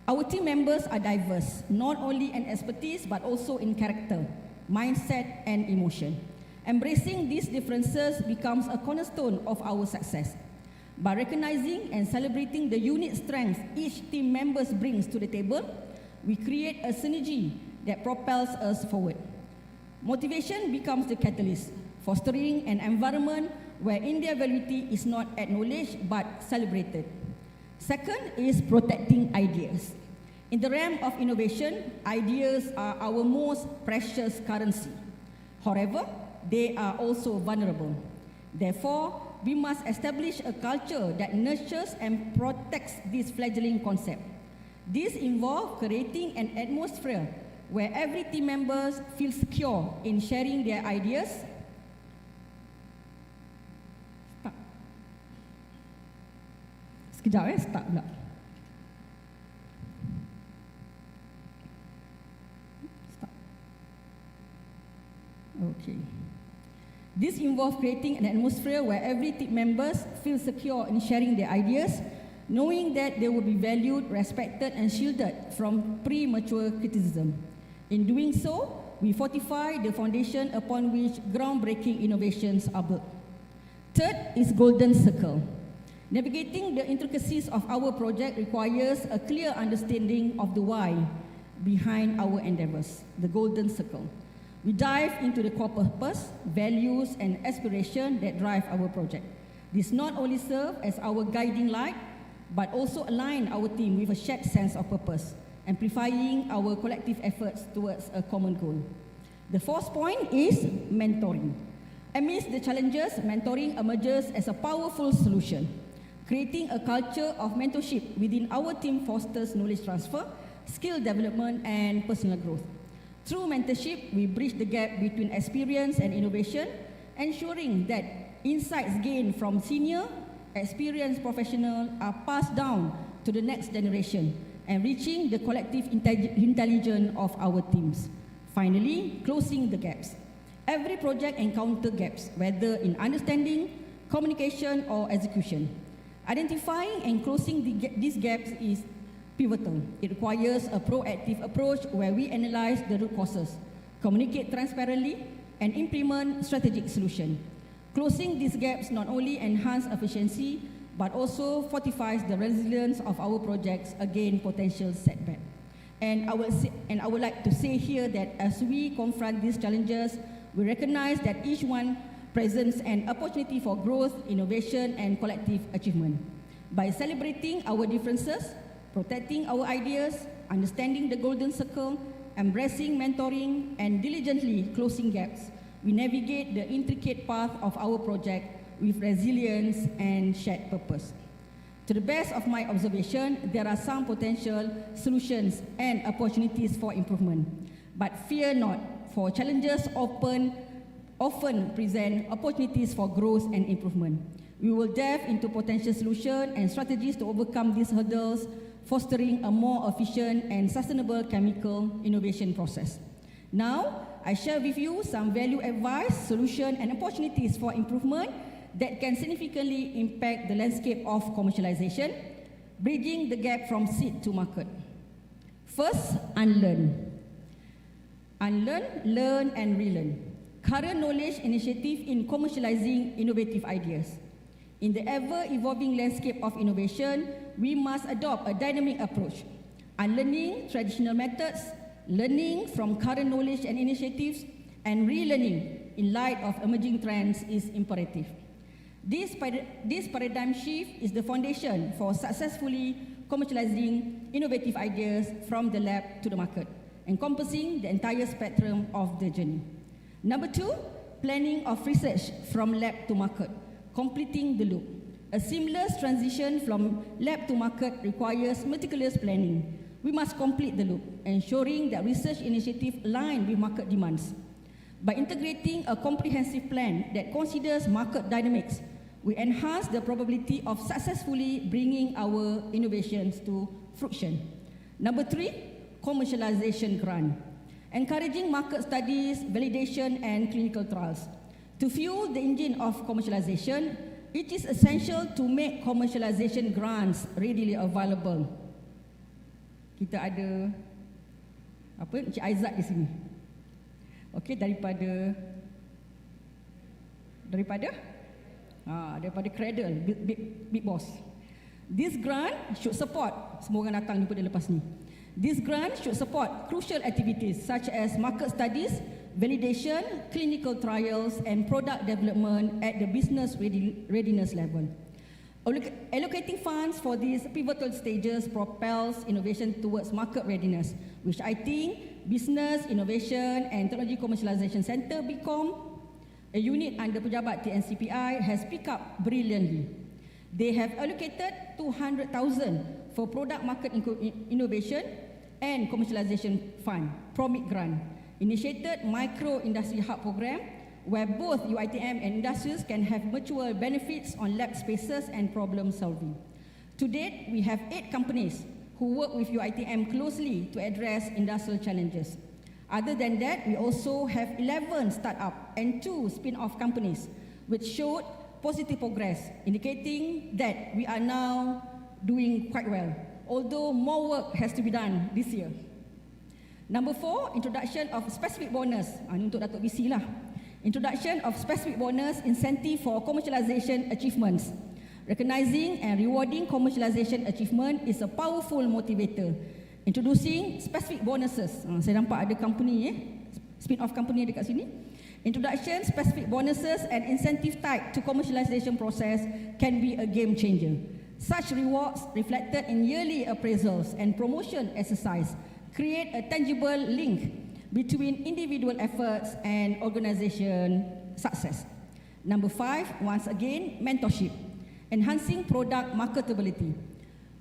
Our team members are diverse, not only in expertise but also in character, mindset and emotion. Embracing these differences becomes a cornerstone of our success. By recognizing and celebrating the unique strengths each team member brings to the table, we create a synergy that propels us forward. Motivation becomes the catalyst, fostering an environment where individuality is not acknowledged but celebrated. Second is protecting ideas. In the realm of innovation, ideas are our most precious currency. However, they are also vulnerable. Therefore, we must establish a culture that nurtures and protects this fledgling concept. This involves creating an atmosphere where every team member feels secure in sharing their ideas. Start pula. Start. Okay. This involves creating an atmosphere where every team members feel secure in sharing their ideas, knowing that they will be valued, respected, and shielded from premature criticism. In doing so, we fortify the foundation upon which groundbreaking innovations are built. Third is golden circle. Navigating the intricacies of our project requires a clear understanding of the why behind our endeavors, the golden circle. We dive into the core purpose, values, and aspiration that drive our project. This not only serves as our guiding light, but also align our team with a shared sense of purpose, amplifying our collective efforts towards a common goal. The fourth point is mentoring. Amidst the challenges, mentoring emerges as a powerful solution. Creating a culture of mentorship within our team fosters knowledge transfer, skill development, and personal growth. Through mentorship, we bridge the gap between experience and innovation, ensuring that insights gained from senior, experienced professionals are passed down to the next generation, enriching the collective intelligence of our teams. Finally, closing the gaps. Every project encounters gaps, whether in understanding, communication, or execution. Identifying and closing these gaps is pivotal. It requires a proactive approach where we analyze the root causes, communicate transparently, and implement strategic solutions. Closing these gaps not only enhances efficiency, but also fortifies the resilience of our projects against potential setback. And I would like to say here that as we confront these challenges, we recognize that each one presents an opportunity for growth, innovation, and collective achievement. By celebrating our differences, protecting our ideas, understanding the golden circle, embracing mentoring, and diligently closing gaps, we navigate the intricate path of our project with resilience and shared purpose. To the best of my observation, there are some potential solutions and opportunities for improvement. But fear not, for challenges often present opportunities for growth and improvement. We will delve into potential solutions and strategies to overcome these hurdles, fostering a more efficient and sustainable chemical innovation process. Now, I share with you some value advice, solutions, and opportunities for improvement that can significantly impact the landscape of commercialization, bridging the gap from seed to market. First, unlearn. Unlearn, learn, and relearn. Current knowledge initiative in commercializing innovative ideas. In the ever-evolving landscape of innovation, we must adopt a dynamic approach. Unlearning traditional methods, learning from current knowledge and initiatives, and relearning in light of emerging trends is imperative. This paradigm shift is the foundation for successfully commercializing innovative ideas from the lab to the market, encompassing the entire spectrum of the journey. Number two, planning of research from lab to market, completing the loop. A seamless transition from lab to market requires meticulous planning. We must complete the loop, ensuring that research initiatives align with market demands. By integrating a comprehensive plan that considers market dynamics, we enhance the probability of successfully bringing our innovations to fruition. Number three, commercialization grant. Encouraging market studies, validation, and clinical trials. To fuel the engine of commercialization, it is essential to make commercialization grants readily available. Kita ada Encik Aizat di sini. Okey, daripada Cradle, Big Boss. This grant should support, semua orang datang jumpa dia lepas ni. This grant should support crucial activities such as market studies, validation, clinical trials, and product development at the business readiness level. Allocating funds for these pivotal stages propels innovation towards market readiness, which I think Business Innovation and Technology Commercialization Center, BICOM, a unit under Pejabat TNCPI, has picked up brilliantly. They have allocated 200,000 for product market innovation and commercialization fund, PROMIC grant, initiated micro industry hub program, where both UiTM and industries can have mutual benefits on lab spaces and problem solving. To date, we have 8 companies who work with UiTM closely to address industrial challenges. Other than that, we also have 11 startups and 2 spin-off companies, which showed positive progress, indicating that we are now doing quite well, although more work has to be done this year. Number 4, introduction of specific bonus. Ini untuk Dato' BC lah. Introduction of specific bonus incentive for commercialization achievements. Recognizing and rewarding commercialization achievement is a powerful motivator. Introducing specific bonuses. Saya nampak ada company spin-off company dekat sini. Introduction specific bonuses and incentive tied to commercialization process can be a game changer. Such rewards reflected in yearly appraisals and promotion exercise create a tangible link between individual efforts and organization success. Number 5, once again, mentorship. Enhancing product marketability.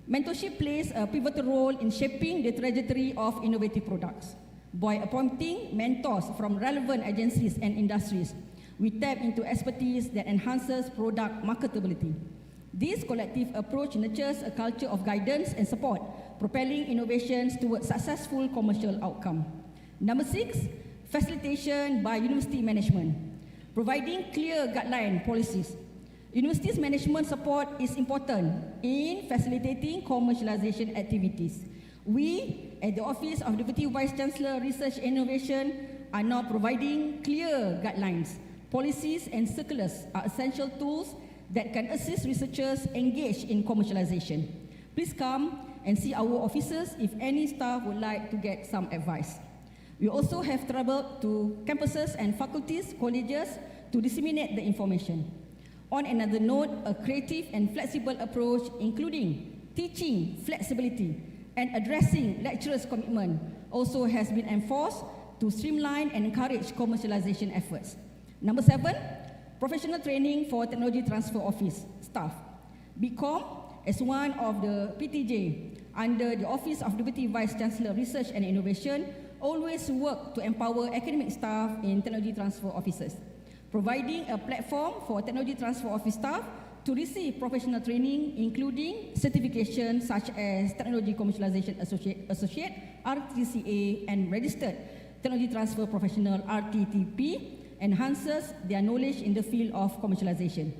Mentorship plays a pivotal role in shaping the trajectory of innovative products. By appointing mentors from relevant agencies and industries, we tap into expertise that enhances product marketability. This collective approach nurtures a culture of guidance and support, propelling innovations towards successful commercial outcome. Number 6, facilitation by university management, providing clear guideline policies. University's management support is important in facilitating commercialization activities. We, at the Office of Deputy Vice Chancellor Research and Innovation, are now providing clear guidelines. Policies and circulars are essential tools that can assist researchers engaged in commercialization. Please come and see our officers if any staff would like to get some advice. We also have traveled to campuses and faculties, colleges to disseminate the information. On another note, a creative and flexible approach, including teaching flexibility and addressing lecturers' commitment, also has been enforced to streamline and encourage commercialization efforts. Number 7, professional training for technology transfer office staff. BCom, as one of the PTJ under the Office of Deputy Vice Chancellor Research and Innovation, always work to empower academic staff in technology transfer offices, providing a platform for technology transfer office staff to receive professional training, including certification such as Technology Commercialization Associate, RTCA, and Registered Technology Transfer Professional, RTTP, enhances their knowledge in the field of commercialization.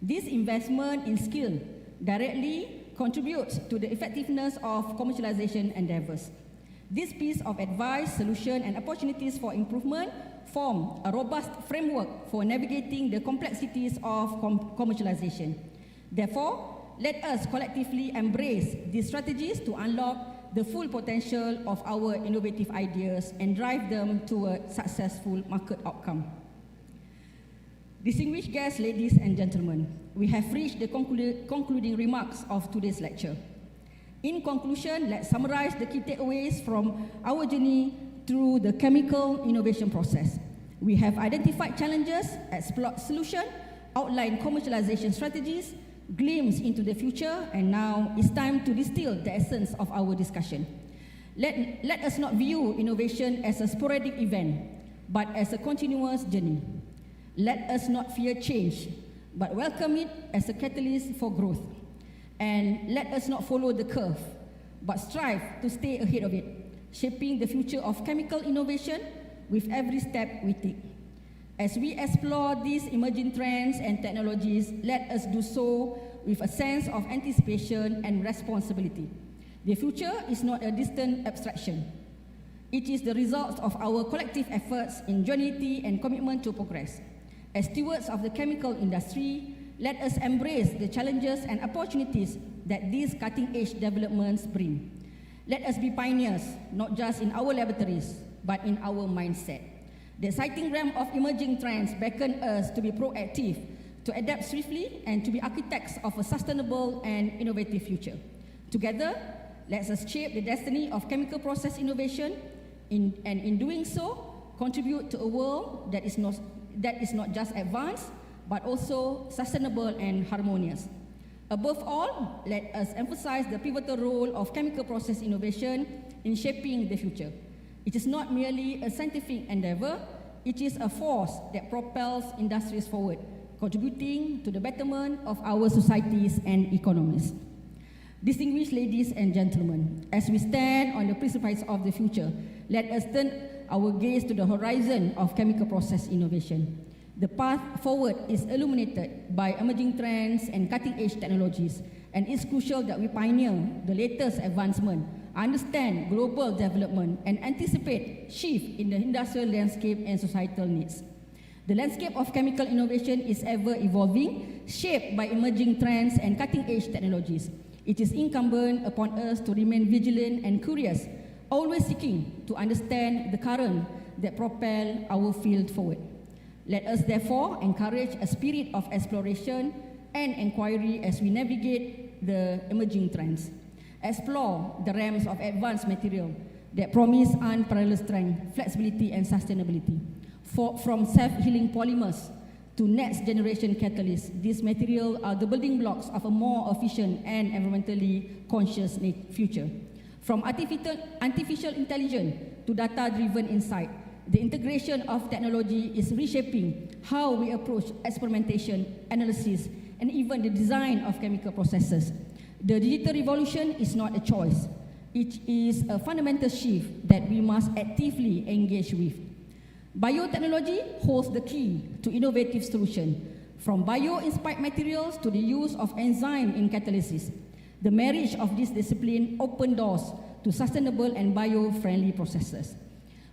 This investment in skill directly contributes to the effectiveness of commercialization endeavors. This piece of advice, solution, and opportunities for improvement form a robust framework for navigating the complexities of commercialization. Therefore, let us collectively embrace these strategies to unlock the full potential of our innovative ideas and drive them toward successful market outcome. Distinguished guests, ladies and gentlemen, we have reached the concluding remarks of today's lecture. In conclusion, let's summarize the key takeaways from our journey through the chemical innovation process. We have identified challenges, explored solutions, outlined commercialization strategies, glimpsed into the future, and now it's time to distill the essence of our discussion. Let us not view innovation as a sporadic event, but as a continuous journey. Let us not fear change, but welcome it as a catalyst for growth. And let us not follow the curve, but strive to stay ahead of it, shaping the future of chemical innovation with every step we take. As we explore these emerging trends and technologies, let us do so with a sense of anticipation and responsibility. The future is not a distant abstraction. It is the result of our collective efforts, ingenuity, and commitment to progress. As stewards of the chemical industry, let us embrace the challenges and opportunities that these cutting-edge developments bring. Let us be pioneers, not just in our laboratories, but in our mindset. The exciting realm of emerging trends beckon us to be proactive, to adapt swiftly, and to be architects of a sustainable and innovative future. Together, let us shape the destiny of chemical process innovation, and in doing so, contribute to a world that is not just advanced, but also sustainable and harmonious. Above all, let us emphasize the pivotal role of chemical process innovation in shaping the future. It is not merely a scientific endeavor, it is a force that propels industries forward, contributing to the betterment of our societies and economies. Distinguished ladies and gentlemen, as we stand on the precipice of the future, let us turn our gaze to the horizon of chemical process innovation. The path forward is illuminated by emerging trends and cutting-edge technologies, and it's crucial that we pioneer the latest advancement, understand global development, and anticipate shift in the industrial landscape and societal needs. The landscape of chemical innovation is ever evolving, shaped by emerging trends and cutting-edge technologies. It is incumbent upon us to remain vigilant and curious, always seeking to understand the current that propel our field forward. Let us therefore encourage a spirit of exploration and inquiry as we navigate the emerging trends. Explore the realms of advanced material that promise unparalleled strength, flexibility, and sustainability. From self-healing polymers to next-generation catalysts, these materials are the building blocks of a more efficient and environmentally conscious future. From artificial intelligence to data-driven insight, the integration of technology is reshaping how we approach experimentation, analysis, and even the design of chemical processes. The digital revolution is not a choice. It is a fundamental shift that we must actively engage with. Biotechnology holds the key to innovative solutions, from bio-inspired materials to the use of enzyme in catalysis. The marriage of this discipline opens doors to sustainable and bio-friendly processes.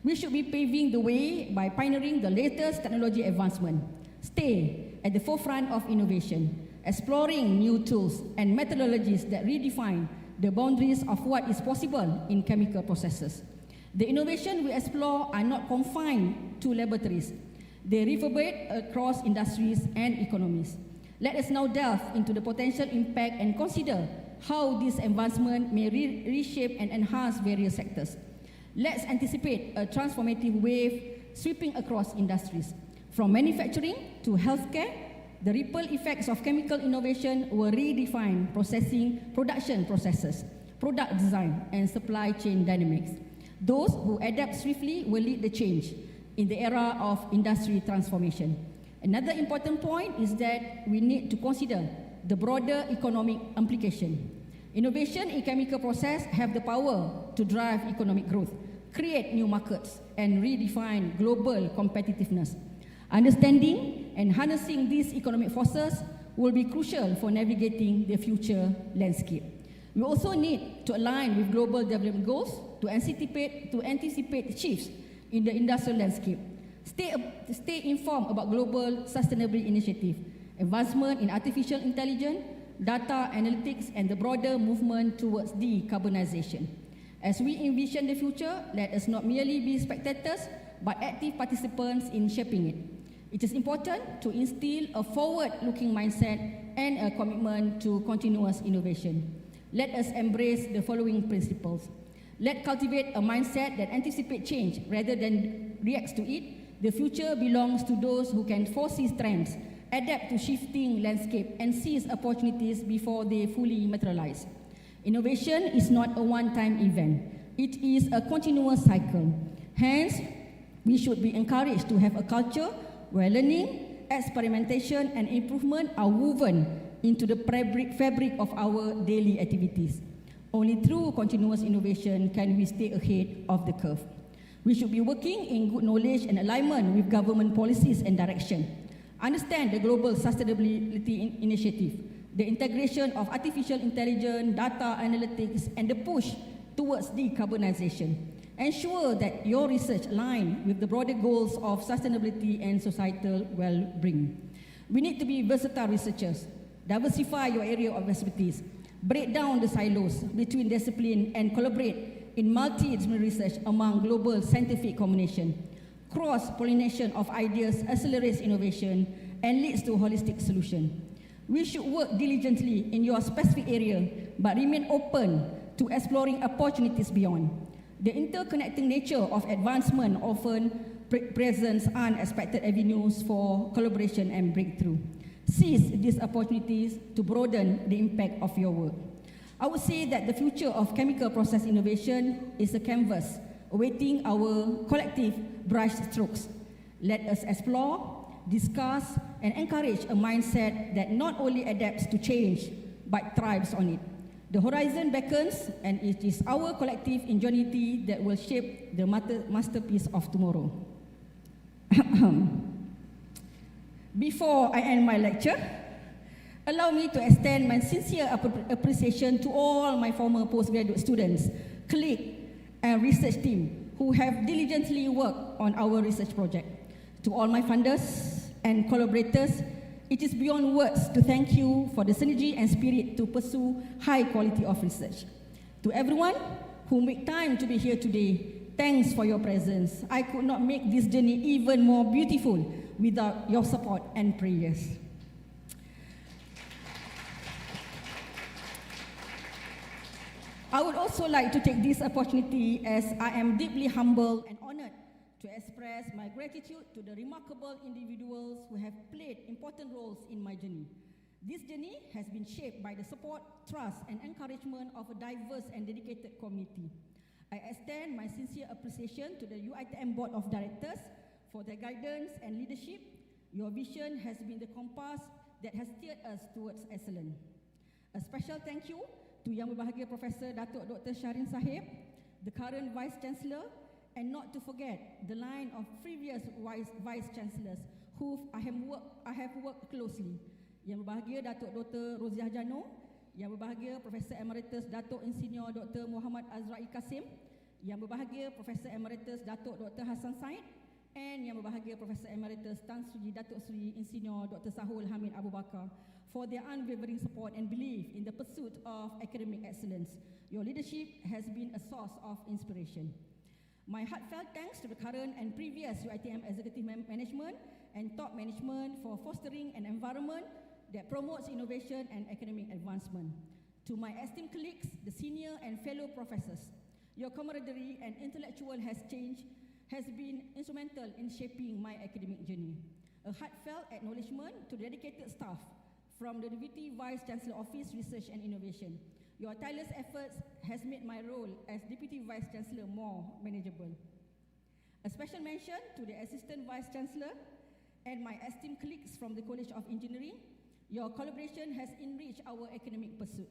We should be paving the way by pioneering the latest technology advancement, stay at the forefront of innovation, exploring new tools and methodologies that redefine the boundaries of what is possible in chemical processes. The innovation we explore are not confined to laboratories. They reverberate across industries and economies. Let us now delve into the potential impact and consider how this advancement may reshape and enhance various sectors. Let's anticipate a transformative wave sweeping across industries. From manufacturing to healthcare, the ripple effects of chemical innovation will redefine production processes, product design, and supply chain dynamics. Those who adapt swiftly will lead the change in the era of industry transformation. Another important point is that we need to consider the broader economic implication. Innovation in chemical process have the power to drive economic growth, create new markets, and redefine global competitiveness. Understanding and harnessing these economic forces will be crucial for navigating the future landscape. We also need to align with global development goals to anticipate shifts in the industrial landscape. Stay informed about global sustainability initiatives, advancement in artificial intelligence, data analytics, and the broader movement towards decarbonization. As we envision the future, let us not merely be spectators, but active participants in shaping it. It is important to instill a forward-looking mindset and a commitment to continuous innovation. Let us embrace the following principles. Let's cultivate a mindset that anticipates change rather than reacts to it. The future belongs to those who can foresee trends, adapt to shifting landscape, and seize opportunities before they fully materialize. Innovation is not a one-time event. It is a continuous cycle. Hence, we should be encouraged to have a culture where learning, experimentation, and improvement are woven into the fabric of our daily activities. Only through continuous innovation can we stay ahead of the curve. We should be working in good knowledge and alignment with government policies and direction. Understand the global sustainability initiative, the integration of artificial intelligence, data analytics, and the push towards decarbonization. Ensure that your research aligns with the broader goals of sustainability and societal well-being. We need to be versatile researchers. Diversify your area of expertise. Break down the silos between discipline and collaborate in multidisciplinary research among global scientific combination. Cross-pollination of ideas accelerates innovation and leads to holistic solution. We should work diligently in your specific area, but remain open to exploring opportunities beyond. The interconnecting nature of advancement often presents unexpected avenues for collaboration and breakthrough. Seize these opportunities to broaden the impact of your work. I would say that the future of chemical process innovation is a canvas awaiting our collective brush strokes. Let us explore, discuss, and encourage a mindset that not only adapts to change, but thrives on it. The horizon beckons, and it is our collective ingenuity that will shape the masterpiece of tomorrow. Before I end my lecture, allow me to extend my sincere appreciation to all my former postgraduate students, colleagues, and research team who have diligently worked on our research project. To all my funders and collaborators, it is beyond words to thank you for the synergy and spirit to pursue high quality of research. To everyone who made time to be here today, thanks for your presence. I could not make this journey even more beautiful without your support and prayers. I would also like to take this opportunity as I am deeply humbled and honored to express my gratitude to the remarkable individuals who have played important roles in my journey. This journey has been shaped by the support, trust, and encouragement of a diverse and dedicated community. I extend my sincere appreciation to the UiTM Board of Directors for their guidance and leadership. Your vision has been the compass that has steered us towards excellence. A special thank you to Yang Berbahagia Profesor Dato Dr. Sharin Sahib, the current Vice Chancellor, and not to forget the line of previous Vice Chancellors who I have worked closely. Yang berbahagia Datuk Dr. Roziah Jano, yang berbahagia Profesor Emeritus Datuk Insinyur Dr. Muhammad Azrai Kasim, yang berbahagia Profesor Emeritus Datuk Dr. Hassan Said, and yang berbahagia Profesor Emeritus Tan Sri Datuk Sri Insinyur Dr. Sahul Hamid Abu Bakar for their unwavering support and belief in the pursuit of academic excellence. Your leadership has been a source of inspiration. My heartfelt thanks to the current and previous UiTM executive management and top management for fostering an environment that promotes innovation and academic advancement. To my esteemed colleagues, the senior and fellow professors, your camaraderie and intellectual has been instrumental in shaping my academic journey. A heartfelt acknowledgement to dedicated staff from the Deputy Vice Chancellor Office Research and Innovation. Your tireless efforts has made my role as Deputy Vice Chancellor more manageable. A special mention to the Assistant Vice Chancellor and my esteemed colleagues from the College of Engineering. Your collaboration has enriched our academic pursuit.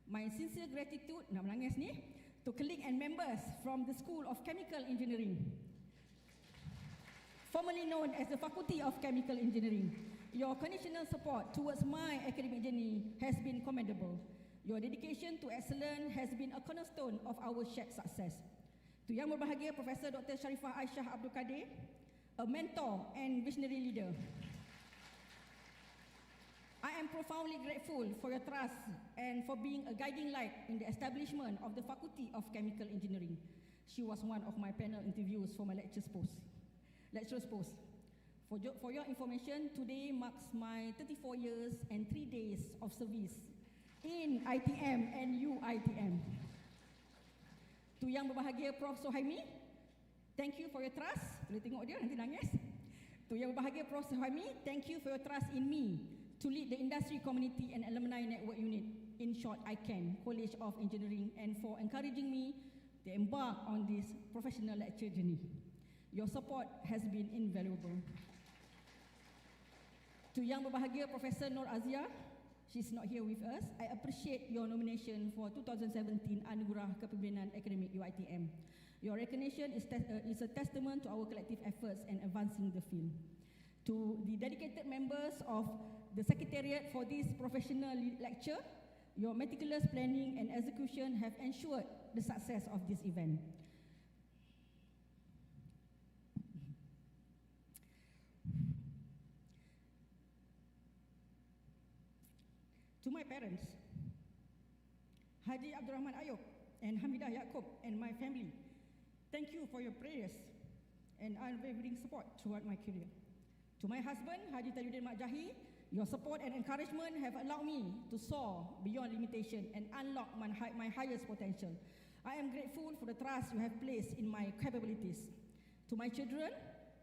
My sincere gratitude, nak menangis ni, to colleagues and members from the School of Chemical Engineering, formerly known as the Faculty of Chemical Engineering. Your conditional support towards my academic journey has been commendable. Your dedication to excellence has been a cornerstone of our shared success. To Yang Berbahagia Profesor Dr. Sharifah Aisyah Abdul Kadir, a mentor and visionary leader, I am profoundly grateful for your trust and for being a guiding light in the establishment of the Faculty of Chemical Engineering. She was one of my panel interviews for my lecturer's post. For your information, today marks my 34 years and 3 days of service in ITM and UiTM. To Yang Berbahagia Prof. Sohaimi, thank you for your trust. Boleh tengok dia, nanti nangis. To Yang Berbahagia Prof. Sohaimi, thank you for your trust in me to lead the Industry Community and Alumni Network Unit, in short, ICAN, College of Engineering, and for encouraging me to embark on this professional lecture journey. Your support has been invaluable. To Yang Berbahagia Profesor Norazah, she's not here with us. I appreciate your nomination for 2017 Anugerah Kepimpinan Akademik UiTM. Your recognition is a testament to our collective efforts in advancing the field. To the dedicated members of the Secretariat for this professional lecture, your meticulous planning and execution have ensured the success of this event. To my parents, Haji Abdul Rahman Ayub and Hamidah Yaakob and my family, thank you for your prayers and unwavering support throughout my career. To my husband, Haji Tajuddin Mak Jahi, your support and encouragement have allowed me to soar beyond limitation and unlock my highest potential. I am grateful for the trust you have placed in my capabilities. To my children,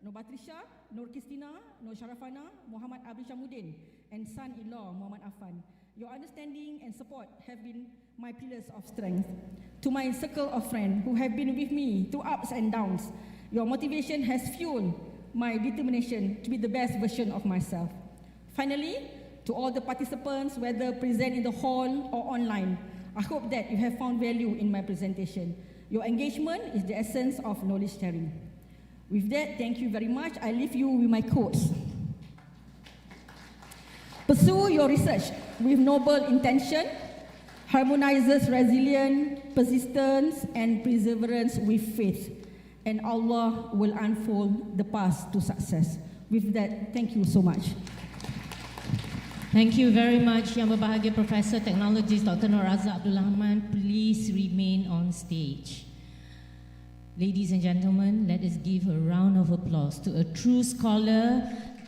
Nur Batrisha, Nur Kristina, Nur Sharafana, Muhammad Abdi Syamuddin, and son-in-law Muhammad Affan, your understanding and support have been my pillars of strength. To my circle of friends who have been with me through ups and downs, your motivation has fueled my determination to be the best version of myself. Finally, to all the participants, whether present in the hall or online, I hope that you have found value in my presentation. Your engagement is the essence of knowledge sharing. With that, thank you very much. I leave you with my quotes. Pursue your research with noble intention, harmonizes resilience, persistence, and perseverance with faith, and Allah will unfold the path to success. With that, thank you so much. Thank you very much, Yang Berbahagia Profesor Technologist Dr. Norazah Abd Rahman. Please remain on stage. Ladies and gentlemen, let us give a round of applause to a true scholar,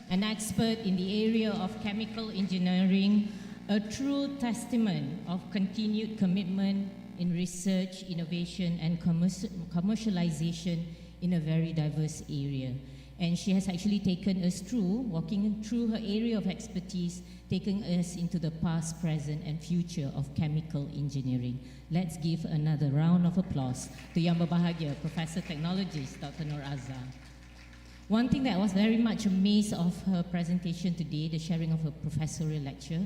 an expert in the area of chemical engineering, a true testament of continued commitment in research, innovation, and commercialization in a very diverse area. And she has actually taken us through, walking through her area of expertise, taking us into the past, present, and future of chemical engineering. Let's give another round of applause to Yang Berbahagia Professor Technologist Dr. Norazah. One thing that I was very much amazed of her presentation today, the sharing of her professorial lecture,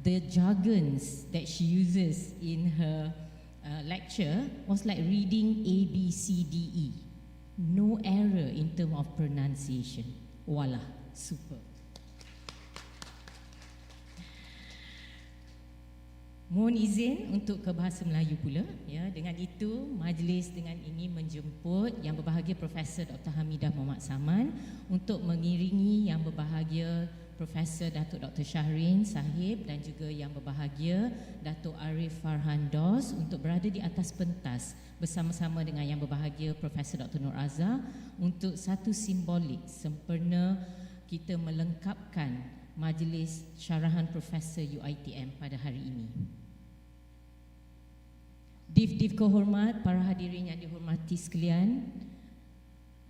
the jargons that she uses in her lecture was like reading A, B, C, D, E. no error in term of pronunciation. Walah, super. Mohon izin untuk ke bahasa Melayu pula. Ya, dengan itu majlis dengan ini menjemput Yang Berbahagia Profesor Dr. Hamidah Muhammad Saman untuk mengiringi Yang Berbahagia Profesor Dato Dr. Shahrin Sahib dan juga Yang Berbahagia Dato Arif Farhan Dos untuk berada di atas pentas bersama-sama dengan Yang Berbahagia Profesor Dr. Norazah untuk satu simbolik sempurna kita melengkapkan Majlis Syarahan Profesor UiTM pada hari ini. Div-div kehormat, para hadirin yang dihormati sekalian,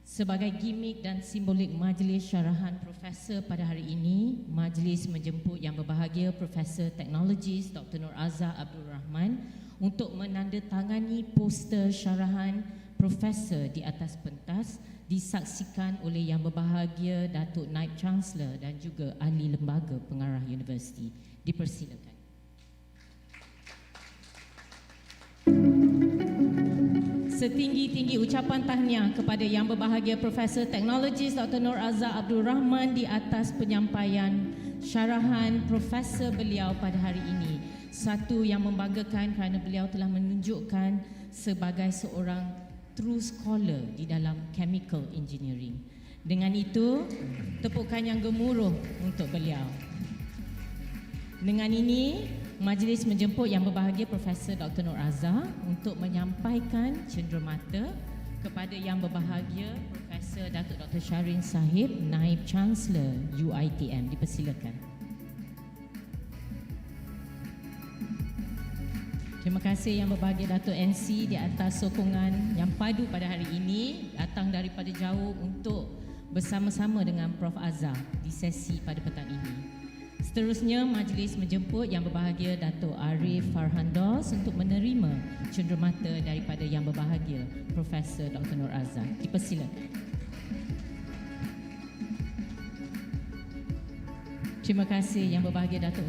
sebagai gimmick dan simbolik Majlis Syarahan Profesor pada hari ini, majlis menjemput Yang Berbahagia Profesor Teknologis Dr. Norazah Abd Rahman untuk menandatangani poster syarahan Profesor di atas pentas, disaksikan oleh Yang Berbahagia Datuk Naib Canselor dan juga Ahli Lembaga Pengarah Universiti. Dipersilakan. Setinggi-tinggi ucapan tahniah kepada Yang Berbahagia Profesor Teknologis Dr. Norazah Abd Rahman di atas penyampaian syarahan Profesor beliau pada hari ini. Satu yang membanggakan kerana beliau telah menunjukkan sebagai seorang true scholar di dalam chemical engineering. Dengan itu, tepukan yang gemuruh untuk beliau. Dengan ini, majlis menjemput Yang Berbahagia Profesor Dr. Norazah untuk menyampaikan cenderamata kepada Yang Berbahagia Profesor Dato Dr. Shahrin Sahib, Naib Canselor UiTM. Dipersilakan. Terima kasih Yang Berbahagia Dato NC di atas sokongan yang padu pada hari ini, datang daripada jauh untuk bersama-sama dengan Prof Azhar di sesi pada petang ini. Seterusnya, majlis menjemput Yang Berbahagia Dato Arif Farhan Dos untuk menerima cenderamata daripada Yang Berbahagia Profesor Dr. Norazah. Dipersilakan. Terima kasih Yang Berbahagia Dato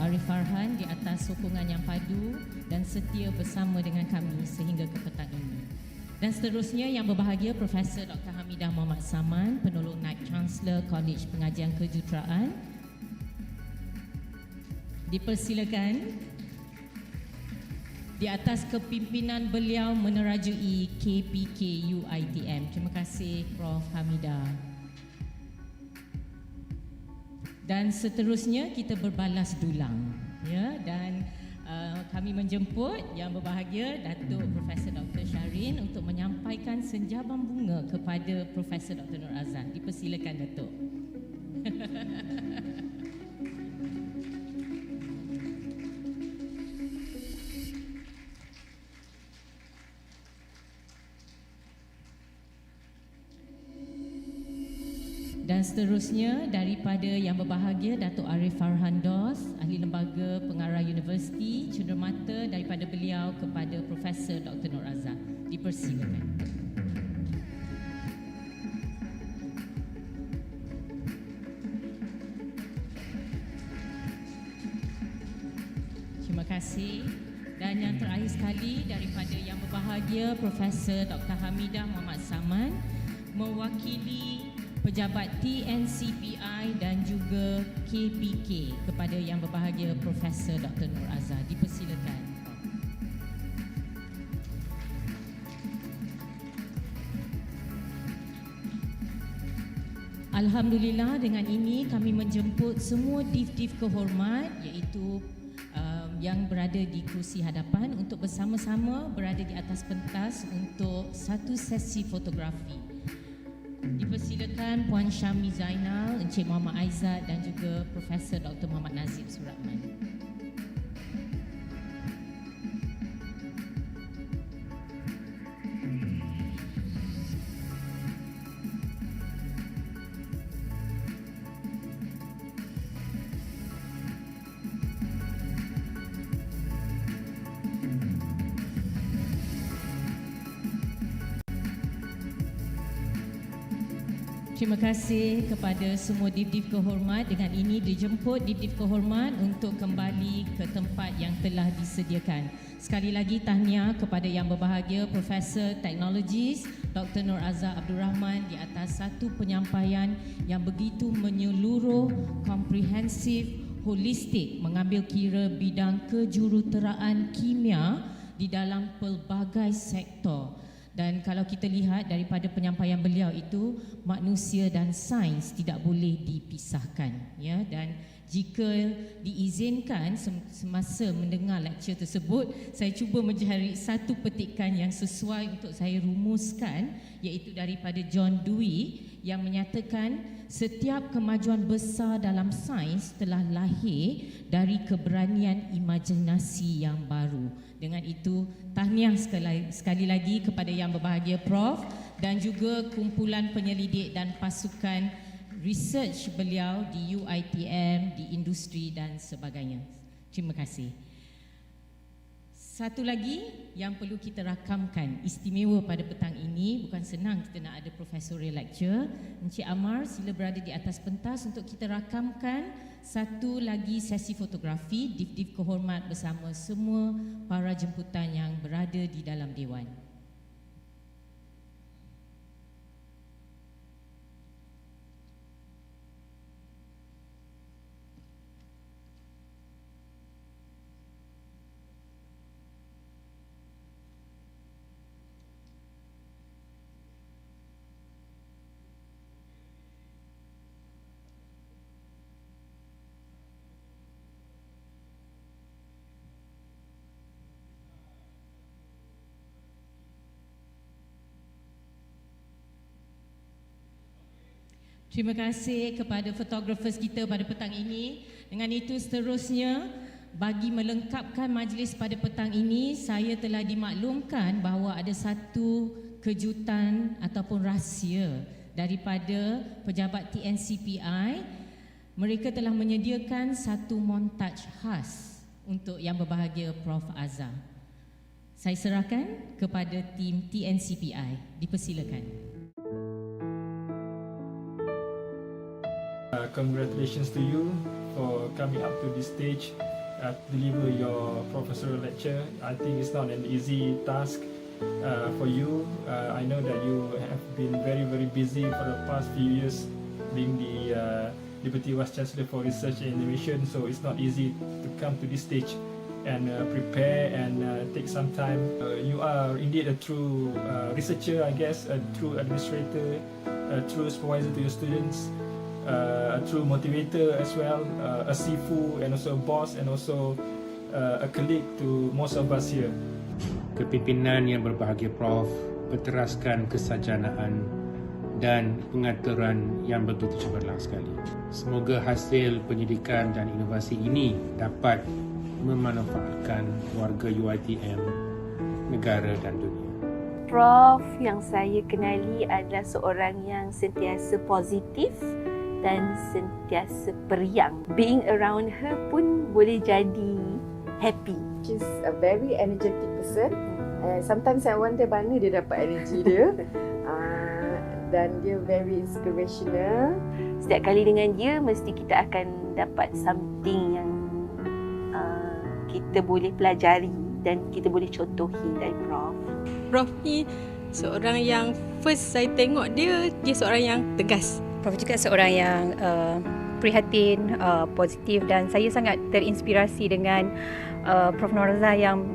Arif Farhan di atas sokongan yang padu dan setia bersama dengan kami sehingga ke petang ini. Dan seterusnya, Yang Berbahagia Profesor Dr. Hamidah Muhammad Saman, Penolong Naib Canselor Kolej Pengajian Kejuruteraan. Dipersilakan. Di atas kepimpinan beliau menerajui KPK UiTM. Terima kasih Prof Hamidah. Dan seterusnya kita berbalas dulang, ya, dan kami menjemput Yang Berbahagia Datuk Profesor Dr. Shahrin untuk menyampaikan senjaban bunga kepada Profesor Dr. Norazah. Dipersilakan Datuk. Dan seterusnya daripada Yang Berbahagia Dato Arif Farhan Dos, Ahli Lembaga Pengarah Universiti, cenderamata daripada beliau kepada Profesor Dr. Norazah. Dipersilakan. Terima kasih. Dan yang terakhir sekali daripada Yang Berbahagia Profesor Dr. Hamidah Muhammad Saman mewakili Pejabat TNCPI dan juga KPK kepada Yang Berbahagia Profesor Dr. Norazah. Dipersilakan. Alhamdulillah, dengan ini kami menjemput semua div-div kehormat iaitu yang berada di kursi hadapan untuk bersama-sama berada di atas pentas untuk satu sesi fotografi. Dipersilakan Puan Syami Zainal, Encik Muhammad Aizat dan juga Profesor Dr. Muhammad Nazib Suratman. Terima kasih kepada semua div-div kehormat. Dengan ini dijemput div-div kehormat untuk kembali ke tempat yang telah disediakan. Sekali lagi tahniah kepada Yang Berbahagia Profesor Teknologis Dr. Norazah Abd Rahman di atas satu penyampaian yang begitu menyeluruh, komprehensif, holistik, mengambil kira bidang kejuruteraan kimia di dalam pelbagai sektor. Dan kalau kita lihat daripada penyampaian beliau itu, manusia dan sains tidak boleh dipisahkan, ya. Dan jika diizinkan semasa mendengar lecture tersebut, saya cuba mencari satu petikan yang sesuai untuk saya rumuskan, iaitu daripada John Dewey yang menyatakan setiap kemajuan besar dalam sains telah lahir dari keberanian imajinasi yang baru. Dengan itu, tahniah sekali lagi kepada Yang Berbahagia Prof dan juga kumpulan penyelidik dan pasukan research beliau di UiTM, di industri dan sebagainya. Terima kasih. Satu lagi yang perlu kita rakamkan, istimewa pada petang ini, bukan senang kita nak ada profesorial lecture. Encik Amar, sila berada di atas pentas untuk kita rakamkan satu lagi sesi fotografi div-div kehormat bersama semua para jemputan yang berada di dalam Dewan. Terima kasih kepada fotographers kita pada petang ini. Dengan itu seterusnya, bagi melengkapkan majlis pada petang ini, saya telah dimaklumkan bahawa ada satu kejutan ataupun rahsia daripada Pejabat TNCPI. Mereka telah menyediakan satu montaj khas untuk Yang Berbahagia Prof Azhar. Saya serahkan kepada tim TNCPI. Dipersilakan. Congratulations to you for coming up to this stage to deliver your professorial lecture. I think it's not an easy task for you. I know that you have been very busy for the past few years being the Deputy Vice Chancellor for Research and Innovation, so it's not easy to come to this stage and prepare and take some time. You are indeed a true researcher, I guess, a true administrator, a true supervisor to your students, a true motivator as well, a sifu and also a boss and also a colleague to most of us here. Kepimpinan Yang Berbahagia Prof berteraskan kesajanaan dan pengaturan yang begitu cemerlang sekali. Semoga hasil penyidikan dan inovasi ini dapat memanfaatkan warga UiTM, negara dan dunia. Prof yang saya kenali adalah seorang yang sentiasa positif dan sentiasa periang. Being around her pun boleh jadi happy. She's a very energetic person. Sometimes I wonder mana dia dapat energy dia. Dan dia very inspirational. Setiap kali dengan dia, mesti kita akan dapat something yang kita boleh pelajari dan kita boleh contohi dari Prof. Prof ni seorang yang first saya tengok dia seorang yang tegas. Prof juga seorang yang prihatin, positif dan saya sangat terinspirasi dengan Prof Norazah yang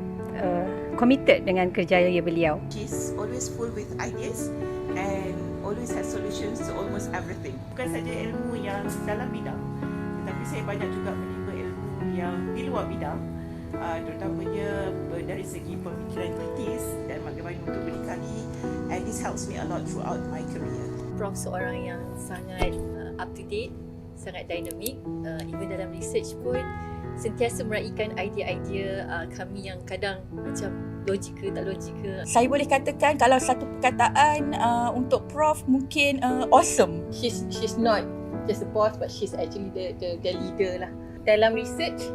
committed dengan kerjaya beliau. She's always full with ideas and always has solutions to almost everything. Bukan saja ilmu yang dalam bidang, tetapi saya banyak juga menimba ilmu yang di luar bidang, terutamanya dari segi pemikiran kritis dan bagaimana untuk berdikari, and this helps me a lot throughout my career. Prof seorang yang sangat up to date, sangat dinamik, even dalam research pun sentiasa meraihkan idea-idea kami yang kadang macam logika tak logika. Saya boleh katakan kalau satu perkataan untuk Prof mungkin awesome. She's not just a boss but she's actually the leader lah. dalam research,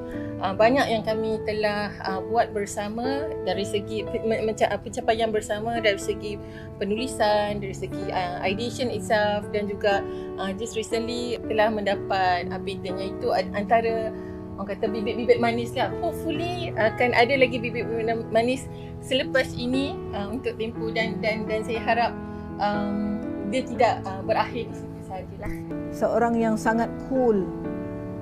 banyak yang kami telah buat bersama dari segi pencapaian bersama, dari segi penulisan, dari segi ideation itself, dan juga just recently telah mendapat patennya. Itu antara orang kata bibit-bibit manis lah. Hopefully akan ada lagi bibit-bibit manis selepas ini untuk tempoh, dan saya harap dia tidak berakhir di situ sahajalah. Seorang yang sangat cool,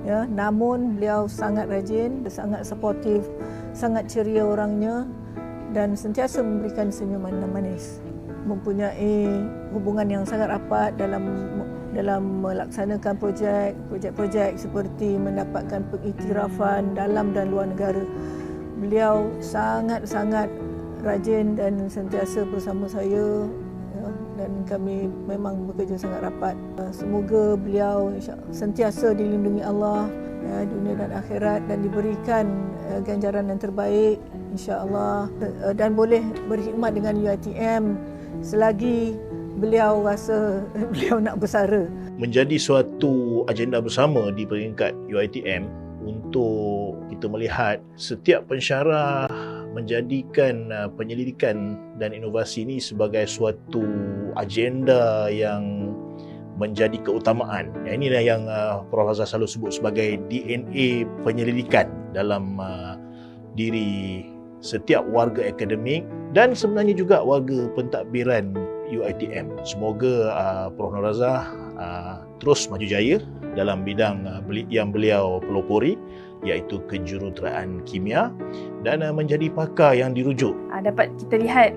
ya, namun beliau sangat rajin, sangat supportive, sangat ceria orangnya, dan sentiasa memberikan senyuman manis. Mempunyai hubungan yang sangat rapat dalam melaksanakan projek-projek seperti mendapatkan pengiktirafan dalam dan luar negara. Beliau sangat-sangat rajin dan sentiasa bersama saya, ya, dan kami memang bekerja sangat rapat. Semoga beliau sentiasa dilindungi Allah, ya, dunia dan akhirat, dan diberikan ganjaran yang terbaik insya-Allah, dan boleh berkhidmat dengan UiTM selagi beliau rasa beliau nak bersara. Menjadi suatu agenda bersama di peringkat UiTM untuk kita melihat setiap pensyarah menjadikan penyelidikan dan inovasi ini sebagai suatu agenda yang menjadi keutamaan. Inilah yang Prof Azhar selalu sebut sebagai DNA penyelidikan dalam diri setiap warga akademik dan sebenarnya juga warga pentadbiran UiTM. Semoga Prof Norazah terus maju jaya dalam bidang yang beliau pelopori, iaitu kejuruteraan kimia, dan menjadi pakar yang dirujuk. Dapat kita lihat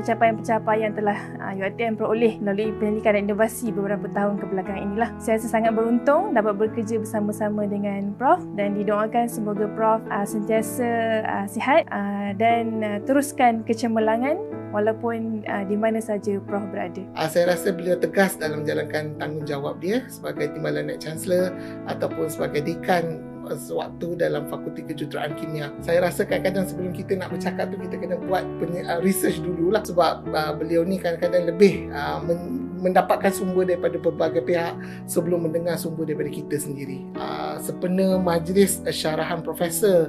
pencapaian-pencapaian telah UiTM peroleh melalui penyelidikan dan inovasi beberapa tahun kebelakangan inilah. Saya rasa sangat beruntung dapat bekerja bersama-sama dengan Prof, dan didoakan semoga Prof sentiasa sihat dan teruskan kecemerlangan walaupun di mana saja Prof berada. Saya rasa beliau tegas dalam menjalankan tanggungjawab dia sebagai Timbalan Naib Canselor ataupun sebagai dekan sewaktu dalam Fakulti Kejuruteraan Kimia. Saya rasa kadang-kadang sebelum kita nak bercakap tu, kita kena buat research dululah, sebab beliau ni kadang-kadang lebih mendapatkan sumber daripada berbagai pihak sebelum mendengar sumber daripada kita sendiri. Sempena Majlis Syarahan Profesor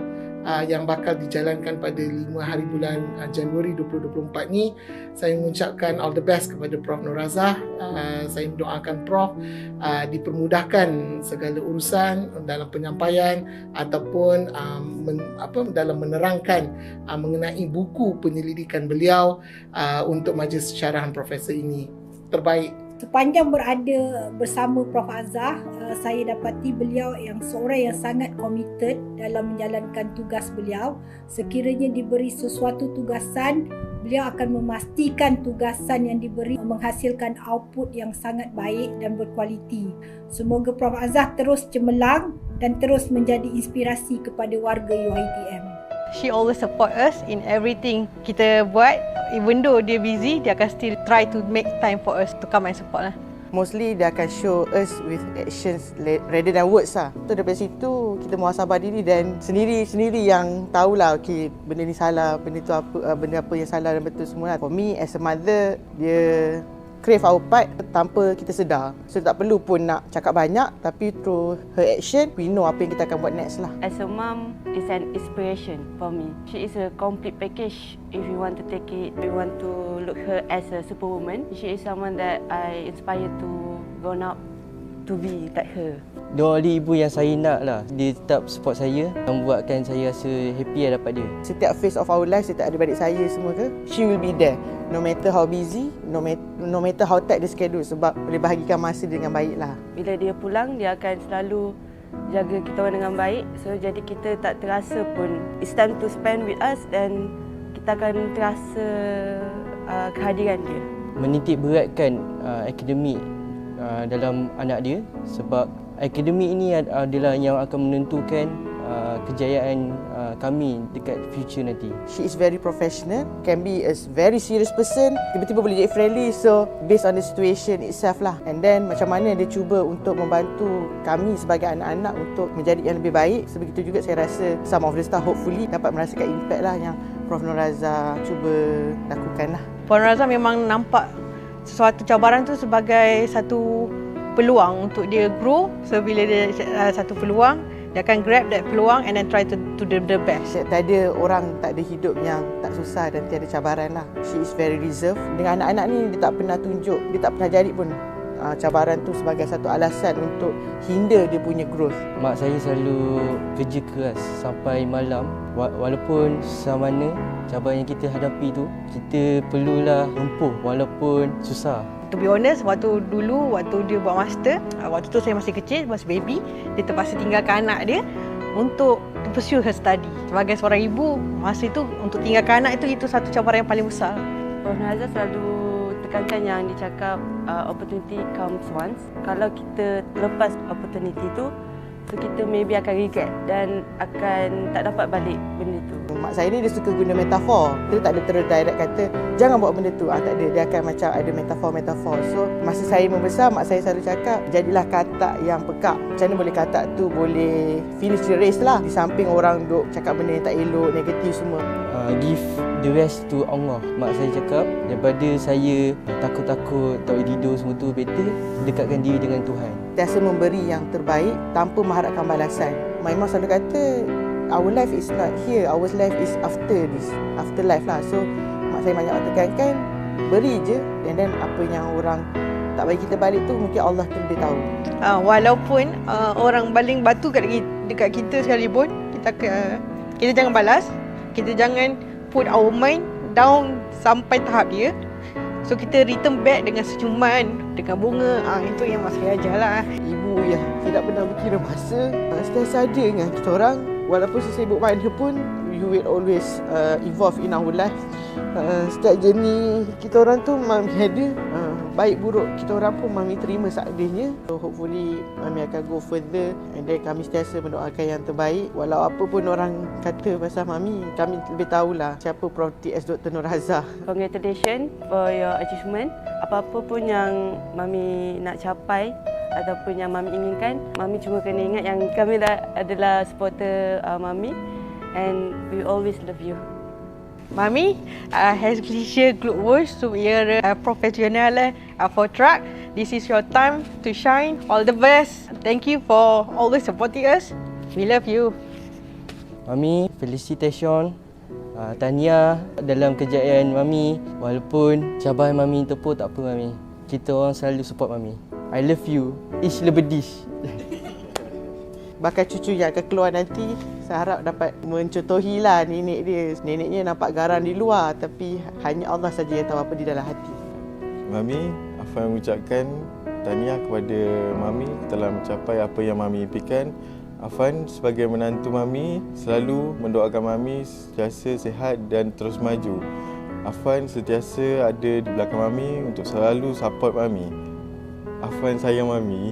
yang bakal dijalankan pada 5 hari bulan Januari 2024 ni, saya mengucapkan all the best kepada Prof Norazah. Saya mendoakan Prof dipermudahkan segala urusan dalam penyampaian ataupun dalam menerangkan mengenai buku penyelidikan beliau untuk Majlis Syarahan Profesor ini. Terbaik. Sepanjang berada bersama Prof Azhar, saya dapati beliau yang seorang yang sangat committed dalam menjalankan tugas beliau. Sekiranya diberi sesuatu tugasan, beliau akan memastikan tugasan yang diberi menghasilkan output yang sangat baik dan berkualiti. Semoga Prof Azhar terus cemerlang dan terus menjadi inspirasi kepada warga UiTM. She always support us in everything kita buat. Even though dia busy, dia akan still try to make time for us to come and support lah. Mostly dia akan show us with actions rather than words lah. So daripada situ kita muhasabah diri dan sendiri yang tahulah okey benda ni salah, benda tu apa, benda apa yang salah dan betul semua lah. For me as a mother, dia crave our part tanpa kita sedar. So tak perlu pun nak cakap banyak, tapi through her action we know apa yang kita akan buat next lah. As a mom, is an inspiration for me. She is a complete package. If you want to take it, we want to look her as a superwoman. She is someone that I inspire to grow up to be like her. Dia only ibu yang saya nak lah. Dia tetap support saya, membuatkan saya rasa happy lah dapat dia. Setiap phase of our life, setiap adik-beradik saya semua ke, she will be there. No matter how busy, no matter how tight the schedule, sebab boleh bahagikan masa dengan baik lah. Bila dia pulang, dia akan selalu jaga kita orang dengan baik. So jadi kita tak terasa pun it's time to spend with us, dan kita akan terasa kehadiran dia. Menitik beratkan akademik dalam anak dia, sebab akademik ini adalah yang akan menentukan kejayaan kami dekat future nanti. She is very professional, can be a very serious person, tiba-tiba boleh jadi friendly, so based on the situation itself lah. And then macam mana dia cuba untuk membantu kami sebagai anak-anak untuk menjadi yang lebih baik. Sebegitu juga saya rasa some of the staff hopefully dapat merasakan impact lah yang Prof Norazah cuba lakukan lah. Puan Norazah memang nampak sesuatu cabaran tu sebagai satu peluang untuk dia grow. So bila dia satu peluang, dia akan grab that peluang and then try to do the best. Tak ada orang tak ada hidup yang tak susah dan tiada cabaran lah. She is very reserved. Dengan anak-anak ni dia tak pernah tunjuk, dia tak pernah jadi pun cabaran tu sebagai satu alasan untuk hinder dia punya growth. Mak saya selalu kerja keras sampai malam. Walaupun sama-mana cabaran yang kita hadapi tu, kita perlulah empuh walaupun susah. To be honest, waktu dia buat master, waktu tu saya masih kecil, masih baby, dia terpaksa tinggalkan anak dia untuk to pursue her study. Sebagai seorang ibu, masa itu untuk tinggalkan anak itu satu cabaran yang paling besar. Prof. Norazah selalu tekankan yang dicakap opportunity comes once. Kalau kita lepas opportunity tu, so kita maybe akan regret dan akan tak dapat balik benda tu. Mak saya ni dia suka guna metafor. Dia tak ada terus direct kata jangan buat benda tu. Tak ada. Dia akan macam ada metafor-metafor. So masa saya membesar, mak saya selalu cakap jadilah katak yang pekak. Macam mana boleh katak tu boleh finish the race lah. Di samping orang duk cakap benda yang tak elok, negatif semua. Give the rest to Allah. Mak saya cakap daripada saya takut-takut, tak boleh tidur semua tu, better dekatkan diri dengan Tuhan. Sentiasa memberi yang terbaik tanpa mengharapkan balasan. My mom selalu kata our life is not here, our life is after this, after life lah. So mak saya banyak tekankan beri je, and then apa yang orang tak bagi kita balik tu mungkin Allah tu lebih tahu. Walaupun orang baling batu dekat kita sekalipun, kita jangan balas, kita jangan put our mind down sampai tahap dia. So kita return back dengan senyuman, dengan bunga. Itu yang mak saya ajar lah. Ibu yang tidak pernah berkira masa, sentiasa ada dengan kita orang. Walaupun sesibuk mana pun, you will always involve in our life. Setiap journey kita orang tu mami ada, baik buruk kita orang pun mami terima seadanya. So hopefully mami akan go further, and then kami sentiasa mendoakan yang terbaik. Walau apa pun orang kata pasal mami, kami lebih tahulah siapa Prof. Ts Dr. Norazah. Congratulations for your achievement. Apa-apa pun yang mami nak capai ataupun yang mami inginkan, mami cuma kena ingat yang kami adalah supporter mami, and we always love you. Mami, herzliche Glückwunsch zu Ihrer professionellen Vortrag. This is your time to shine. All the best. Thank you for always supporting us. We love you. Mami, felicitation. Tahniah dalam kejayaan Mami. Walaupun cabaran Mami tepuk, tak apa Mami. Kita orang selalu support Mami. I love you. Ish lebedish. Bakal cucu yang akan keluar nanti, saya harap dapat mencontohilah nenek dia. Neneknya nampak garang di luar, tapi hanya Allah saja yang tahu apa di dalam hati. Mami, Afan mengucapkan tahniah kepada Mami telah mencapai apa yang Mami impikan. Afan sebagai menantu Mami selalu mendoakan Mami sentiasa sihat dan terus maju. Afan sentiasa ada di belakang Mami untuk selalu support Mami. Afan sayang Mami.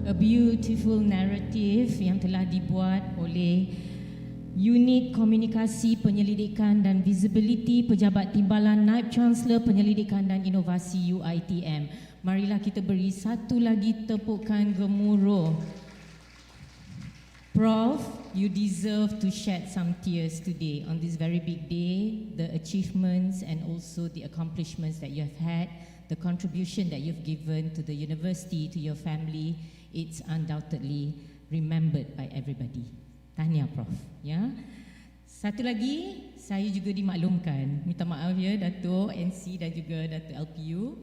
A beautiful narrative yang telah dibuat oleh Unit Komunikasi Penyelidikan dan Visibility Pejabat Timbalan Naib Canselor Penyelidikan dan Inovasi UiTM. Marilah kita beri satu lagi tepukan gemuruh. Prof, you deserve to shed some tears today on this very big day. The achievements and also the accomplishments that you have had, the contribution that you've given to the university, to your family, it's undoubtedly remembered by everybody. Tahniah Prof. Ya. Satu lagi, saya juga dimaklumkan. Minta maaf ya Dato, NC dan juga Dato LPU.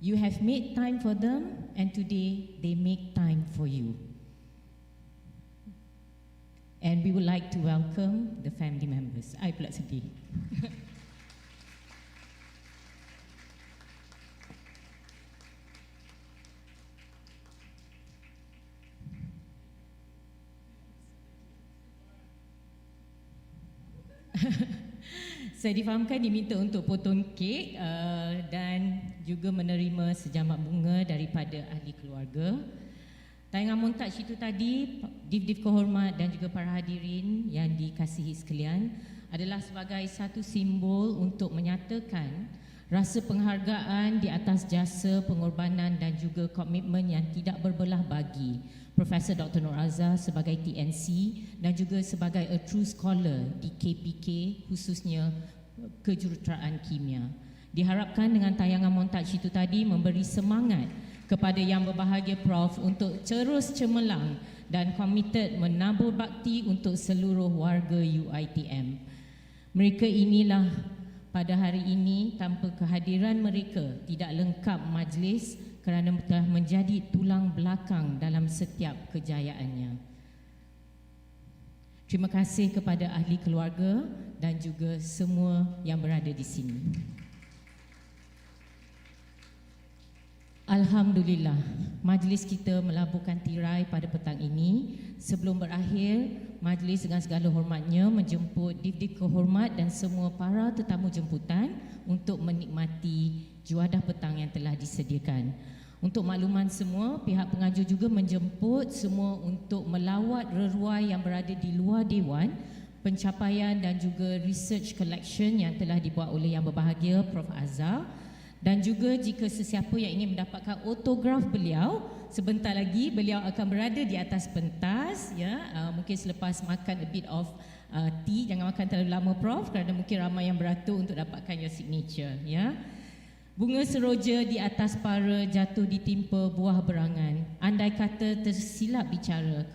You have made time for them and today they make time for you. And we would like to welcome the family members. I pula sedih. Saya difahamkan diminta untuk potong kek dan juga menerima sejamak bunga daripada ahli keluarga. Tayangan montaj itu tadi, div-div kehormat dan juga para hadirin yang dikasihi sekalian, adalah sebagai satu simbol untuk menyatakan Rasa penghargaan di atas jasa, pengorbanan dan juga komitmen yang tidak berbelah bagi Profesor Dr. Norazah sebagai TNC dan juga sebagai a true scholar di KPK, khususnya Kejuruteraan Kimia. Diharapkan dengan tayangan montaj itu tadi memberi semangat kepada Yang Berbahagia Prof untuk terus cemerlang dan komited menabur bakti untuk seluruh warga UiTM. Mereka inilah pada hari ini, tanpa kehadiran mereka tidak lengkap majlis kerana telah menjadi tulang belakang dalam setiap kejayaannya. Terima kasih kepada ahli keluarga dan juga semua yang berada di sini. Alhamdulillah, majlis kita melabuhkan tirai pada petang ini. Sebelum berakhir, majlis dengan segala hormatnya menjemput div-div kehormat dan semua para tetamu jemputan untuk menikmati juadah petang yang telah disediakan. Untuk makluman semua, pihak pengajar juga menjemput semua untuk melawat reruai yang berada di luar Dewan, pencapaian dan juga research collection yang telah dibuat oleh Yang Berbahagia Prof Azhar. Dan juga jika sesiapa yang ingin mendapatkan autograf beliau, sebentar lagi beliau akan berada di atas pentas, ya. Mungkin selepas makan a bit of tea, jangan makan terlalu lama Prof, kerana mungkin ramai yang beratur untuk dapatkan your signature, ya. Bunga seroja di atas para jatuh ditimpa buah berangan. Andai kata tersilap bicara,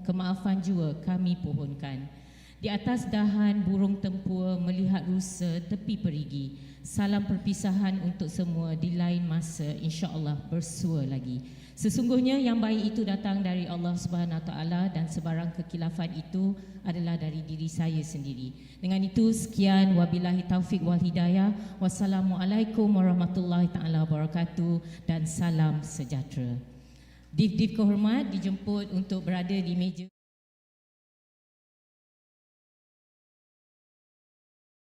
kemaafan jua kami pohonkan. Di atas dahan burung tempur melihat rusa tepi perigi. Salam perpisahan untuk semua di lain masa, insya-Allah bersua lagi. Sesungguhnya yang baik itu datang dari Allah Subhanahu Wa Taala dan sebarang kekilafan itu adalah dari diri saya sendiri. Dengan itu sekian, wabillahi taufik wal hidayah. Wassalamualaikum warahmatullahi taala wabarakatuh dan salam sejahtera. Div-div kehormat dijemput untuk berada di meja